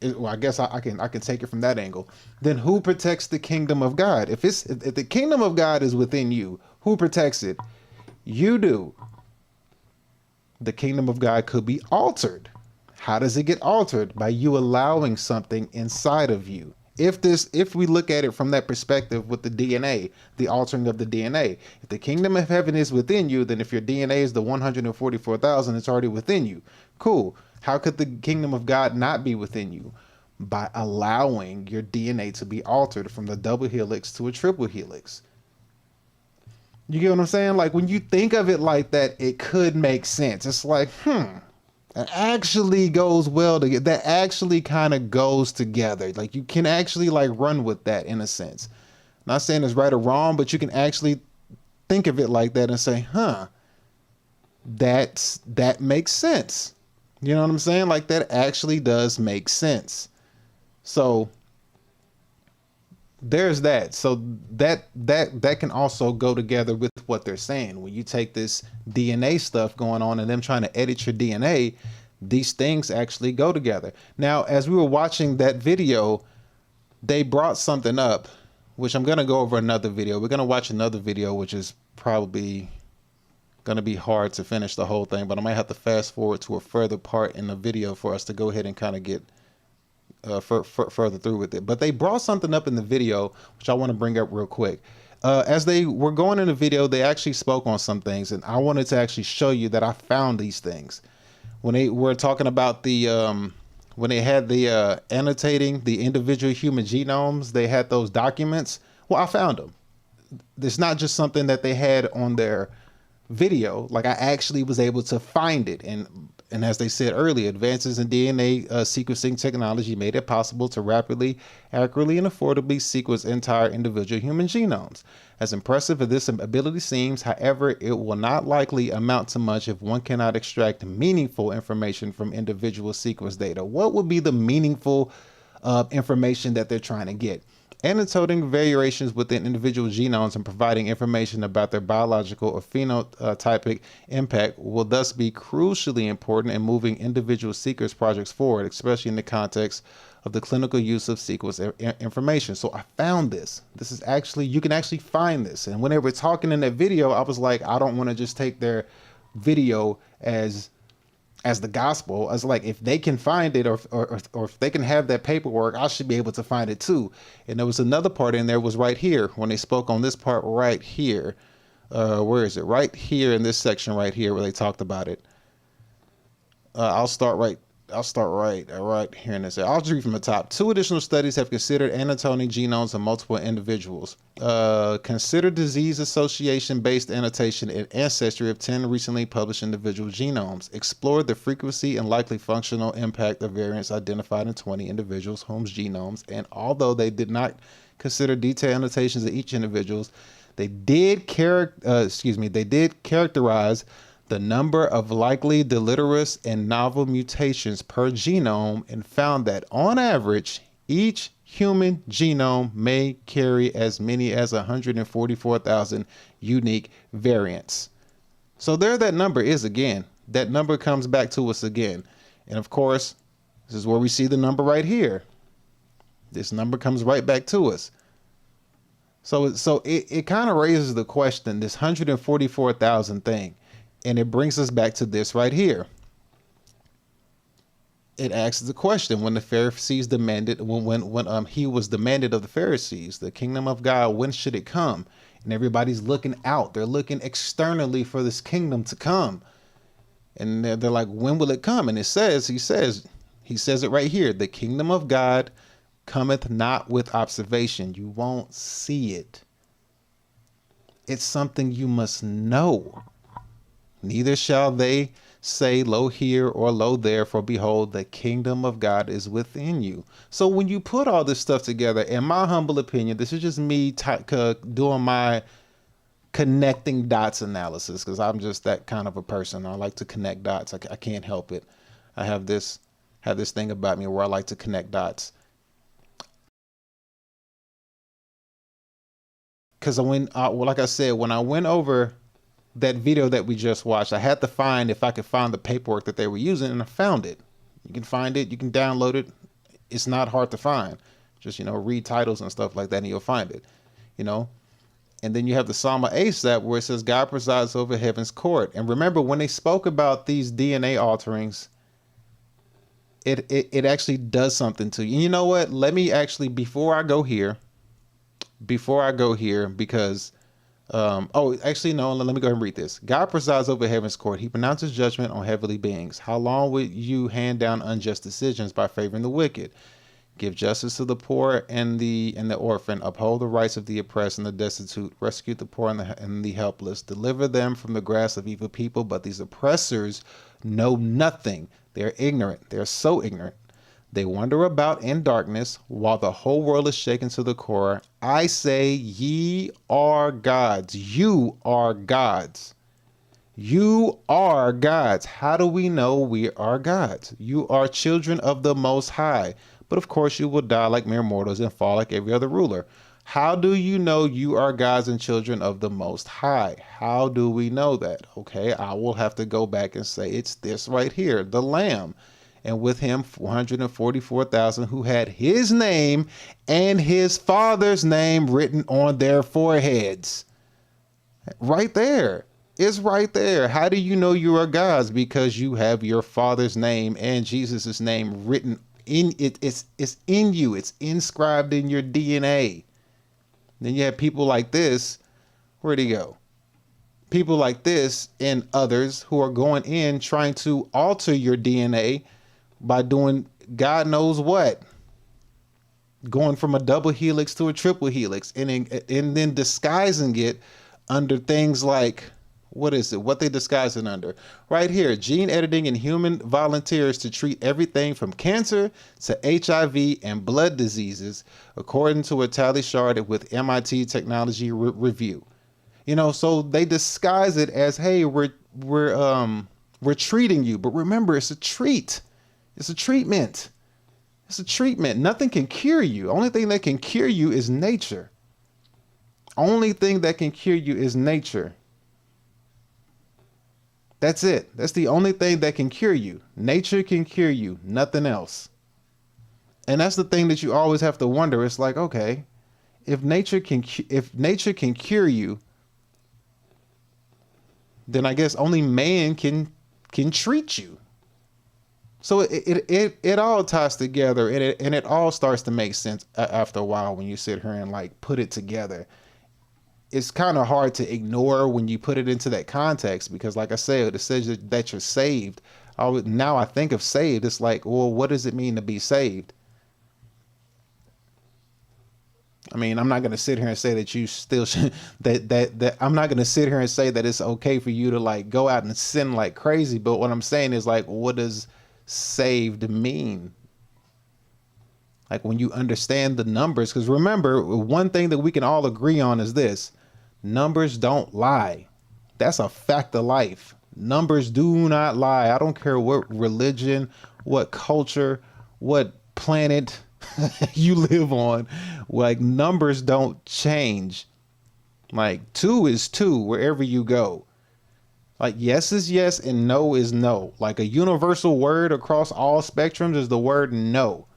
Well, I guess I can take it from that angle. Then who protects the kingdom of God? If the kingdom of God is within you, who protects it? You do. The kingdom of God could be altered. How does it get altered? By you allowing something inside of you. If we look at it from that perspective with the DNA, the altering of the DNA, if the kingdom of heaven is within you, then if your DNA is the 144,000, it's already within you. Cool. How could the kingdom of God not be within you? By allowing your DNA to be altered from the double helix to a triple helix. You get what I'm saying? Like, when you think of it like that, it could make sense. It's like, that actually goes well together. That actually kind of goes together. Like, you can actually like run with that in a sense. Not saying it's right or wrong, but you can actually think of it like that and say, that makes sense. You know what I'm saying? Like, that actually does make sense. So there's that. So that can also go together with what they're saying. When you take this DNA stuff going on and them trying to edit your DNA, these things actually go together. Now, as we were watching that video, they brought something up which I'm going to go over another video. We're going to watch another video, which is probably going to be hard to finish the whole thing, but I might have to fast forward to a further part in the video for us to go ahead and kind of get further through with it. But they brought something up in the video, which I want to bring up real quick. As they were going in the video, they actually spoke on some things, and I wanted to actually show you that I found these things. When they were talking about the, when they had the annotating the individual human genomes, they had those documents. Well, I found them. It's not just something that they had on their video. Like, I actually was able to find it. And as they said earlier, advances in DNA sequencing technology made it possible to rapidly, accurately, and affordably sequence entire individual human genomes. As impressive as this ability seems, however, it will not likely amount to much if one cannot extract meaningful information from individual sequence data. What would be the meaningful information that they're trying to get? Annotating variations within individual genomes and providing information about their biological or phenotypic impact will thus be crucially important in moving individual seekers projects forward, especially in the context of the clinical use of sequence information. So I found this. This is actually, you can actually find this. And when they were talking in that video, I was like, I don't want to just take their video as the gospel. I was like, if they can find it or if they can have that paperwork, I should be able to find it too. And there was another part in there, was right here when they spoke on this part right here. Where is it? Right here in this section right here where they talked about it. I'll start right here in this. I'll read from the top. 2 additional studies have considered annotating genomes of multiple individuals. Consider disease association-based annotation and ancestry of 10 recently published individual genomes. Explore the frequency and likely functional impact of variants identified in 20 individuals' home genomes. And although they did not consider detailed annotations of each individual, they did characterize the number of likely deleterious and novel mutations per genome and found that on average, each human genome may carry as many as 144,000 unique variants. So there that number is again. That number comes back to us again. And of course, this is where we see the number right here. This number comes right back to us. So it kind of raises the question, this 144,000 thing. And it brings us back to this right here. It asks the question, when the Pharisees demanded, when he was demanded of the Pharisees, the kingdom of God, when should it come? And everybody's looking out. They're looking externally for this kingdom to come. And they're like, when will it come? And he says it right here. The kingdom of God cometh not with observation. You won't see it. It's something you must know. Neither shall they say, lo here or lo there, for behold, the kingdom of God is within you. So when you put all this stuff together, in my humble opinion, this is just me doing my connecting dots analysis, because I'm just that kind of a person. I like to connect dots. I can't help it. I have this thing about me where I like to connect dots. Because like I said, when I went over that video that we just watched, I had to find if I could find the paperwork that they were using, and I found it. You can find it, you can download it. It's not hard to find. Just, read titles and stuff like that and you'll find it, And then you have the Psalm of Asaph where it says God presides over heaven's court. And remember, when they spoke about these DNA alterings, it actually does something to you. You know what? Let me actually, before I go here, because actually, no, let me go ahead and read this. God presides over heaven's court. He pronounces judgment on heavenly beings. How long would you hand down unjust decisions by favoring the wicked? Give justice to the poor and the orphan. Uphold the rights of the oppressed and the destitute. Rescue the poor and the helpless. Deliver them from the grasp of evil people. But these oppressors know nothing. They are ignorant. They are so ignorant. They wander about in darkness while the whole world is shaken to the core. I say, ye are gods. You are gods. You are gods. How do we know we are gods? You are children of the Most High. But of course you will die like mere mortals and fall like every other ruler. How do you know you are gods and children of the Most High? How do we know that? Okay, I will have to go back and say it's this right here, the Lamb. and with him 144,000 who had his name and his father's name written on their foreheads. Right there. It's right there. How do you know you are God's? Because you have your father's name and Jesus's name written in it. It's in you. It's inscribed in your DNA. Then you have people like this. Where'd he go? People like this and others who are going in trying to alter your DNA by doing God knows what. Going from a double helix to a triple helix and then disguising it under things like, what is it? What they disguise it under? Right here, gene editing in human volunteers to treat everything from cancer to HIV and blood diseases, according to a tally charted with MIT Technology Review. You know, so they disguise it as, hey, we're treating you, but remember, it's a treat. It's a treatment. It's a treatment. Nothing can cure you. Only thing that can cure you is nature. Only thing that can cure you is nature. That's it. That's the only thing that can cure you. Nature can cure you, nothing else. And that's the thing that you always have to wonder. It's like, okay, if nature can cure you, then I guess only man can treat you. So it all ties together, and it all starts to make sense after a while when you sit here and like put it together. It's kind of hard to ignore when you put it into that context, because like I said, it says that you're saved. Now I think of saved, it's like, well, what does it mean to be saved? I mean, I'm not going to sit here and say that you still should, that I'm not going to sit here and say that it's okay for you to like go out and sin like crazy. But what I'm saying is like, what does saved mean? Like when you understand the numbers, because remember, one thing that we can all agree on is this: numbers don't lie. That's a fact of life. Numbers do not lie. I don't care what religion, what culture, what planet you live on. Like, numbers don't change. Like 2 is 2 wherever you go. Like yes is yes and no is no. Like a universal word across all spectrums is the word no.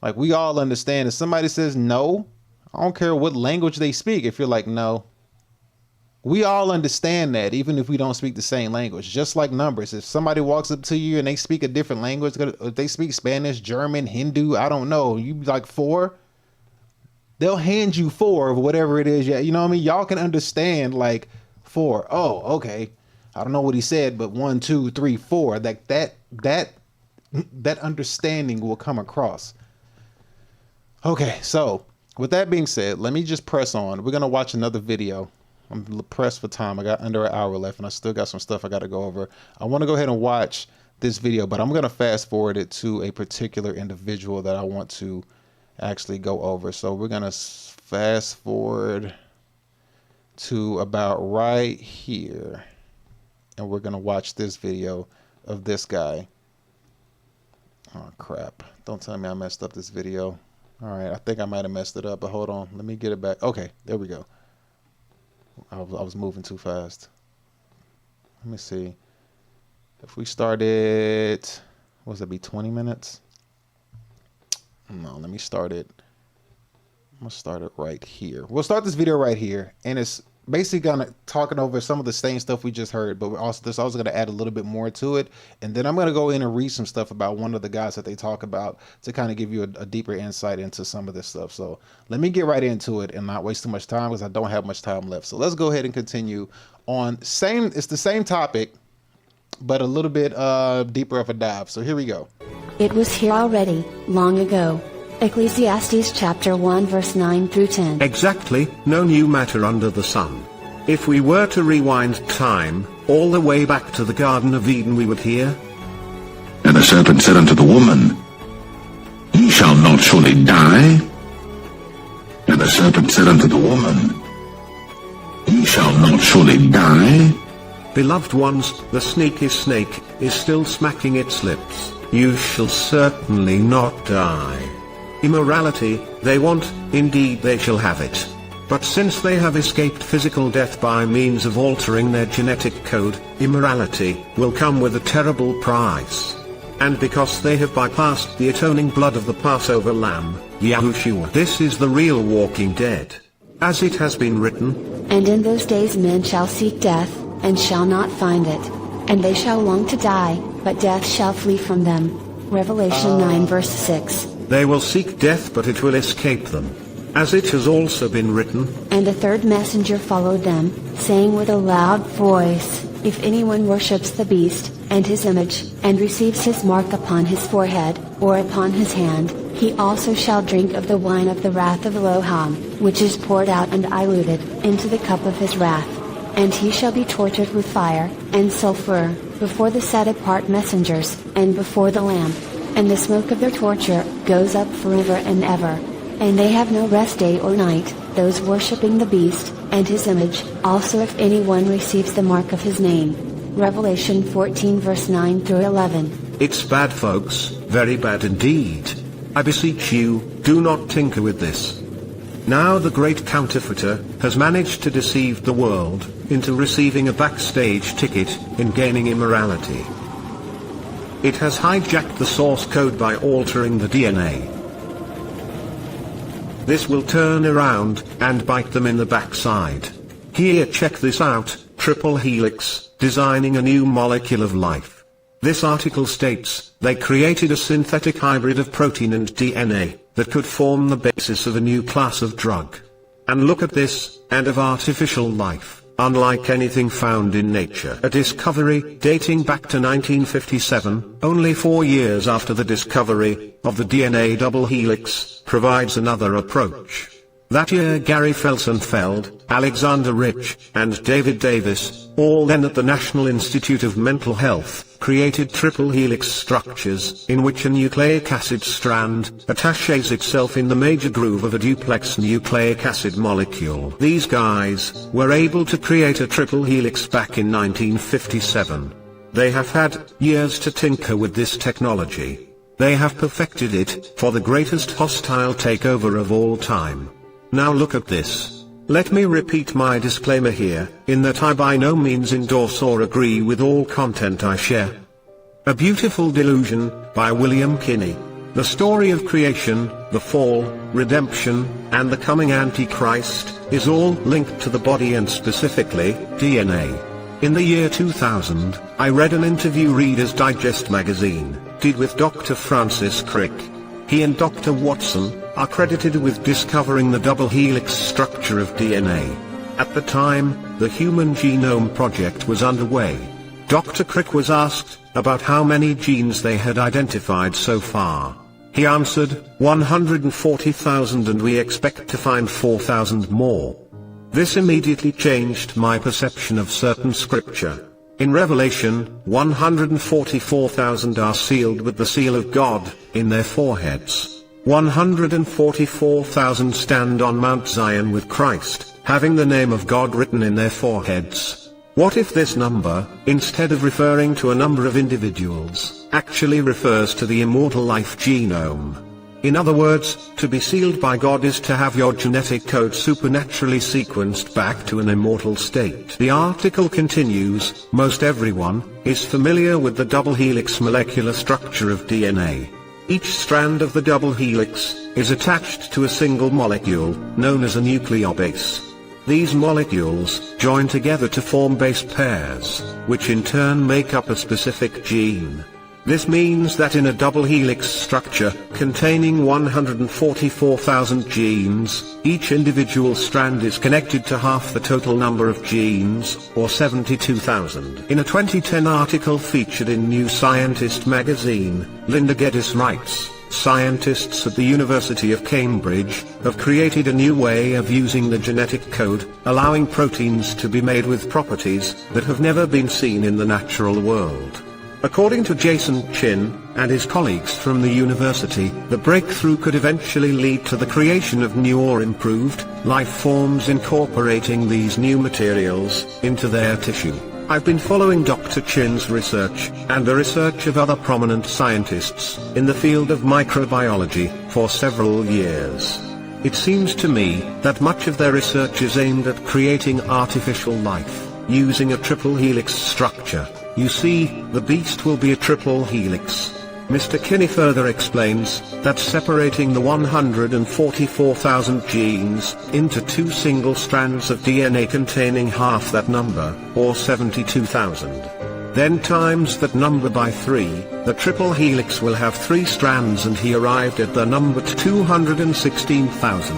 Like we all understand if somebody says no, I don't care what language they speak. If you're like, no, we all understand that, even if we don't speak the same language. Just like numbers, if somebody walks up to you and they speak a different language, if they speak Spanish, German, Hindu, I don't know, you be like 4, they'll hand you 4 of whatever it is. Yeah, you know what I mean? Y'all can understand like 4. Oh, okay, I don't know what he said, but 1, 2, 3, 4. That understanding will come across. Okay, so with that being said, let me just press on. We're gonna watch another video. I'm pressed for time. I got under an hour left and I still got some stuff I got to go over. I want to go ahead and watch this video, but I'm going to fast forward it to a particular individual that I want to actually go over. So we're going to fast forward to about right here. And we're going to watch this video of this guy. Oh, crap. Don't tell me I messed up this video. All right. I think I might have messed it up, but hold on. Let me get it back. Okay, there we go. I was moving too fast. Let me see. If we started, what was it, be 20 minutes? No, let me start it. I'm gonna start it right here. We'll start this video right here, and it's basically gonna talking over some of the same stuff we just heard, but we're also gonna add a little bit more to it, and then I'm gonna go in and read some stuff about one of the guys that they talk about to kind of give you a deeper insight into some of this stuff. So let me get right into it and not waste too much time, because I don't have much time left. So let's go ahead and continue on. It's the same topic, but a little bit deeper of a dive. So here we go. It was here already, long ago. Ecclesiastes chapter 1 verse 9 through 10. Exactly, no new matter under the sun. If we were to rewind time, all the way back to the Garden of Eden, we would hear, And the serpent said unto the woman, Ye shall not surely die. And the serpent said unto the woman, Ye shall not surely die. Beloved ones, the sneaky snake is still smacking its lips. You shall certainly not die. Immorality, they want, indeed they shall have it. But since they have escaped physical death by means of altering their genetic code, immorality will come with a terrible price. and because they have bypassed the atoning blood of the Passover lamb, Yahushua. This is the real walking dead. As it has been written, And in those days men shall seek death, and shall not find it. And they shall long to die, but death shall flee from them. Revelation 9 verse 6. they will seek death but it will escape them. As it has also been written, And the third messenger followed them, saying with a loud voice, If anyone worships the beast, and his image, and receives his mark upon his forehead, or upon his hand, he also shall drink of the wine of the wrath of Elohim, which is poured out and diluted into the cup of his wrath. And he shall be tortured with fire, and sulfur, before the set apart messengers, and before the Lamb. And the smoke of their torture goes up forever and ever. And they have no rest day or night, those worshipping the beast, and his image, also if anyone receives the mark of his name. Revelation 14 verse 9 through 11. It's bad, folks, very bad indeed. I beseech you, do not tinker with this. Now the great counterfeiter has managed to deceive the world into receiving a backstage ticket in gaining immorality. It has hijacked the source code by altering the DNA. This will turn around and bite them in the backside. Here, check this out, triple helix, designing a new molecule of life. This article states, they created a synthetic hybrid of protein and DNA, that could form the basis of a new class of drug. And look at this, and of artificial life, unlike anything found in nature. A discovery dating back to 1957, only 4 years after the discovery of the DNA double helix, provides another approach. That year Gary Felsenfeld, Alexander Rich, and David Davis, all then at the National Institute of Mental Health, created triple helix structures, in which a nucleic acid strand attaches itself in the major groove of a duplex nucleic acid molecule. These guys were able to create a triple helix back in 1957. They have had years to tinker with this technology. They have perfected it for the greatest hostile takeover of all time. Now look at this. Let me repeat my disclaimer here, in that I by no means endorse or agree with all content I share. A Beautiful Delusion, by William Kinney. The story of creation, the fall, redemption, and the coming Antichrist, is all linked to the body and specifically, DNA. In the year 2000, I read an interview Reader's Digest magazine did with Dr. Francis Crick. He and Dr. Watson are credited with discovering the double helix structure of DNA. At the time, the Human Genome Project was underway. Dr. Crick was asked about how many genes they had identified so far. He answered, 140,000, and we expect to find 4,000 more. This immediately changed my perception of certain scripture. In Revelation, 144,000 are sealed with the seal of God in their foreheads. 144,000 stand on Mount Zion with Christ, having the name of God written in their foreheads. What if this number, instead of referring to a number of individuals, actually refers to the immortal life genome? In other words, to be sealed by God is to have your genetic code supernaturally sequenced back to an immortal state. The article continues, most everyone is familiar with the double helix molecular structure of DNA. Each strand of the double helix is attached to a single molecule, known as a nucleobase. These molecules join together to form base pairs, which in turn make up a specific gene. This means that in a double helix structure, containing 144,000 genes, each individual strand is connected to half the total number of genes, or 72,000. In a 2010 article featured in New Scientist magazine, Linda Geddes writes, scientists at the University of Cambridge have created a new way of using the genetic code, allowing proteins to be made with properties that have never been seen in the natural world. According to Jason Chin and his colleagues from the university, the breakthrough could eventually lead to the creation of new or improved life forms incorporating these new materials into their tissue. I've been following Dr. Chin's research and the research of other prominent scientists in the field of microbiology for several years. It seems to me that much of their research is aimed at creating artificial life using a triple helix structure. You see, the beast will be a triple helix. Mr. Kinney further explains that separating the 144,000 genes into 2 single strands of DNA containing half that number, or 72,000, then times that number by 3, the triple helix will have 3 strands, and he arrived at the number 216,000.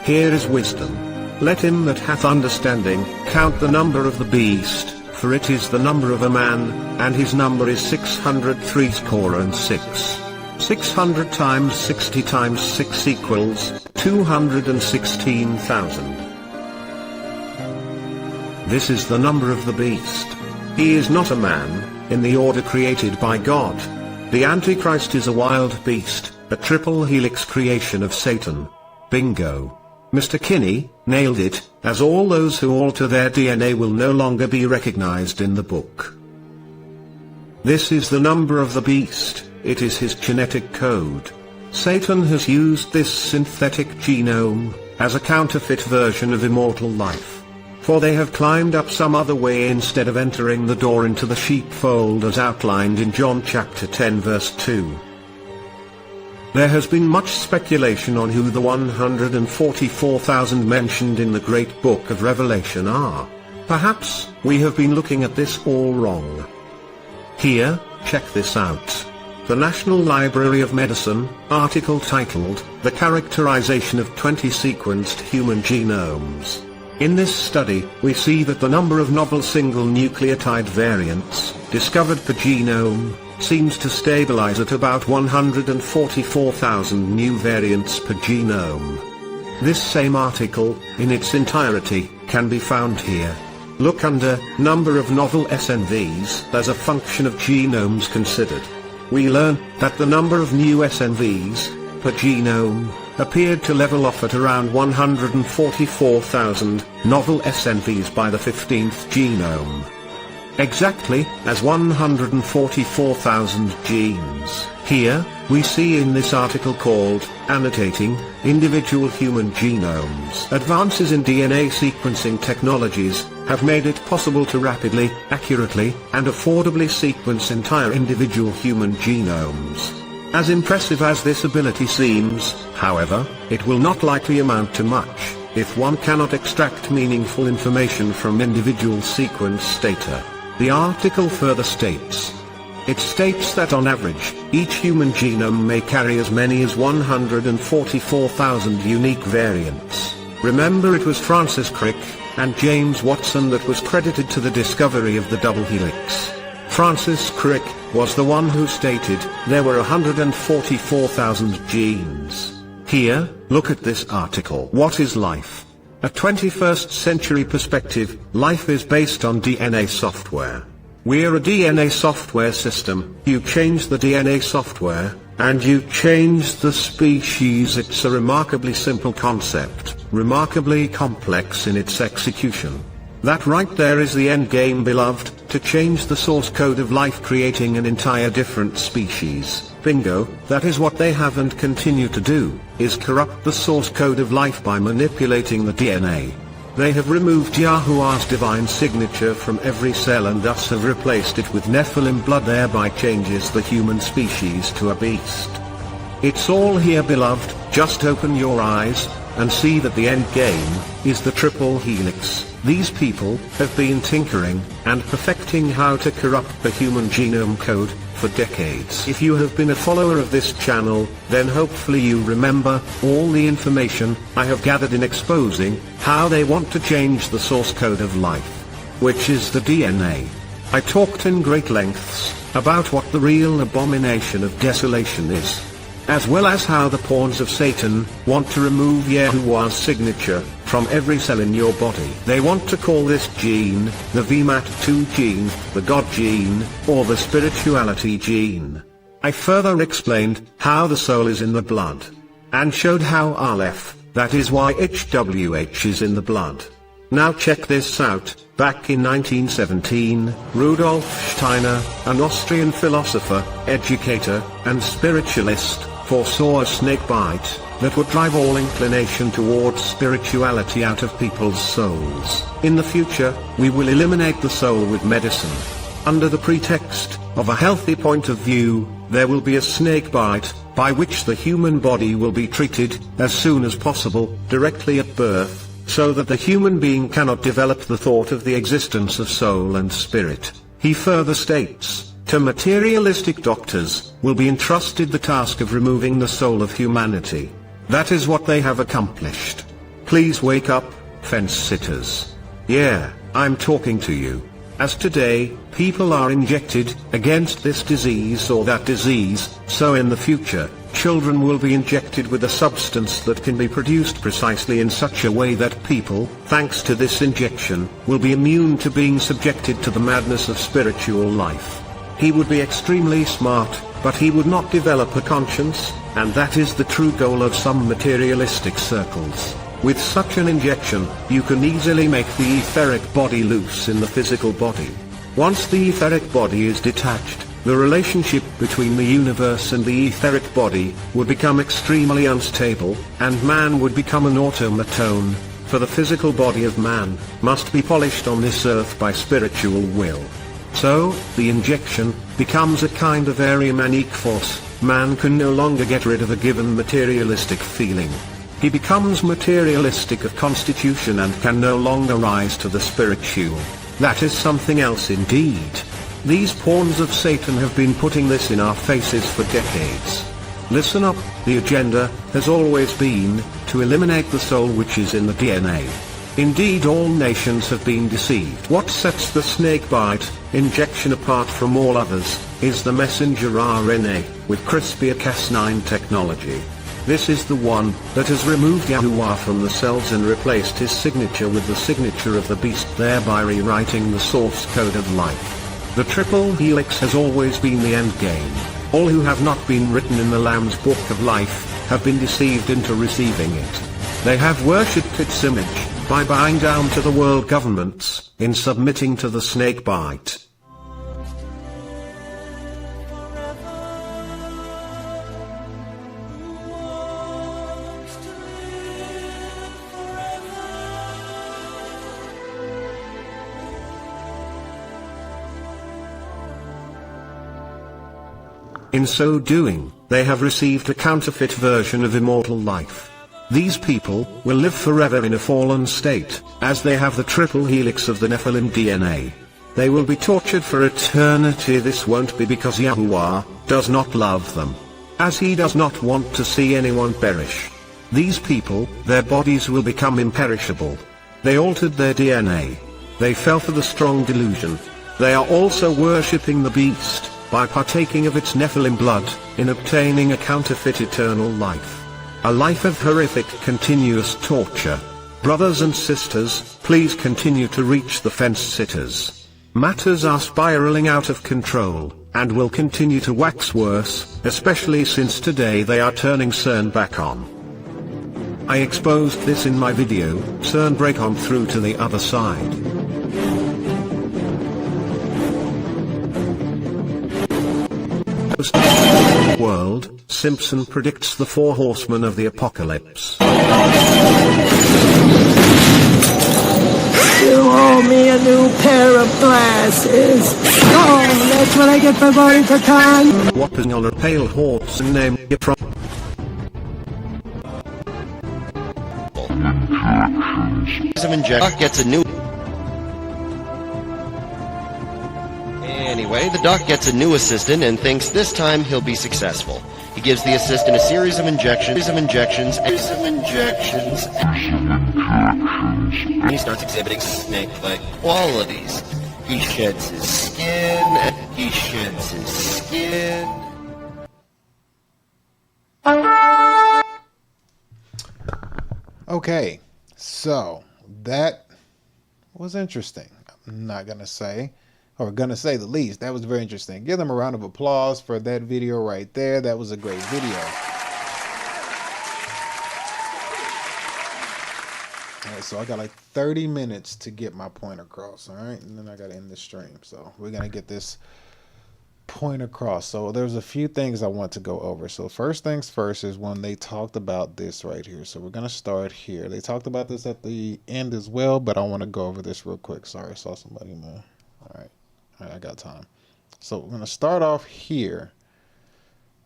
Here is wisdom. Let him that hath understanding count the number of the beast, for it is the number of a man, and his number is 666. 600 times 60 times 6 equals 216,000. This is the number of the beast. He is not a man, in the order created by God. The Antichrist is a wild beast, a triple helix creation of Satan. Bingo. Mr. Kinney nailed it, as all those who alter their DNA will no longer be recognized in the book. This is the number of the beast, it is his genetic code. Satan has used this synthetic genome as a counterfeit version of immortal life. For they have climbed up some other way instead of entering the door into the sheepfold as outlined in John chapter 10 verse 2. There has been much speculation on who the 144,000 mentioned in the great book of Revelation are. Perhaps we have been looking at this all wrong. Here, check this out. The National Library of Medicine, article titled, The Characterization of 20 Sequenced Human Genomes. In this study, we see that the number of novel single nucleotide variants discovered per genome seems to stabilize at about 144,000 new variants per genome. This same article, in its entirety, can be found here. Look under Number of Novel SNVs as a function of genomes considered. We learn that the number of new SNVs per genome appeared to level off at around 144,000 novel SNVs by the 15th genome. Exactly as 144,000 genes. Here, we see in this article called, Annotating Individual Human Genomes. Advances in DNA sequencing technologies have made it possible to rapidly, accurately, and affordably sequence entire individual human genomes. As impressive as this ability seems, however, it will not likely amount to much if one cannot extract meaningful information from individual sequence data. The article further states, it states that on average, each human genome may carry as many as 144,000 unique variants. Remember, it was Francis Crick and James Watson that was credited to the discovery of the double helix. Francis Crick was the one who stated there were 144,000 genes. Here, look at this article. What is life? A 21st century perspective, life is based on DNA software. We're a DNA software system. You change the DNA software, and you change the species. It's a remarkably simple concept, remarkably complex in its execution. That right there is the end game, beloved, to change the source code of life, creating an entire different species. Bingo, that is what they have and continue to do, is corrupt the source code of life by manipulating the DNA. They have removed Yahuwah's divine signature from every cell and thus have replaced it with Nephilim blood, thereby changes the human species to a beast. It's all here, beloved, just open your eyes, and see that the end game is the triple helix. These people have been tinkering and perfecting how to corrupt the human genome code for decades. If you have been a follower of this channel, then hopefully you remember all the information I have gathered in exposing how they want to change the source code of life, which is the DNA. I talked in great lengths about what the real abomination of desolation is, as well as how the pawns of Satan want to remove Yahuwah's signature from every cell in your body. They want to call this gene the VMAT2 gene, the God gene, or the spirituality gene. I further explained how the soul is in the blood, and showed how Aleph, that is why HWH is in the blood. Now check this out. Back in 1917, Rudolf Steiner, an Austrian philosopher, educator, and spiritualist, foresaw a snake bite that would drive all inclination towards spirituality out of people's souls. In the future, we will eliminate the soul with medicine. under the pretext of a healthy point of view, there will be a snake bite, by which the human body will be treated, as soon as possible, directly at birth, so that the human being cannot develop the thought of the existence of soul and spirit. He further states, to materialistic doctors, will be entrusted the task of removing the soul of humanity. That is what they have accomplished. Please wake up, fence sitters. Yeah, I'm talking to you. As today, people are injected against this disease or that disease, so in the future, children will be injected with a substance that can be produced precisely in such a way that people, thanks to this injection, will be immune to being subjected to the madness of spiritual life. He would be extremely smart, but he would not develop a conscience, and that is the true goal of some materialistic circles. With such an injection, you can easily make the etheric body loose in the physical body. Once the etheric body is detached, the relationship between the universe and the etheric body would become extremely unstable, and man would become an automaton, for the physical body of man must be polished on this earth by spiritual will. So, the injection becomes a kind of Ariamanic force. Man can no longer get rid of a given materialistic feeling. He becomes materialistic of constitution and can no longer rise to the spiritual. That is something else indeed. These pawns of Satan have been putting this in our faces for decades. Listen up, the agenda has always been to eliminate the soul which is in the DNA. Indeed, all nations have been deceived. What sets the snake bite injection apart from all others is the messenger RNA with CRISPR-Cas9 technology. This is the one that has removed Yahuwah from the cells and replaced his signature with the signature of the beast, thereby rewriting the source code of life. The triple helix has always been the end game. All who have not been written in the Lamb's book of life have been deceived into receiving it. They have worshipped its image by bowing down to the world governments in submitting to the snake bite. In so doing, they have received a counterfeit version of immortal life. These people will live forever in a fallen state, as they have the triple helix of the Nephilim DNA. They will be tortured for eternity. This won't be because Yahuwah does not love them, as he does not want to see anyone perish. These people, their bodies will become imperishable. They altered their DNA. They fell for the strong delusion. They are also worshipping the beast, by partaking of its Nephilim blood, in obtaining a counterfeit eternal life. A life of horrific continuous torture. Brothers and sisters, please continue to reach the fence sitters. Matters are spiraling out of control, and will continue to wax worse, especially since today they are turning CERN back on. I exposed this in my video, CERN break on through to the other side. World, Simpson predicts the 4 horsemen of the apocalypse. You owe me a new pair of glasses. Oh, that's when I get my body for time. Whopping on a pale horse named Yipron. Gets a new. Anyway, the doc gets a new assistant and thinks this time he'll be successful. He gives the assistant a series of injections, and he starts exhibiting snake-like qualities. He sheds his skin, Okay, so that was interesting. I'm not gonna say, or gonna say the least. That was very interesting. Give them a round of applause for that video right there. That was a great video. All right, so I got like 30 minutes to get my point across, all right? And then I gotta end the stream. So we're gonna get this point across. So there's a few things I want to go over. So first things first is when they talked about this right here. So we're gonna start here. They talked about this at the end as well, but I want to go over this real quick. Sorry, I saw somebody, man. All right. All right, I got time. So we're gonna start off here.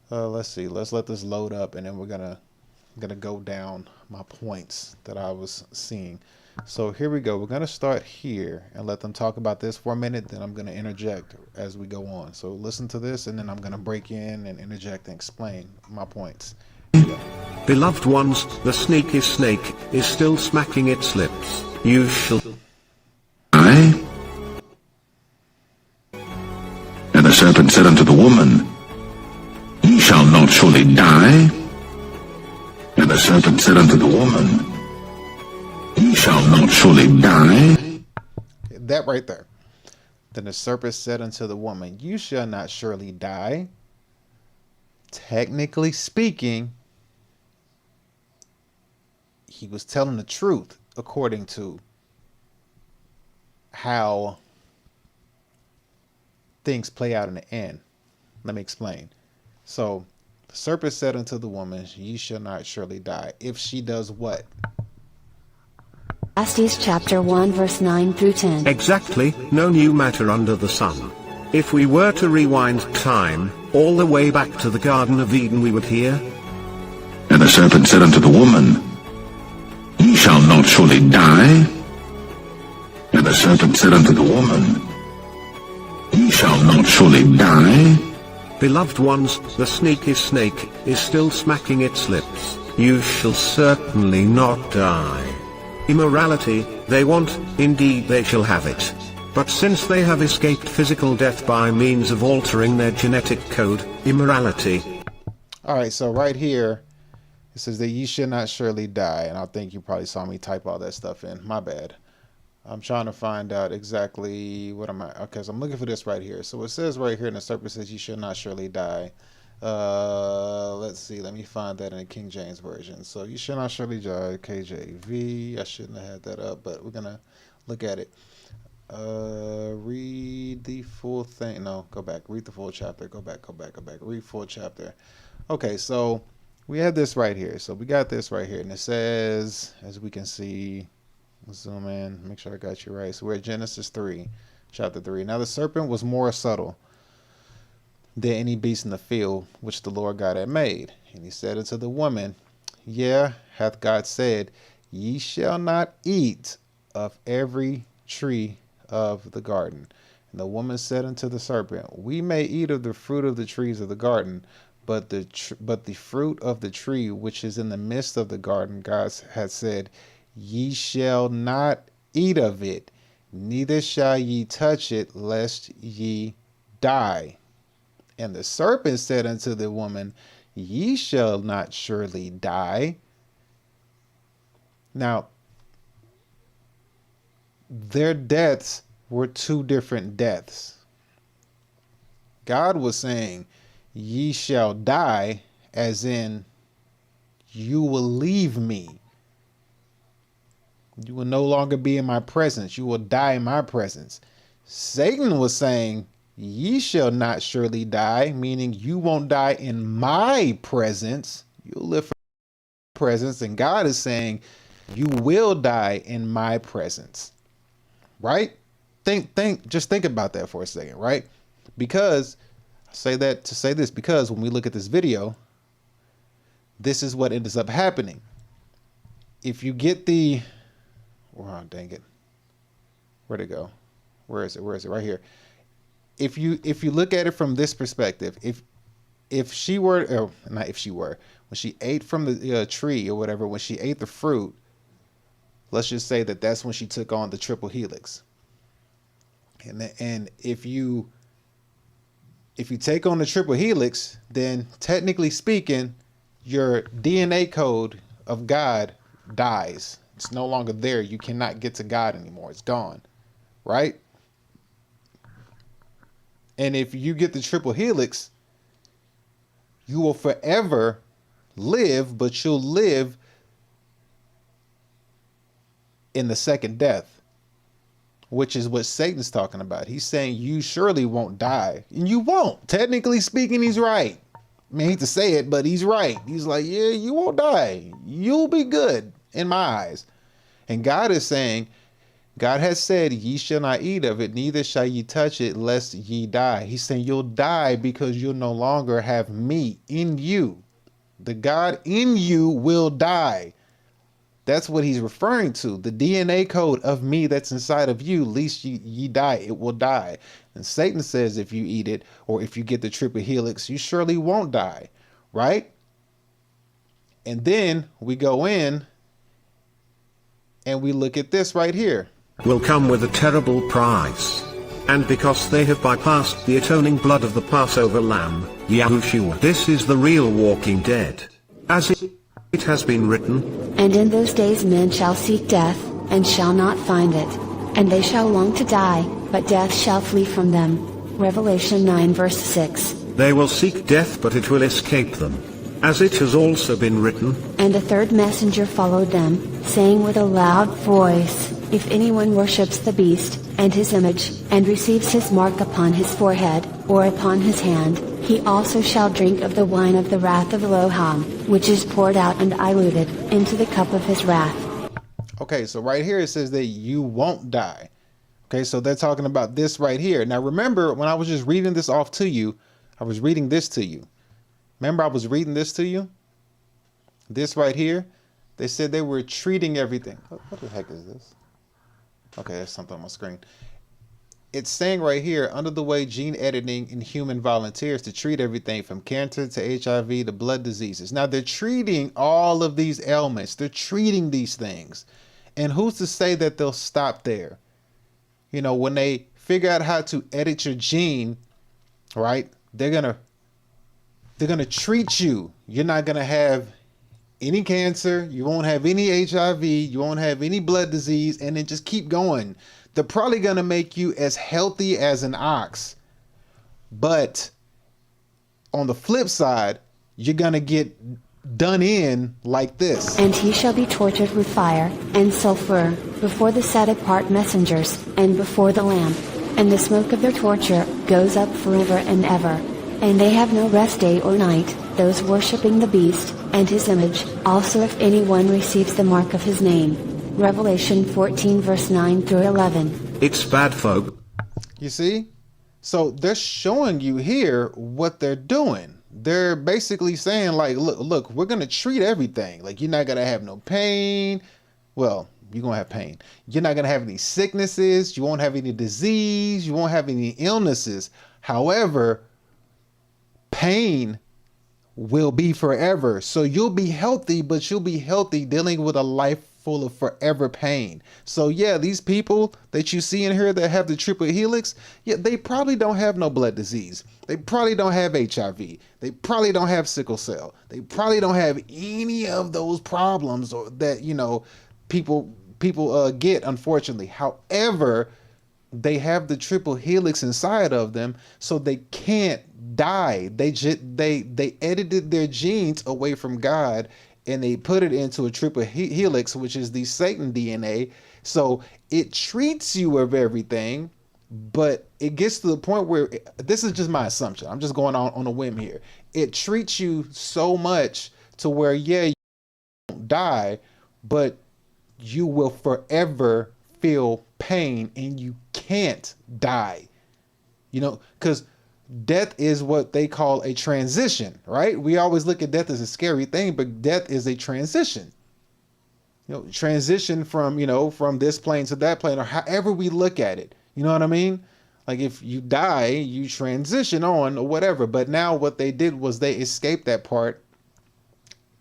Let's see. Let's let this load up, and then we're gonna go down my points that I was seeing. So here we go. We're gonna start here and let them talk about this for a minute. Then I'm gonna interject as we go on. So listen to this, and then I'm gonna break in and interject and explain my points. Beloved ones, the sneaky snake is still smacking its lips. You shall die. And the serpent said unto the woman, Ye shall not surely die. And the serpent said unto the woman, Ye shall not surely die. That right there. Then the serpent said unto the woman, You shall not surely die. Technically speaking, he was telling the truth according to how things play out in the end. Let me explain. So the serpent said unto the woman, Ye shall not surely die. If she does what? Ecclesiastes chapter 1 verse 9 through 10. Exactly, no new matter under the sun. If we were to rewind time, all the way back to the Garden of Eden, we would hear, And the serpent said unto the woman, Ye shall not surely die. And the serpent said unto the woman, Ye shall not surely die. Beloved ones, the sneaky snake is still smacking its lips. You shall certainly not die. Immorality, they want, indeed they shall have it. But since they have escaped physical death by means of altering their genetic code, immorality. Alright, so right here, it says that ye should not surely die. And I think you probably saw me type all that stuff in. My bad. I'm trying to find out exactly what am I. Okay, so I'm looking for this right here. So it says right here, and the serpent says, "You shall not surely die." Let's see. Let me find that in the King James version. So you shall not surely die. KJV. I shouldn't have had that up, but we're gonna look at it. Read the full thing. No, go back. Read the full chapter. Go back. Read full chapter. Okay, so we have this right here. So we got this right here, and it says, as we can see. Zoom in, make sure I got you right. So we're at Genesis 3, chapter 3. Now the serpent was more subtle than any beast in the field which the Lord God had made. And he said unto the woman, Yea, hath God said, Ye shall not eat of every tree of the garden. And the woman said unto the serpent, We may eat of the fruit of the trees of the garden, but the fruit of the tree which is in the midst of the garden, God hath said, Ye shall not eat of it, neither shall ye touch it, lest ye die. And the serpent said unto the woman, Ye shall not surely die. Now, their deaths were two different deaths. God was saying, Ye shall die, as in, you will leave me. You will no longer be in my presence. You will die in my presence. Satan was saying, Ye shall not surely die, meaning you won't die in my presence. You'll live for my presence. And God is saying, you will die in my presence. Right? Just think about that for a second, right? Because I say that to say this, because when we look at this video, this is what ends up happening. If you get the oh, dang it. Where'd it go? Where is it? Right here. If you look at it from this perspective, if she were, or not if she were, when she ate from the tree or whatever, when she ate the fruit, let's just say that that's when she took on the triple helix. And if you take on the triple helix, then technically speaking, your DNA code of God dies. It's no longer there. You cannot get to God anymore. It's gone. Right? And if you get the triple helix, you will forever live, but you'll live in the second death, which is what Satan's talking about. He's saying you surely won't die. And you won't. Technically speaking, he's right. I mean, I hate to say it, but he's right. He's like, yeah, you won't die. You'll be good in my eyes. And God is saying, God has said, ye shall not eat of it, neither shall ye touch it, lest ye die. He's saying you'll die because you'll no longer have me in you. The God in you will die. That's what he's referring to. The DNA code of me that's inside of you, least ye die, it will die. And Satan says if you eat it, or if you get the triple helix, you surely won't die, right? And then we go in and we look at this right here. Will come with a terrible price. And because they have bypassed the atoning blood of the Passover lamb, Yahushua, this is the real walking dead. As it has been written, And in those days men shall seek death, and shall not find it. And they shall long to die, but death shall flee from them. Revelation 9 verse 6. they will seek death but it will escape them. As it has also been written, And a third messenger followed them, saying with a loud voice, If anyone worships the beast, and his image, and receives his mark upon his forehead, or upon his hand, he also shall drink of the wine of the wrath of Elohim, which is poured out and diluted into the cup of his wrath. Okay, so right here it says that you won't die. Okay, so they're talking about this right here. Now remember, when I was just reading this off to you, I was reading this to you. Remember I was reading this to you? This right here, they said they were treating everything. What the heck is this? Okay, there's something on my screen. It's saying right here, under the way gene editing in human volunteers to treat everything from cancer to HIV to blood diseases. Now they're treating all of these ailments. They're treating these things. And who's to say that they'll stop there? You know, when they figure out how to edit your gene, right? They're gonna treat you. You're not gonna have any cancer, you won't have any HIV, you won't have any blood disease, and then just keep going. They're probably gonna make you as healthy as an ox. But on the flip side, you're gonna get done in like this. And he shall be tortured with fire and sulfur before the set apart messengers and before the Lamb. And the smoke of their torture goes up forever and ever. And they have no rest day or night, those worshipping the beast and his image, also if anyone receives the mark of his name. Revelation 14 verse 9 through 11. It's bad, folk. You see? So they're showing you here what they're doing. They're basically saying like, look, we're going to treat everything. Like, you're not going to have no pain. Well, you're going to have pain. You're not going to have any sicknesses. You won't have any disease. You won't have any illnesses. However, pain will be forever. So you'll be healthy, but you'll be healthy dealing with a life full of forever pain. So yeah, these people that you see in here that have the triple helix, yeah, they probably don't have no blood disease. They probably don't have HIV. They probably don't have sickle cell. They probably don't have any of those problems or that, you know, people get, unfortunately. However, they have the triple helix inside of them, so they can't die. They edited their genes away from God, and they put it into a triple helix, which is the Satan DNA. So it treats you of everything, but it gets to the point where, this is just my assumption, I'm just going on a whim here. It treats you so much to where, yeah, you won't die, but you will forever feel pain and you can't die. You know, because death is what they call a transition, right? We always look at death as a scary thing, but death is a transition. You know, transition from, you know, from this plane to that plane, or however we look at it. You know what I mean? Like, if you die, you transition on or whatever. But now what they did was they escaped that part,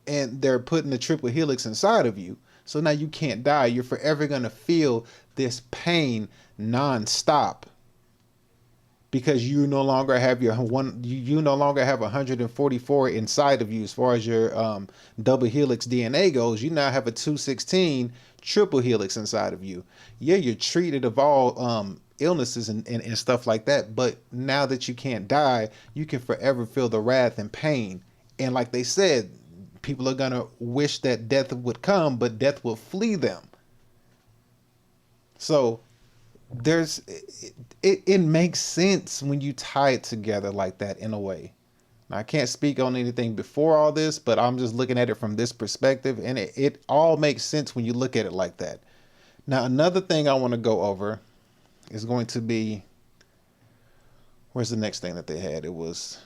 and they're putting the triple helix inside of you. So now you can't die. You're forever going to feel this pain nonstop, because you no longer have your you no longer have 144 inside of you as far as your double helix DNA goes. You now have a 216 triple helix inside of you. Yeah, you're treated of all illnesses and stuff like that, but now that you can't die, you can forever feel the wrath and pain. And like they said, people are gonna wish that death would come, but death will flee them. So there's it makes sense when you tie it together like that in a way. Now, I can't speak on anything before all this, but I'm just looking at it from this perspective, and it all makes sense when you look at it like that. Now, another thing I want to go over is going to be, where's the next thing that they had? It was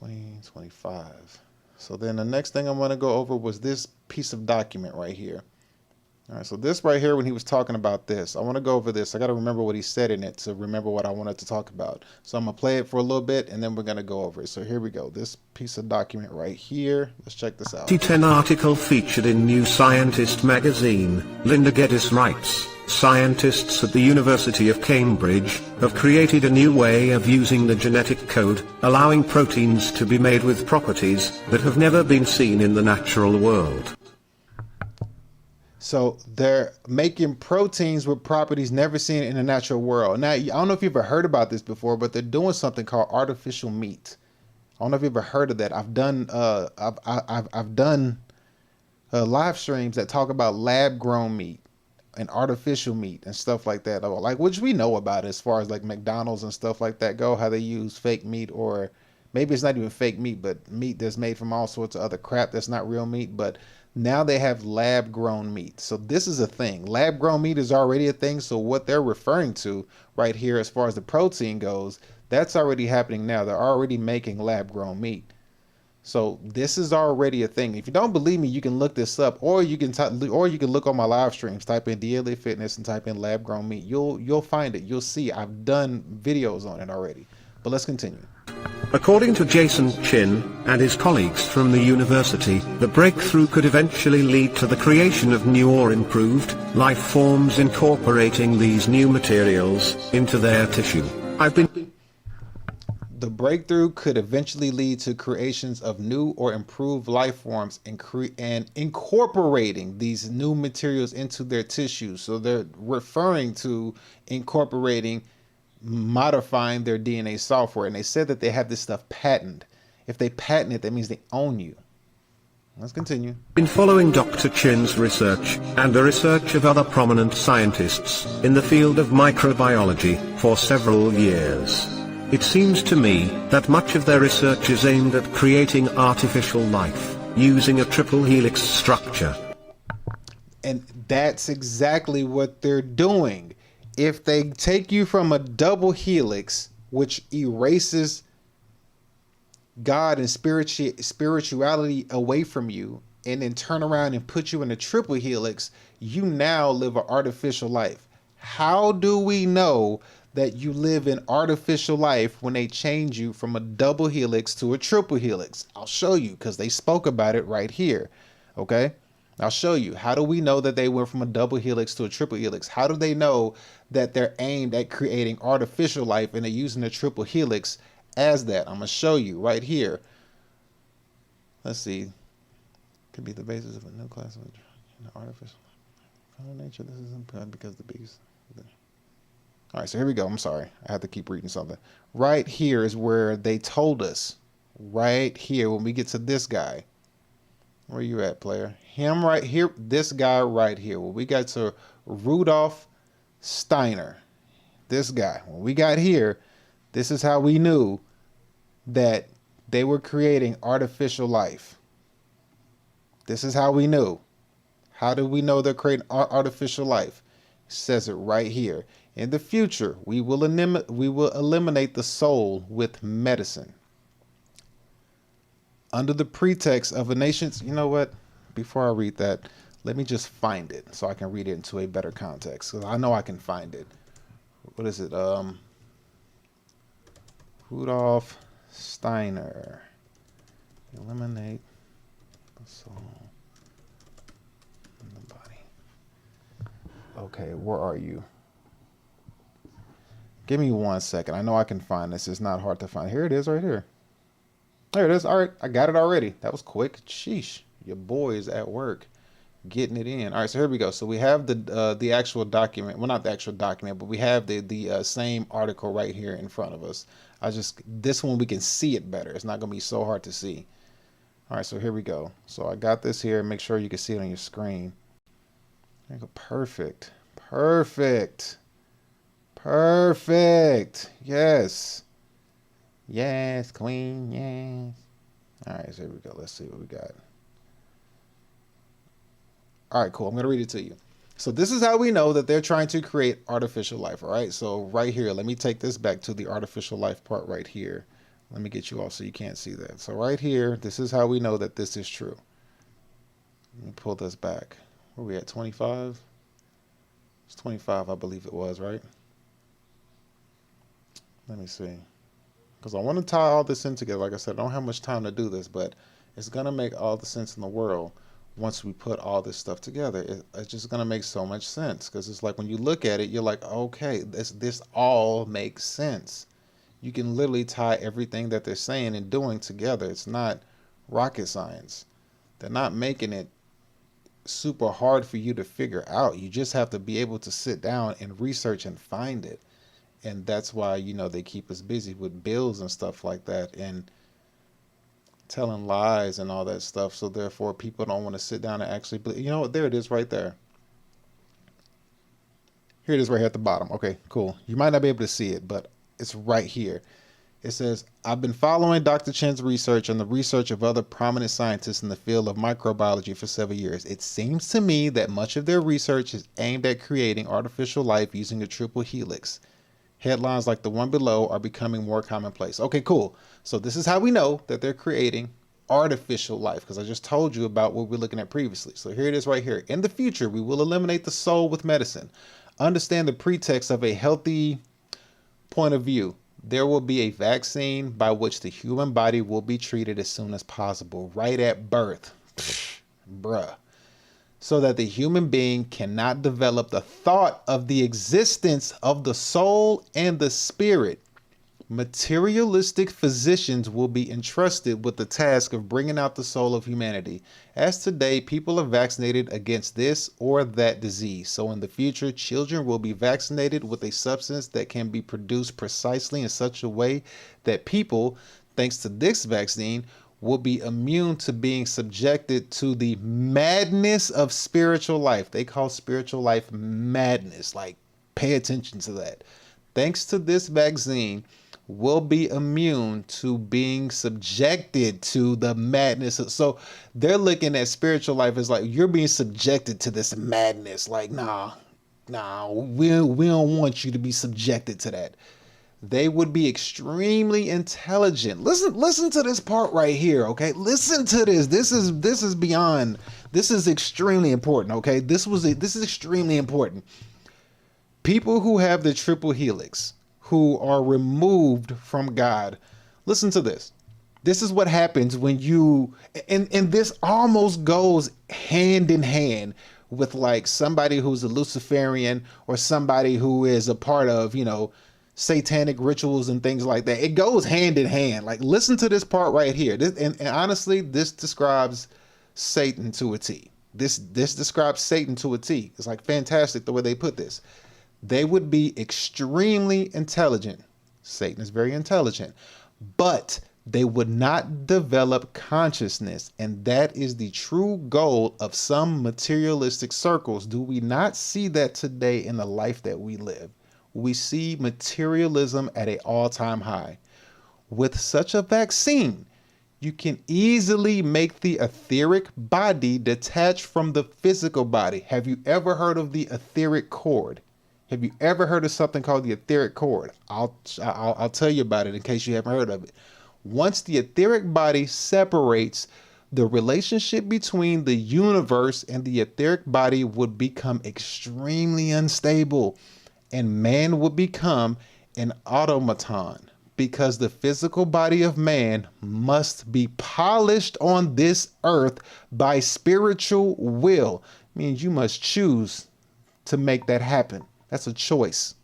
2025. So then the next thing I want to go over was this piece of document right here. All right, so this right here, when he was talking about this, I want to go over this. I got to remember what he said in it to remember what I wanted to talk about. So I'm going to play it for a little bit, and then we're going to go over it. So here we go. This piece of document right here. Let's check this out. 2010 article featured in New Scientist magazine. Linda Geddes writes, scientists at the University of Cambridge have created a new way of using the genetic code, allowing proteins to be made with properties that have never been seen in the natural world. So they're making proteins with properties never seen in the natural world. Now, I don't know if you've ever heard about this before, but they're doing something called artificial meat. I don't know if you've ever heard of that. I've done live streams that talk about lab grown meat and artificial meat and stuff like that, like, which we know about as far as like McDonald's and stuff like that go, how they use fake meat, or maybe it's not even fake meat, but meat that's made from all sorts of other crap that's not real meat. But now they have lab grown meat. So this is a thing. Lab grown meat is already a thing. So what they're referring to right here, as far as the protein goes, that's already happening now. They're already making lab grown meat. So this is already a thing. If you don't believe me, you can look this up, or you can look on my live streams, type in DLA Fitness and type in lab grown meat. You'll find it. You'll see I've done videos on it already. But let's continue. According to Jason Chin and his colleagues from the university, the breakthrough could eventually lead to the creation of new or improved life forms incorporating these new materials into their tissue. The breakthrough could eventually lead to creations of new or improved life forms and incorporating these new materials into their tissues. So they're referring to incorporating, modifying their DNA software. And they said that they have this stuff patented. If they patent it, that means they own you. Let's continue. In following Dr. Chin's research, and the research of other prominent scientists in the field of microbiology for several years, it seems to me that much of their research is aimed at creating artificial life, using a triple helix structure. And that's exactly what they're doing. If they take you from a double helix, which erases God and spirituality away from you, and then turn around and put you in a triple helix, you now live an artificial life. How do we know that you live an artificial life when they change you from a double helix to a triple helix? I'll show you, because they spoke about it right here. Okay, I'll show you. How do we know that they went from a double helix to a triple helix? How do they know that they're aimed at creating artificial life and they're using the triple helix as that? I'm gonna show you right here. Let's see. Could be the basis of a new class of artificial nature. This is important because the beast. All right, so here we go. I'm sorry. I have to keep reading something. Right here is where they told us. Right here, when we get to this guy. Where you at, player? Him right here. This guy right here. When we got to Rudolf Steiner. This guy. When we got here, this is how we knew that they were creating artificial life. This is how we knew. How do we know they're creating artificial life? It says it right here. In the future, we will eliminate the soul with medicine. Under the pretext of a nation's, you know what? Before I read that, let me just find it so I can read it into a better context. Because I know I can find it. What is it? Rudolf Steiner. Eliminate the soul in the body. Okay, where are you? Give me 1 second. I know I can find this. It's not hard to find. Here it is right here. There it is. All right. I got it already. That was quick. Sheesh. Your boy is at work getting it in. All right. So here we go. So we have the actual document. Well, not the actual document, but we have the same article right here in front of us. This one we can see it better. It's not going to be so hard to see. All right. So here we go. So I got this here. Make sure you can see it on your screen. There you go. Perfect. Perfect. Perfect. Yes. Yes, queen. Yes. All right, so here we go. Let's see what we got. All right, cool. I'm going to read it to you. So this is how we know that they're trying to create artificial life, all right? So right here, let me take this back to the artificial life part right here. Let me get you all so you can't see that. So right here, this is how we know that this is true. Let me pull this back. Where are we at, 25? It's 25, I believe it was, right? Let me see. Because I want to tie all this in together. Like I said, I don't have much time to do this, but it's going to make all the sense in the world once we put all this stuff together. It's just going to make so much sense, because it's like when you look at it, you're like, okay, this all makes sense. You can literally tie everything that they're saying and doing together. It's not rocket science. They're not making it super hard for you to figure out. You just have to be able to sit down and research and find it. And that's why, you know, they keep us busy with bills and stuff like that and telling lies and all that stuff. So therefore people don't want to sit down and actually believe. You know what? There it is right there. Here it is right here at the bottom. Okay, cool. You might not be able to see it, but it's right here. It says, I've been following Dr. Chen's research and the research of other prominent scientists in the field of microbiology for several years. It seems to me that much of their research is aimed at creating artificial life using a triple helix. Headlines like the one below are becoming more commonplace. Okay, cool. So this is how we know that they're creating artificial life, because I just told you about what we're looking at previously. So here it is right here. In the future, we will eliminate the soul with medicine. Understand the pretext of a healthy point of view. There will be a vaccine by which the human body will be treated as soon as possible, right at birth. Bruh. So that the human being cannot develop the thought of the existence of the soul and the spirit. Materialistic physicians will be entrusted with the task of bringing out the soul of humanity. As today, people are vaccinated against this or that disease. So in the future, children will be vaccinated with a substance that can be produced precisely in such a way that people, thanks to this vaccine, will be immune to being subjected to the madness of spiritual life. They call spiritual life madness. Like, pay attention to that. Thanks to this vaccine, will be immune to being subjected to the madness. So they're looking at spiritual life as like, you're being subjected to this madness. Like, nah, we don't want you to be subjected to that. They would be extremely intelligent. Listen to this part right here, okay? Listen to this. This is beyond. This is extremely important, okay? This is extremely important. People who have the triple helix, who are removed from God. Listen to this. This is what happens when you, and this almost goes hand in hand with like somebody who's a Luciferian or somebody who is a part of, you know, satanic rituals and things like that. It goes hand in hand. Like, listen to this part right here. This, and honestly, this describes Satan to a T. This describes Satan to a T. It's like fantastic the way they put this. They would be extremely intelligent. Satan is very intelligent, but they would not develop consciousness. And that is the true goal of some materialistic circles. Do we not see that today in the life that we live? We see materialism at an all-time high. With such a vaccine, you can easily make the etheric body detach from the physical body. Have you ever heard of the etheric cord? Have you ever heard of something called the etheric cord? I'll tell you about it in case you haven't heard of it. Once the etheric body separates, the relationship between the universe and the etheric body would become extremely unstable, and man would become an automaton, because the physical body of man must be polished on this earth by spiritual will. It means you must choose to make that happen. That's a choice.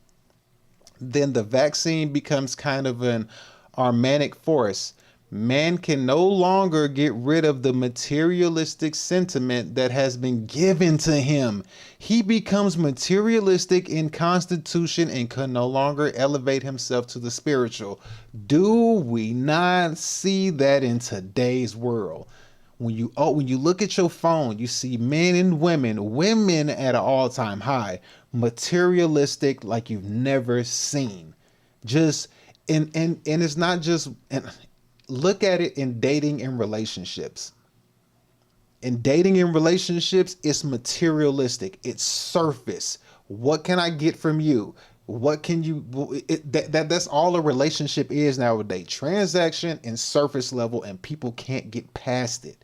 Then the vaccine becomes kind of an Armanic force. Man can no longer get rid of the materialistic sentiment that has been given to him. He becomes materialistic in constitution and can no longer elevate himself to the spiritual. Do we not see that in today's world? When you look at your phone, you see men and women at an all-time high, materialistic like you've never seen. Just and it's not just, and look at it in dating and relationships. In dating and relationships, it's materialistic. It's surface. What can I get from you? What can you? That's all a relationship is nowadays. Transaction and surface level, and people can't get past it.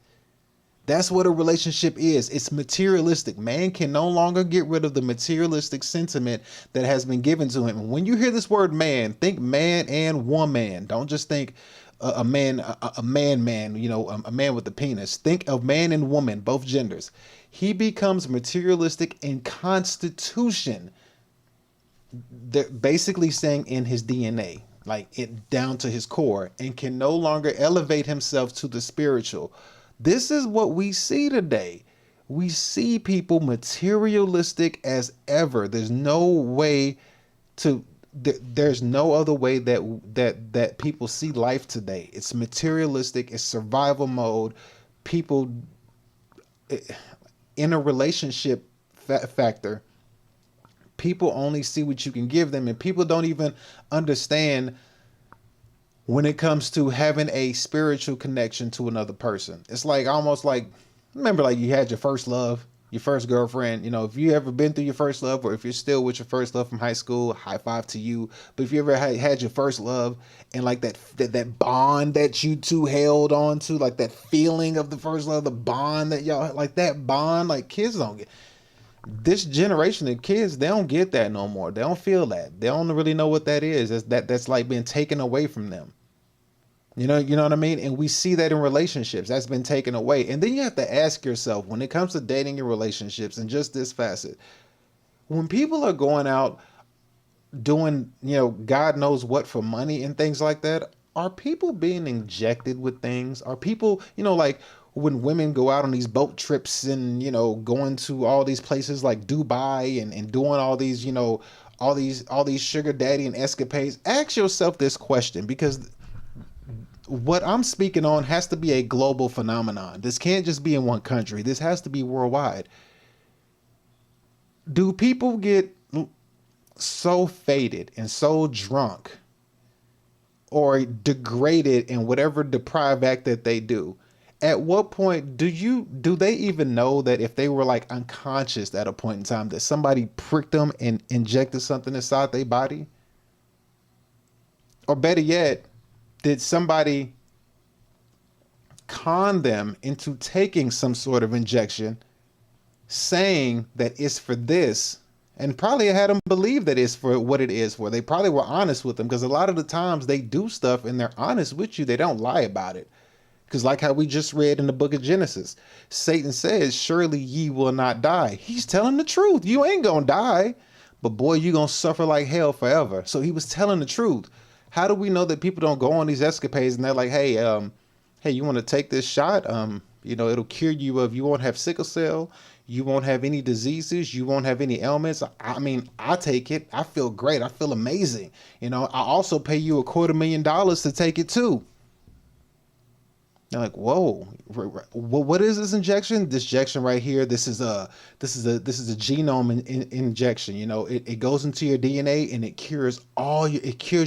That's what a relationship is. It's materialistic. Man can no longer get rid of the materialistic sentiment that has been given to him. And when you hear this word man, think man and woman. Don't just think a man, a man, you know, a man with a penis. Think of man and woman, both genders. He becomes materialistic in constitution. They're basically saying in his DNA, like it down to his core, and can no longer elevate himself to the spiritual. This is what we see today. We see people materialistic as ever. There's no way to. There's no other way that people see life today. It's materialistic. It's survival mode. People in a relationship factor. People only see what you can give them, and people don't even understand when it comes to having a spiritual connection to another person. It's like almost like, remember, like you had your first love, your first girlfriend. You know, if you ever been through your first love, or if you're still with your first love from high school, high five to you. But if you ever had your first love, and like that bond that you two held on to, like that feeling of the first love, the bond that y'all, like that bond, like kids don't get. This generation of kids, they don't get that no more. They don't feel that. They don't really know what that is. That's like being taken away from them. You know what I mean? And we see that in relationships. That's been taken away. And then you have to ask yourself, when it comes to dating and relationships and just this facet, when people are going out doing, you know, God knows what for money and things like that, are people being injected with things? Are people, you know, like when women go out on these boat trips and, you know, going to all these places like Dubai and doing all these, you know, all these sugar daddy and escapades, ask yourself this question, because what I'm speaking on has to be a global phenomenon. This can't just be in one country. This has to be worldwide. Do people get so faded and so drunk or degraded in whatever deprived act that they do? At what point do they even know that if they were like unconscious at a point in time that somebody pricked them and injected something inside their body? Or better yet, did somebody con them into taking some sort of injection, saying that it's for this, and probably had them believe that it's for what it is for? They probably were honest with them, because a lot of the times they do stuff and they're honest with you. They don't lie about it. Because like how we just read in the book of Genesis, Satan says, surely ye will not die. He's telling the truth. You ain't gonna die, but boy, you gonna suffer like hell forever. So he was telling the truth. How do we know that people don't go on these escapades and they're like, hey, you want to take this shot? You know, it'll cure you of, you won't have sickle cell. You won't have any diseases. You won't have any ailments. I mean, I take it. I feel great. I feel amazing. You know, I also pay you $250,000 to take it too. They're like, whoa, what is this injection? This injection right here. This is a genome injection. You know, it goes into your DNA and it cures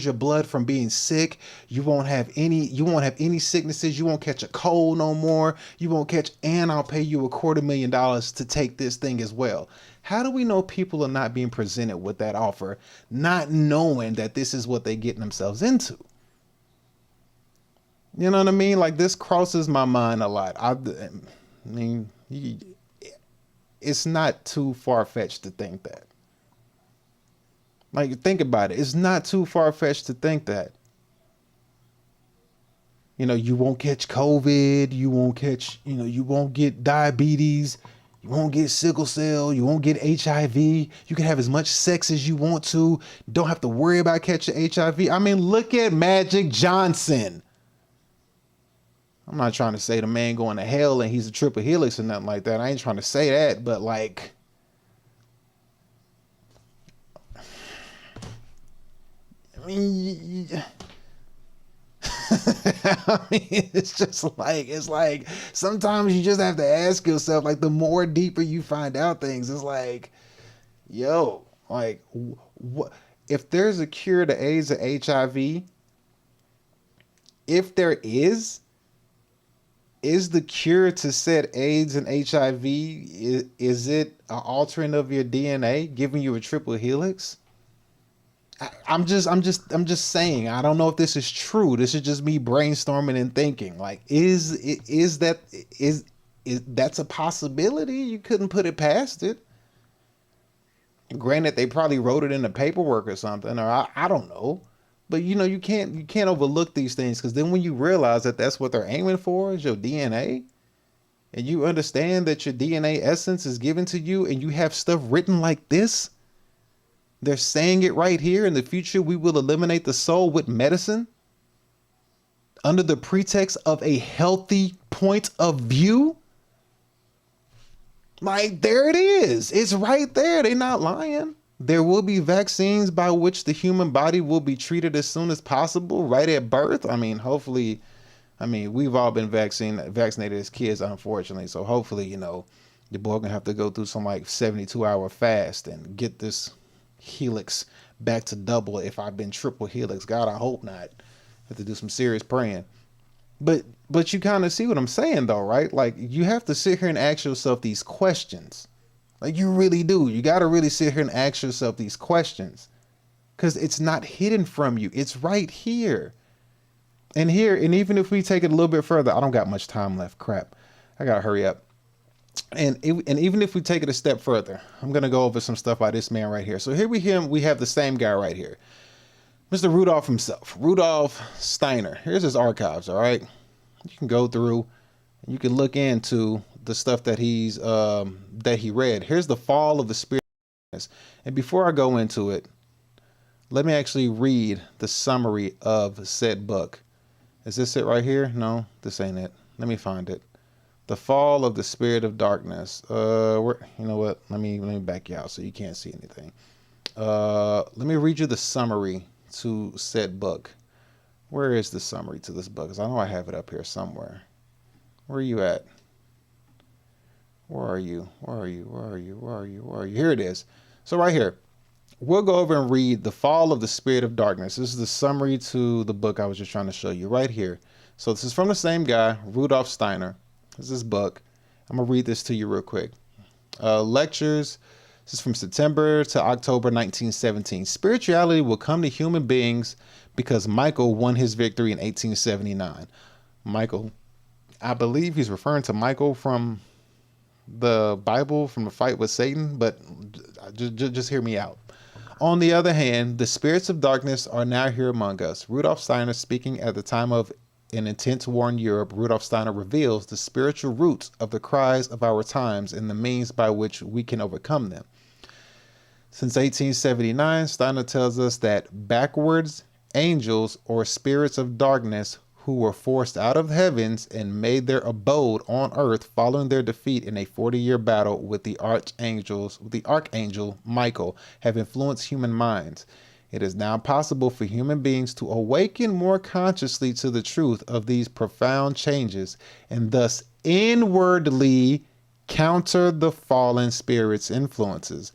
your blood from being sick. You won't have any sicknesses. You won't catch a cold no more. You won't catch, and I'll pay you $250,000 to take this thing as well. How do we know people are not being presented with that offer, not knowing that this is what they're getting themselves into? You know what I mean? Like, this crosses my mind a lot. I mean, it's not too far-fetched to think that. Like, think about it. It's not too far-fetched to think that. You know, you won't catch COVID. You won't get diabetes. You won't get sickle cell. You won't get HIV. You can have as much sex as you want to. Don't have to worry about catching HIV. I mean, look at Magic Johnson. I'm not trying to say the man going to hell and he's a triple helix or nothing like that. I ain't trying to say that, but like, I mean, it's just like, it's like sometimes you just have to ask yourself, like, the more deeper you find out things, it's like, yo, like, what if there's a cure to AIDS or HIV? If there is, is the cure to said AIDS and HIV, is it an altering of your DNA, giving you a triple helix? I'm just saying. I don't know if this is true. This is just me brainstorming and thinking. Like, is that's a possibility? You couldn't put it past it. Granted, they probably wrote it in the paperwork or something, or I don't know. But you can't overlook these things, because then when you realize that that's what they're aiming for is your DNA, and you understand that your DNA essence is given to you, and you have stuff written like this. They're saying it right here. In the future, we will eliminate the soul with medicine under the pretext of a healthy point of view. Like, there it is. It's right there. They're not lying. There will be vaccines by which the human body will be treated as soon as possible, right at birth. I mean, hopefully, we've all been vaccinated as kids, unfortunately. So hopefully, your boy gonna have to go through some like 72-hour fast and get this helix back to double. If I've been triple helix, God, I hope not. Have to do some serious praying. But you kind of see what I'm saying, though, right? Like, you have to sit here and ask yourself these questions. Like, you really do. You got to really sit here and ask yourself these questions, because it's not hidden from you. It's right here. And even if we take it a little bit further, I don't got much time left. Crap. I got to hurry up. And even if we take it a step further, I'm going to go over some stuff by this man right here. So here we have the same guy right here. Mr. Rudolph himself, Rudolf Steiner. Here's his archives, all right? You can go through and you can look into the stuff that he read. Here's the fall of the spirit. And before I go into it, let me actually read the summary of said book. Is this it right here? No, this ain't it. Let me find it. The fall of the spirit of darkness. You know what? Let me back you out so you can't see anything. Let me read you the summary to said book. Where is the summary to this book? Because I know I have it up here somewhere. Where are you at? Where are you? Here it is. So right here, we'll go over and read The Fall of the Spirit of Darkness. This is the summary to the book I was just trying to show you right here. So this is from the same guy, Rudolf Steiner. This is his book. I'm going to read this to you real quick. Lectures. This is from September to October 1917. Spirituality will come to human beings because Michael won his victory in 1879. Michael, I believe he's referring to Michael from the Bible, from the fight with Satan, but just hear me out. On the other hand, the spirits of darkness are now here among us. Rudolf Steiner, speaking at the time of an intense war in Europe, Rudolf Steiner reveals the spiritual roots of the cries of our times and the means by which we can overcome them. Since 1879, Steiner tells us that backwards angels or spirits of darkness who were forced out of heavens and made their abode on earth following their defeat in a 40-year battle with the archangel Michael have influenced human minds. It is now possible for human beings to awaken more consciously to the truth of these profound changes and thus inwardly counter the fallen spirits' influences.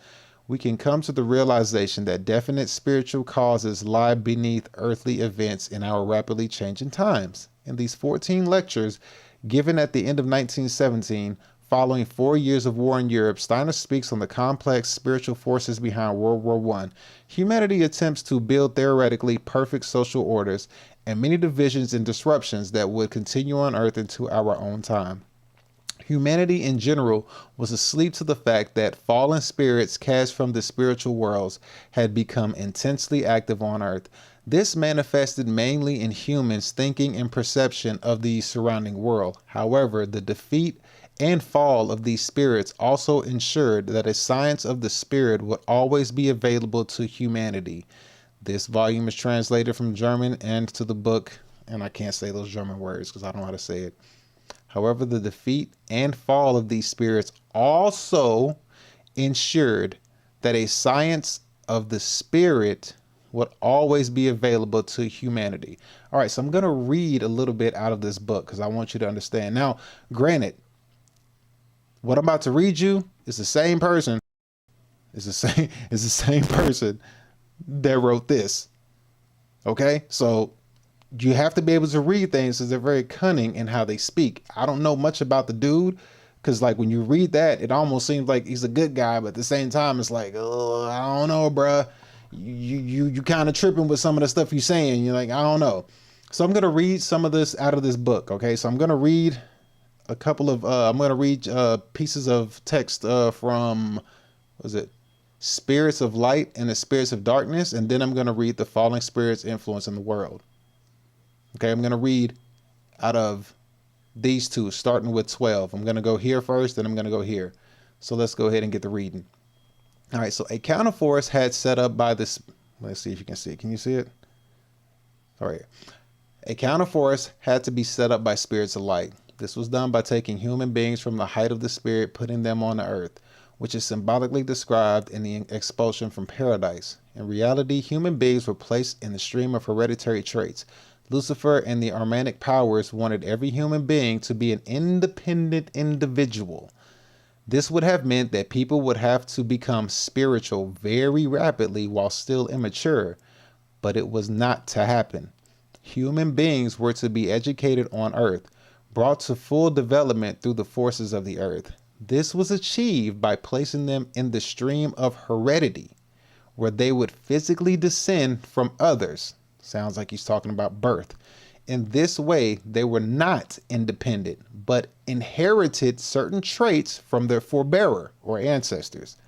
We can come to the realization that definite spiritual causes lie beneath earthly events in our rapidly changing times. In these 14 lectures given at the end of 1917, following 4 years of war in Europe, Steiner speaks on the complex spiritual forces behind World War I. Humanity attempts to build theoretically perfect social orders and many divisions and disruptions that would continue on Earth into our own time. Humanity in general was asleep to the fact that fallen spirits cast from the spiritual worlds had become intensely active on Earth. This manifested mainly in humans' thinking and perception of the surrounding world. However, the defeat and fall of these spirits also ensured that a science of the spirit would always be available to humanity. This volume is translated from German and to the book, and I can't say those German words because I don't know how to say it. However, the defeat and fall of these spirits also ensured that a science of the spirit would always be available to humanity. All right, so I'm going to read a little bit out of this book because I want you to understand. Now, granted, what I'm about to read you is the same person. It's the same person that wrote this. Okay, so you have to be able to read things because they're very cunning in how they speak. I don't know much about the dude because like when you read that, it almost seems like he's a good guy, but at the same time, it's like, oh, I don't know, bruh. You kind of tripping with some of the stuff you're saying. You're like, I don't know. So I'm gonna read some of this out of this book. Okay, so I'm gonna read a couple of pieces of text from, was it Spirits of Light and the Spirits of Darkness, and then I'm gonna read the Falling Spirits' Influence in the World. Okay, I'm going to read out of these two, starting with 12. I'm going to go here first, then I'm going to go here. So let's go ahead and get the reading. All right, so a counterforce had set up by this. Let's see if you can see it. Can you see it? All right. A counterforce had to be set up by spirits of light. This was done by taking human beings from the height of the spirit, putting them on the earth, which is symbolically described in the expulsion from paradise. In reality, human beings were placed in the stream of hereditary traits. Lucifer and the Armanic powers wanted every human being to be an independent individual. This would have meant that people would have to become spiritual very rapidly while still immature, but it was not to happen. Human beings were to be educated on earth, brought to full development through the forces of the earth. This was achieved by placing them in the stream of heredity, where they would physically descend from others. Sounds like he's talking about birth. In this way, they were not independent, but inherited certain traits from their forebearer or ancestors.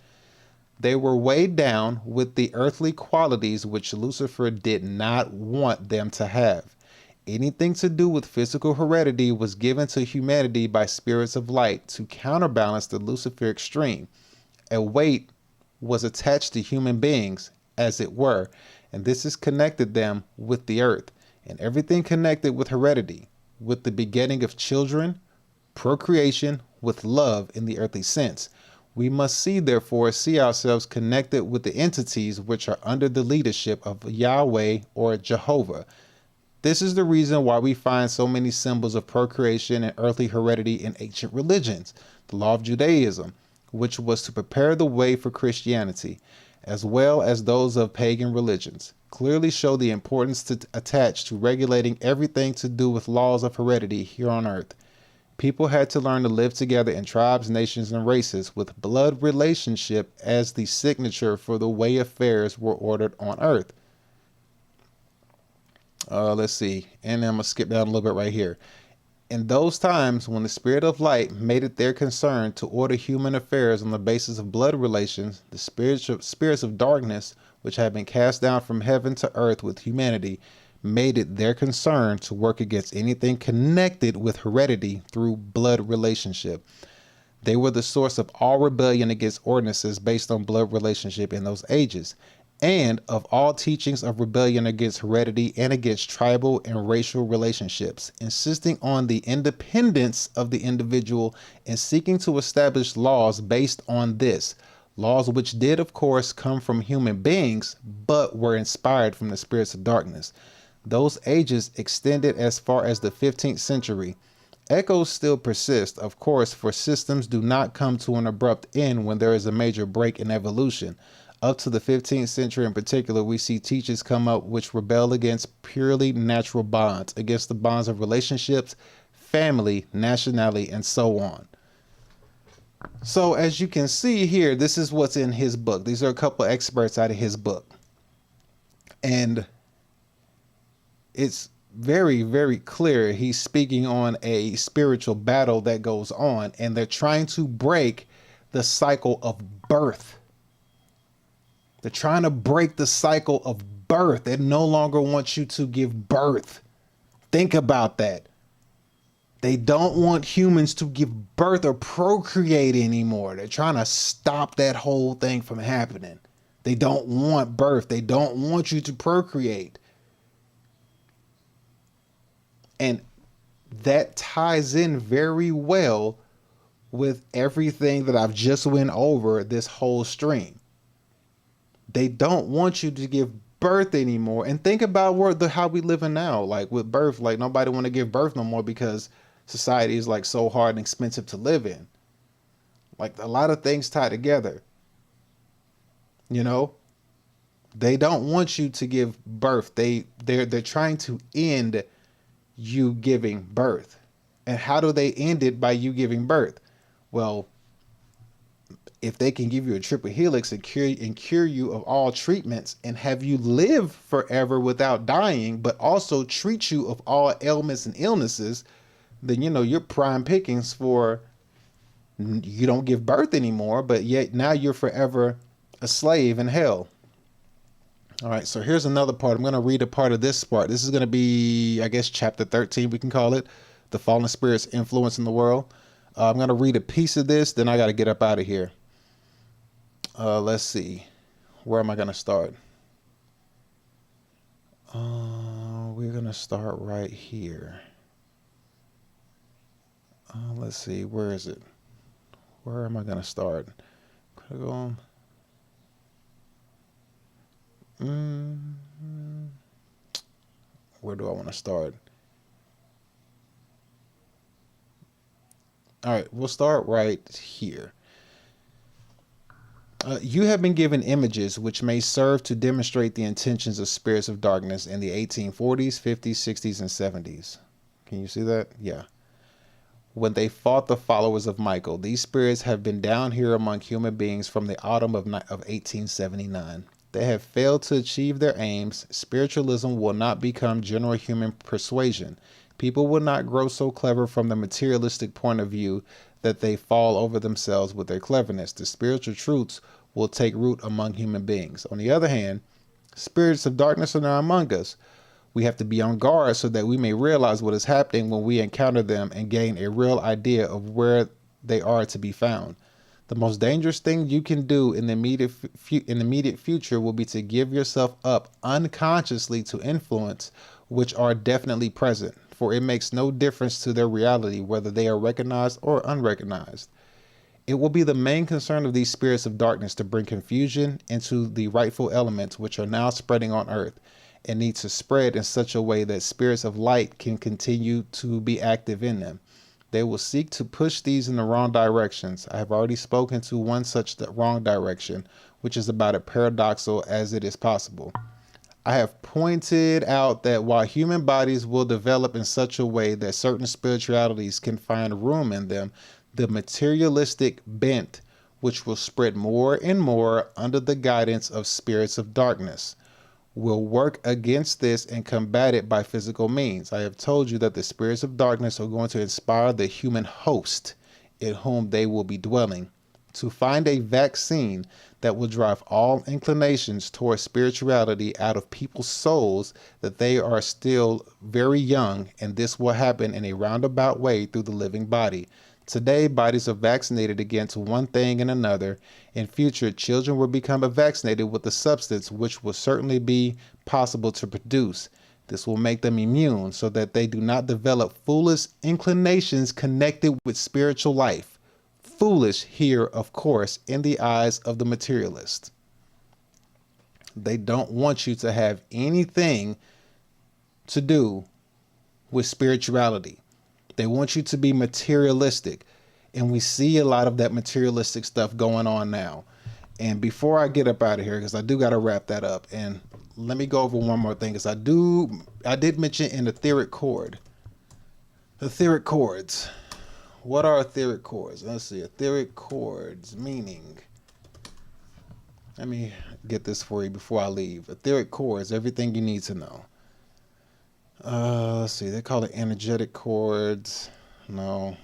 They were weighed down with the earthly qualities which Lucifer did not want them to have. Anything to do with physical heredity was given to humanity by spirits of light to counterbalance the Luciferic stream. A weight was attached to human beings, as it were, and this has connected them with the earth, and everything connected with heredity, with the begetting of children, procreation, with love in the earthly sense. We must see ourselves connected with the entities which are under the leadership of Yahweh or Jehovah. This is the reason why we find so many symbols of procreation and earthly heredity in ancient religions. The law of Judaism, which was to prepare the way for Christianity, as well as those of pagan religions, clearly show the importance to attach to regulating everything to do with laws of heredity here on earth. People had to learn to live together in tribes, nations, and races with blood relationship as the signature for the way affairs were ordered on earth. Let's see, and I'm going to skip down a little bit right here. In those times when the spirit of light made it their concern to order human affairs on the basis of blood relations, the spirits of darkness, which had been cast down from heaven to earth with humanity, made it their concern to work against anything connected with heredity through blood relationship. They were the source of all rebellion against ordinances based on blood relationship in those ages, and of all teachings of rebellion against heredity and against tribal and racial relationships, insisting on the independence of the individual and seeking to establish laws based on this. Laws which did, of course, come from human beings, but were inspired from the spirits of darkness. Those ages extended as far as the 15th century. Echoes still persist, of course, for systems do not come to an abrupt end when there is a major break in evolution. Up to the 15th century in particular, we see teachings come up which rebel against purely natural bonds, against the bonds of relationships, family, nationality, and so on. So as you can see here, this is what's in his book. These are a couple of excerpts out of his book. And it's very, very clear he's speaking on a spiritual battle that goes on, and they're trying to break the cycle of birth. They're trying to break the cycle of birth. They no longer want you to give birth. Think about that. They don't want humans to give birth or procreate anymore. They're trying to stop that whole thing from happening. They don't want birth. They don't want you to procreate. And that ties in very well with everything that I've just went over this whole stream. They don't want you to give birth anymore. And think about how we living now, like with birth. Like nobody want to give birth no more because society is like so hard and expensive to live in. Like a lot of things tie together. You know, They don't want you to give birth. They're trying to end you giving birth. And how do they end it by you giving birth? Well, if they can give you a triple helix and cure you of all treatments and have you live forever without dying, but also treat you of all ailments and illnesses, then you're prime pickings for, you don't give birth anymore, but yet now you're forever a slave in hell. All right, so here's another part. I'm going to read a part of this part. This is going to be, I guess, chapter 13, we can call it, the fallen spirits' influence in the world. I'm going to read a piece of this, then I got to get up out of here. Let's see. Where am I going to start? We're going to start right here. Let's see. Where is it? Where am I going to start? Click on. Where do I want to start? All right, we'll start right here. You have been given images which may serve to demonstrate the intentions of spirits of darkness in the 1840s, 50s, 60s, and 70s. Can you see that? Yeah. When they fought the followers of Michael, these spirits have been down here among human beings from the autumn of 1879. They have failed to achieve their aims. Spiritualism will not become general human persuasion. People will not grow so clever from the materialistic point of view that they fall over themselves with their cleverness. The spiritual truths will take root among human beings. On the other hand, spirits of darkness are now among us. We have to be on guard so that we may realize what is happening when we encounter them and gain a real idea of where they are to be found. The most dangerous thing you can do in the immediate future will be to give yourself up unconsciously to influence which are definitely present, for it makes no difference to their reality whether they are recognized or unrecognized. It will be the main concern of these spirits of darkness to bring confusion into the rightful elements which are now spreading on earth and need to spread in such a way that spirits of light can continue to be active in them. They will seek to push these in the wrong directions. I have already spoken to one such wrong direction, which is about as paradoxical as it is possible. I have pointed out that while human bodies will develop in such a way that certain spiritualities can find room in them, the materialistic bent, which will spread more and more under the guidance of spirits of darkness, will work against this and combat it by physical means. I have told you that the spirits of darkness are going to inspire the human host in whom they will be dwelling to find a vaccine that will drive all inclinations towards spirituality out of people's souls that they are still very young, and this will happen in a roundabout way through the living body. Today, bodies are vaccinated against one thing and another. In future, children will become vaccinated with a substance which will certainly be possible to produce. This will make them immune so that they do not develop foolish inclinations connected with spiritual life. Foolish here, of course, in the eyes of the materialist. They don't want you to have anything to do with spirituality. They want you to be materialistic. And we see a lot of that materialistic stuff going on now. And before I get up out of here, because I do got to wrap that up, and let me go over one more thing, because I did mention an etheric chord. Etheric chords. What are etheric chords? Let's see. Etheric chords, meaning. Let me get this for you before I leave. Etheric chords, everything you need to know. Let's see. They call it energetic chords. No.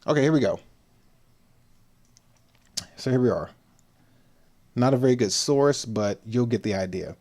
Okay, here we go. So here we are. Not a very good source, but you'll get the idea.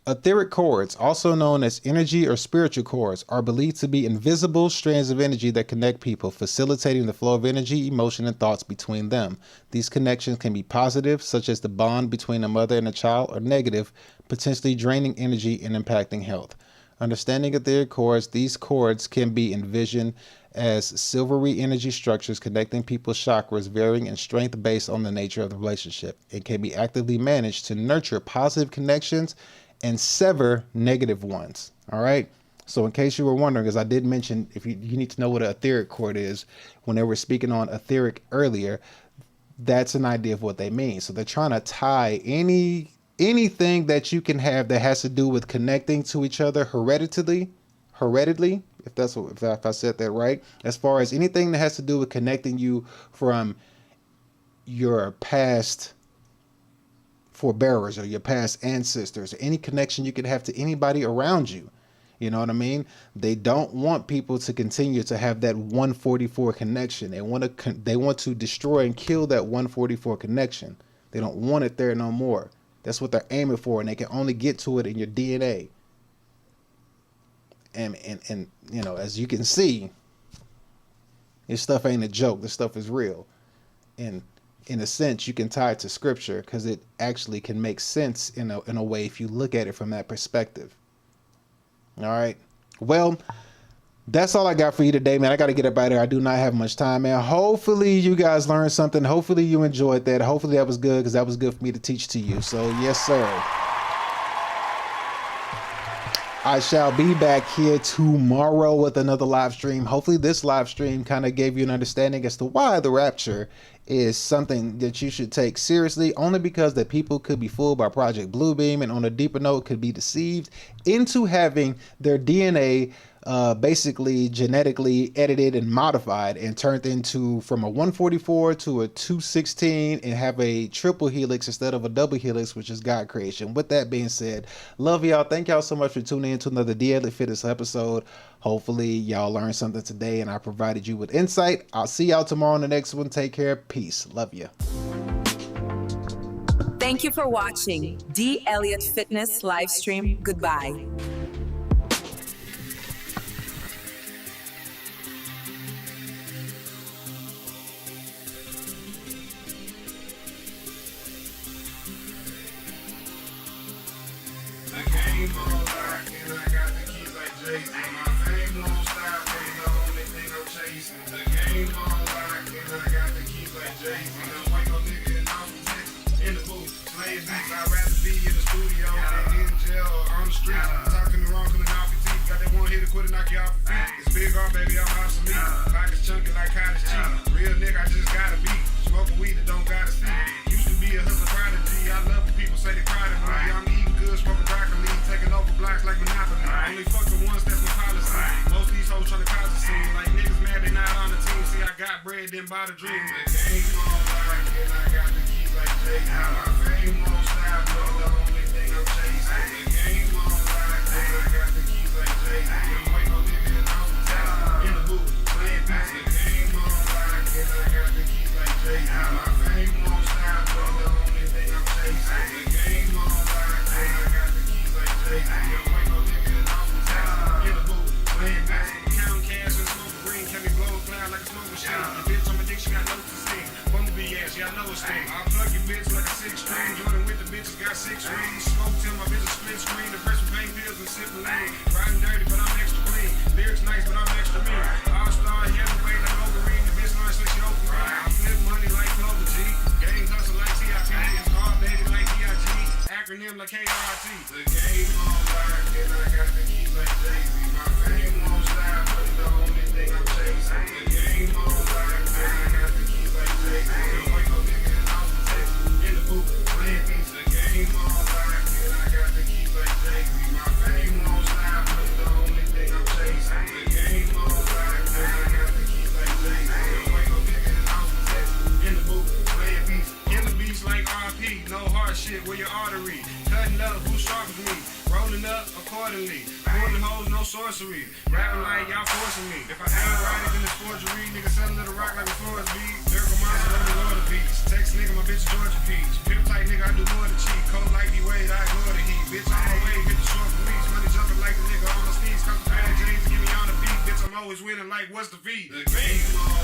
Etheric chords, also known as energy or spiritual chords, are believed to be invisible strands of energy that connect people, facilitating the flow of energy, emotion, and thoughts between them. These connections can be positive, such as the bond between a mother and a child, or negative, potentially draining energy and impacting health. Understanding etheric chords, these chords can be envisioned as silvery energy structures connecting people's chakras, varying in strength based on the nature of the relationship. It can be actively managed to nurture positive connections and sever negative ones. All right. So in case you were wondering, as I did mention, if you need to know what an etheric chord is, when they were speaking on etheric earlier, That's an idea of what they mean. So they're trying to tie anything that you can have that has to do with connecting to each other hereditally, if I said that right, as far as anything that has to do with connecting you from your past forebearers or your past ancestors, or any connection you could have to anybody around you. You know what I mean? They don't want people to continue to have that 144 connection. They want to destroy and kill that 144 connection. They don't want it there no more. That's what they're aiming for, and they can only get to it in your DNA. And you know, as you can see, this stuff ain't a joke. This stuff is real. And in a sense, you can tie it to scripture because it actually can make sense in a way if you look at it from that perspective. All right. Well, that's all I got for you today, man. I got to get up out of here. I do not have much time, man. Hopefully you guys learned something. Hopefully you enjoyed that. Hopefully that was good, because that was good for me to teach to you. So yes, sir. I shall be back here tomorrow with another live stream. Hopefully this live stream kind of gave you an understanding as to why the rapture is something that you should take seriously, only because that people could be fooled by Project Bluebeam, and on a deeper note could be deceived into having their DNA basically genetically edited and modified and turned into from a 144 to a 216 and have a triple helix instead of a double helix, which is God creation. With that being said, love y'all. Thank y'all so much for tuning in to another DnL&x episode. Hopefully y'all learned something today and I provided you with insight. I'll see y'all tomorrow on the next one. Take care. Peace. Love you. Thank you for watching D. Fitness live stream. Goodbye. game won't lock, and I got the keys like Jay-Z. My fame won't stop, ain't the only thing I'm chasing. The game won't lock, and I got the keys like Jay-Z. I'm white no nigga in Austin, Texas, in the booth, playing beats. I'd rather be in the studio than in jail or on the street. Talking the wrong, coming off your teeth. Got that one hitter, quit it, knock you off your feet. It's big R, baby, I'm obsolete. Pockets chunky like cottage cheese. Real nigga, I just gotta be. Smoking weed that don't gotta see. Used to be a hustler prodigy. I love when people say they proud of me. I'm eating good, smoking broccoli, taking over blocks like Monopoly. Only fuck the ones that's my policy. Most of these hoes trying to cause a scene. Like niggas mad they not on the team. See, I got bread, then buy the dream. The game won't lock, and I got the keys like Jay-Z. My fame won't stop, no, the only thing I'm chasing. The game won't lock, and I got the keys like Jay-Z. I'm waiting on nigga in Austin, Texas, in the booth, playing beats. The game won't lock, and I got the keys like Jay-Z. My fame won't stop, no, the only thing I'm chasing. The game won't lock, and I got the keys like Jay-Z. I'm waiting on nigga in Austin, Texas, in the booth, playing beats. Counting cash and smoking green, can be blowing cloud like a smoke machine. Your bitch on my dick, she got no to sing. Bumblebee ass, yeah, I know it's thing. I'll plug your bitch like a 6-string. Jordan with the bitches got 6 rings. Smoke till my bitch a split screen. The press with pain pills and sipping lane. Riding dirty, but I'm extra clean. Lyrics nice, but I'm extra mean. All-star heavyweight like Wolverine. The bitch nice like she open me. I flip money like Clover G. Gang hustle like TIP. It's hard baby like D.I.G. Acronym like KRT. The game won't lock, and I got the keys like Jay-Z. My fame won't stop, but the only thing I'm chasing. The game won't lock, and I got the keys like Jay-Z. I'm waiting on nigga in Austin, Texas, in the booth, playing beats. The game won't lock, and I got the keys like Jay-Z. My fame won't stop, but the only thing I'm chasing. The game won't lock, and I got the keys like Jay-Z. I'm waiting on nigga in Austin, Texas, in the booth, playing beats. Killing beats like RP, no hard shit with your artery. Cutting up, who sharp as me? Rolling up accordingly. Pulling hoes, no sorcery. Rapping like y'all forcing me. If I ain't right, then it's forgery. Nigga selling to the rock like a Flores beat. Lyrical monster on the Lord of Beats. Text nigga, my bitch Georgia Peach. Pimp tight nigga, I do more than cheat. Cold like D-Wade, I ignore the heat. Bitch, I'm on way, hit the short for reach. Money jumping like the nigga on the sneeze. Come to James, get me on the beat. Bitch, I'm always winning like what's the feed? The game all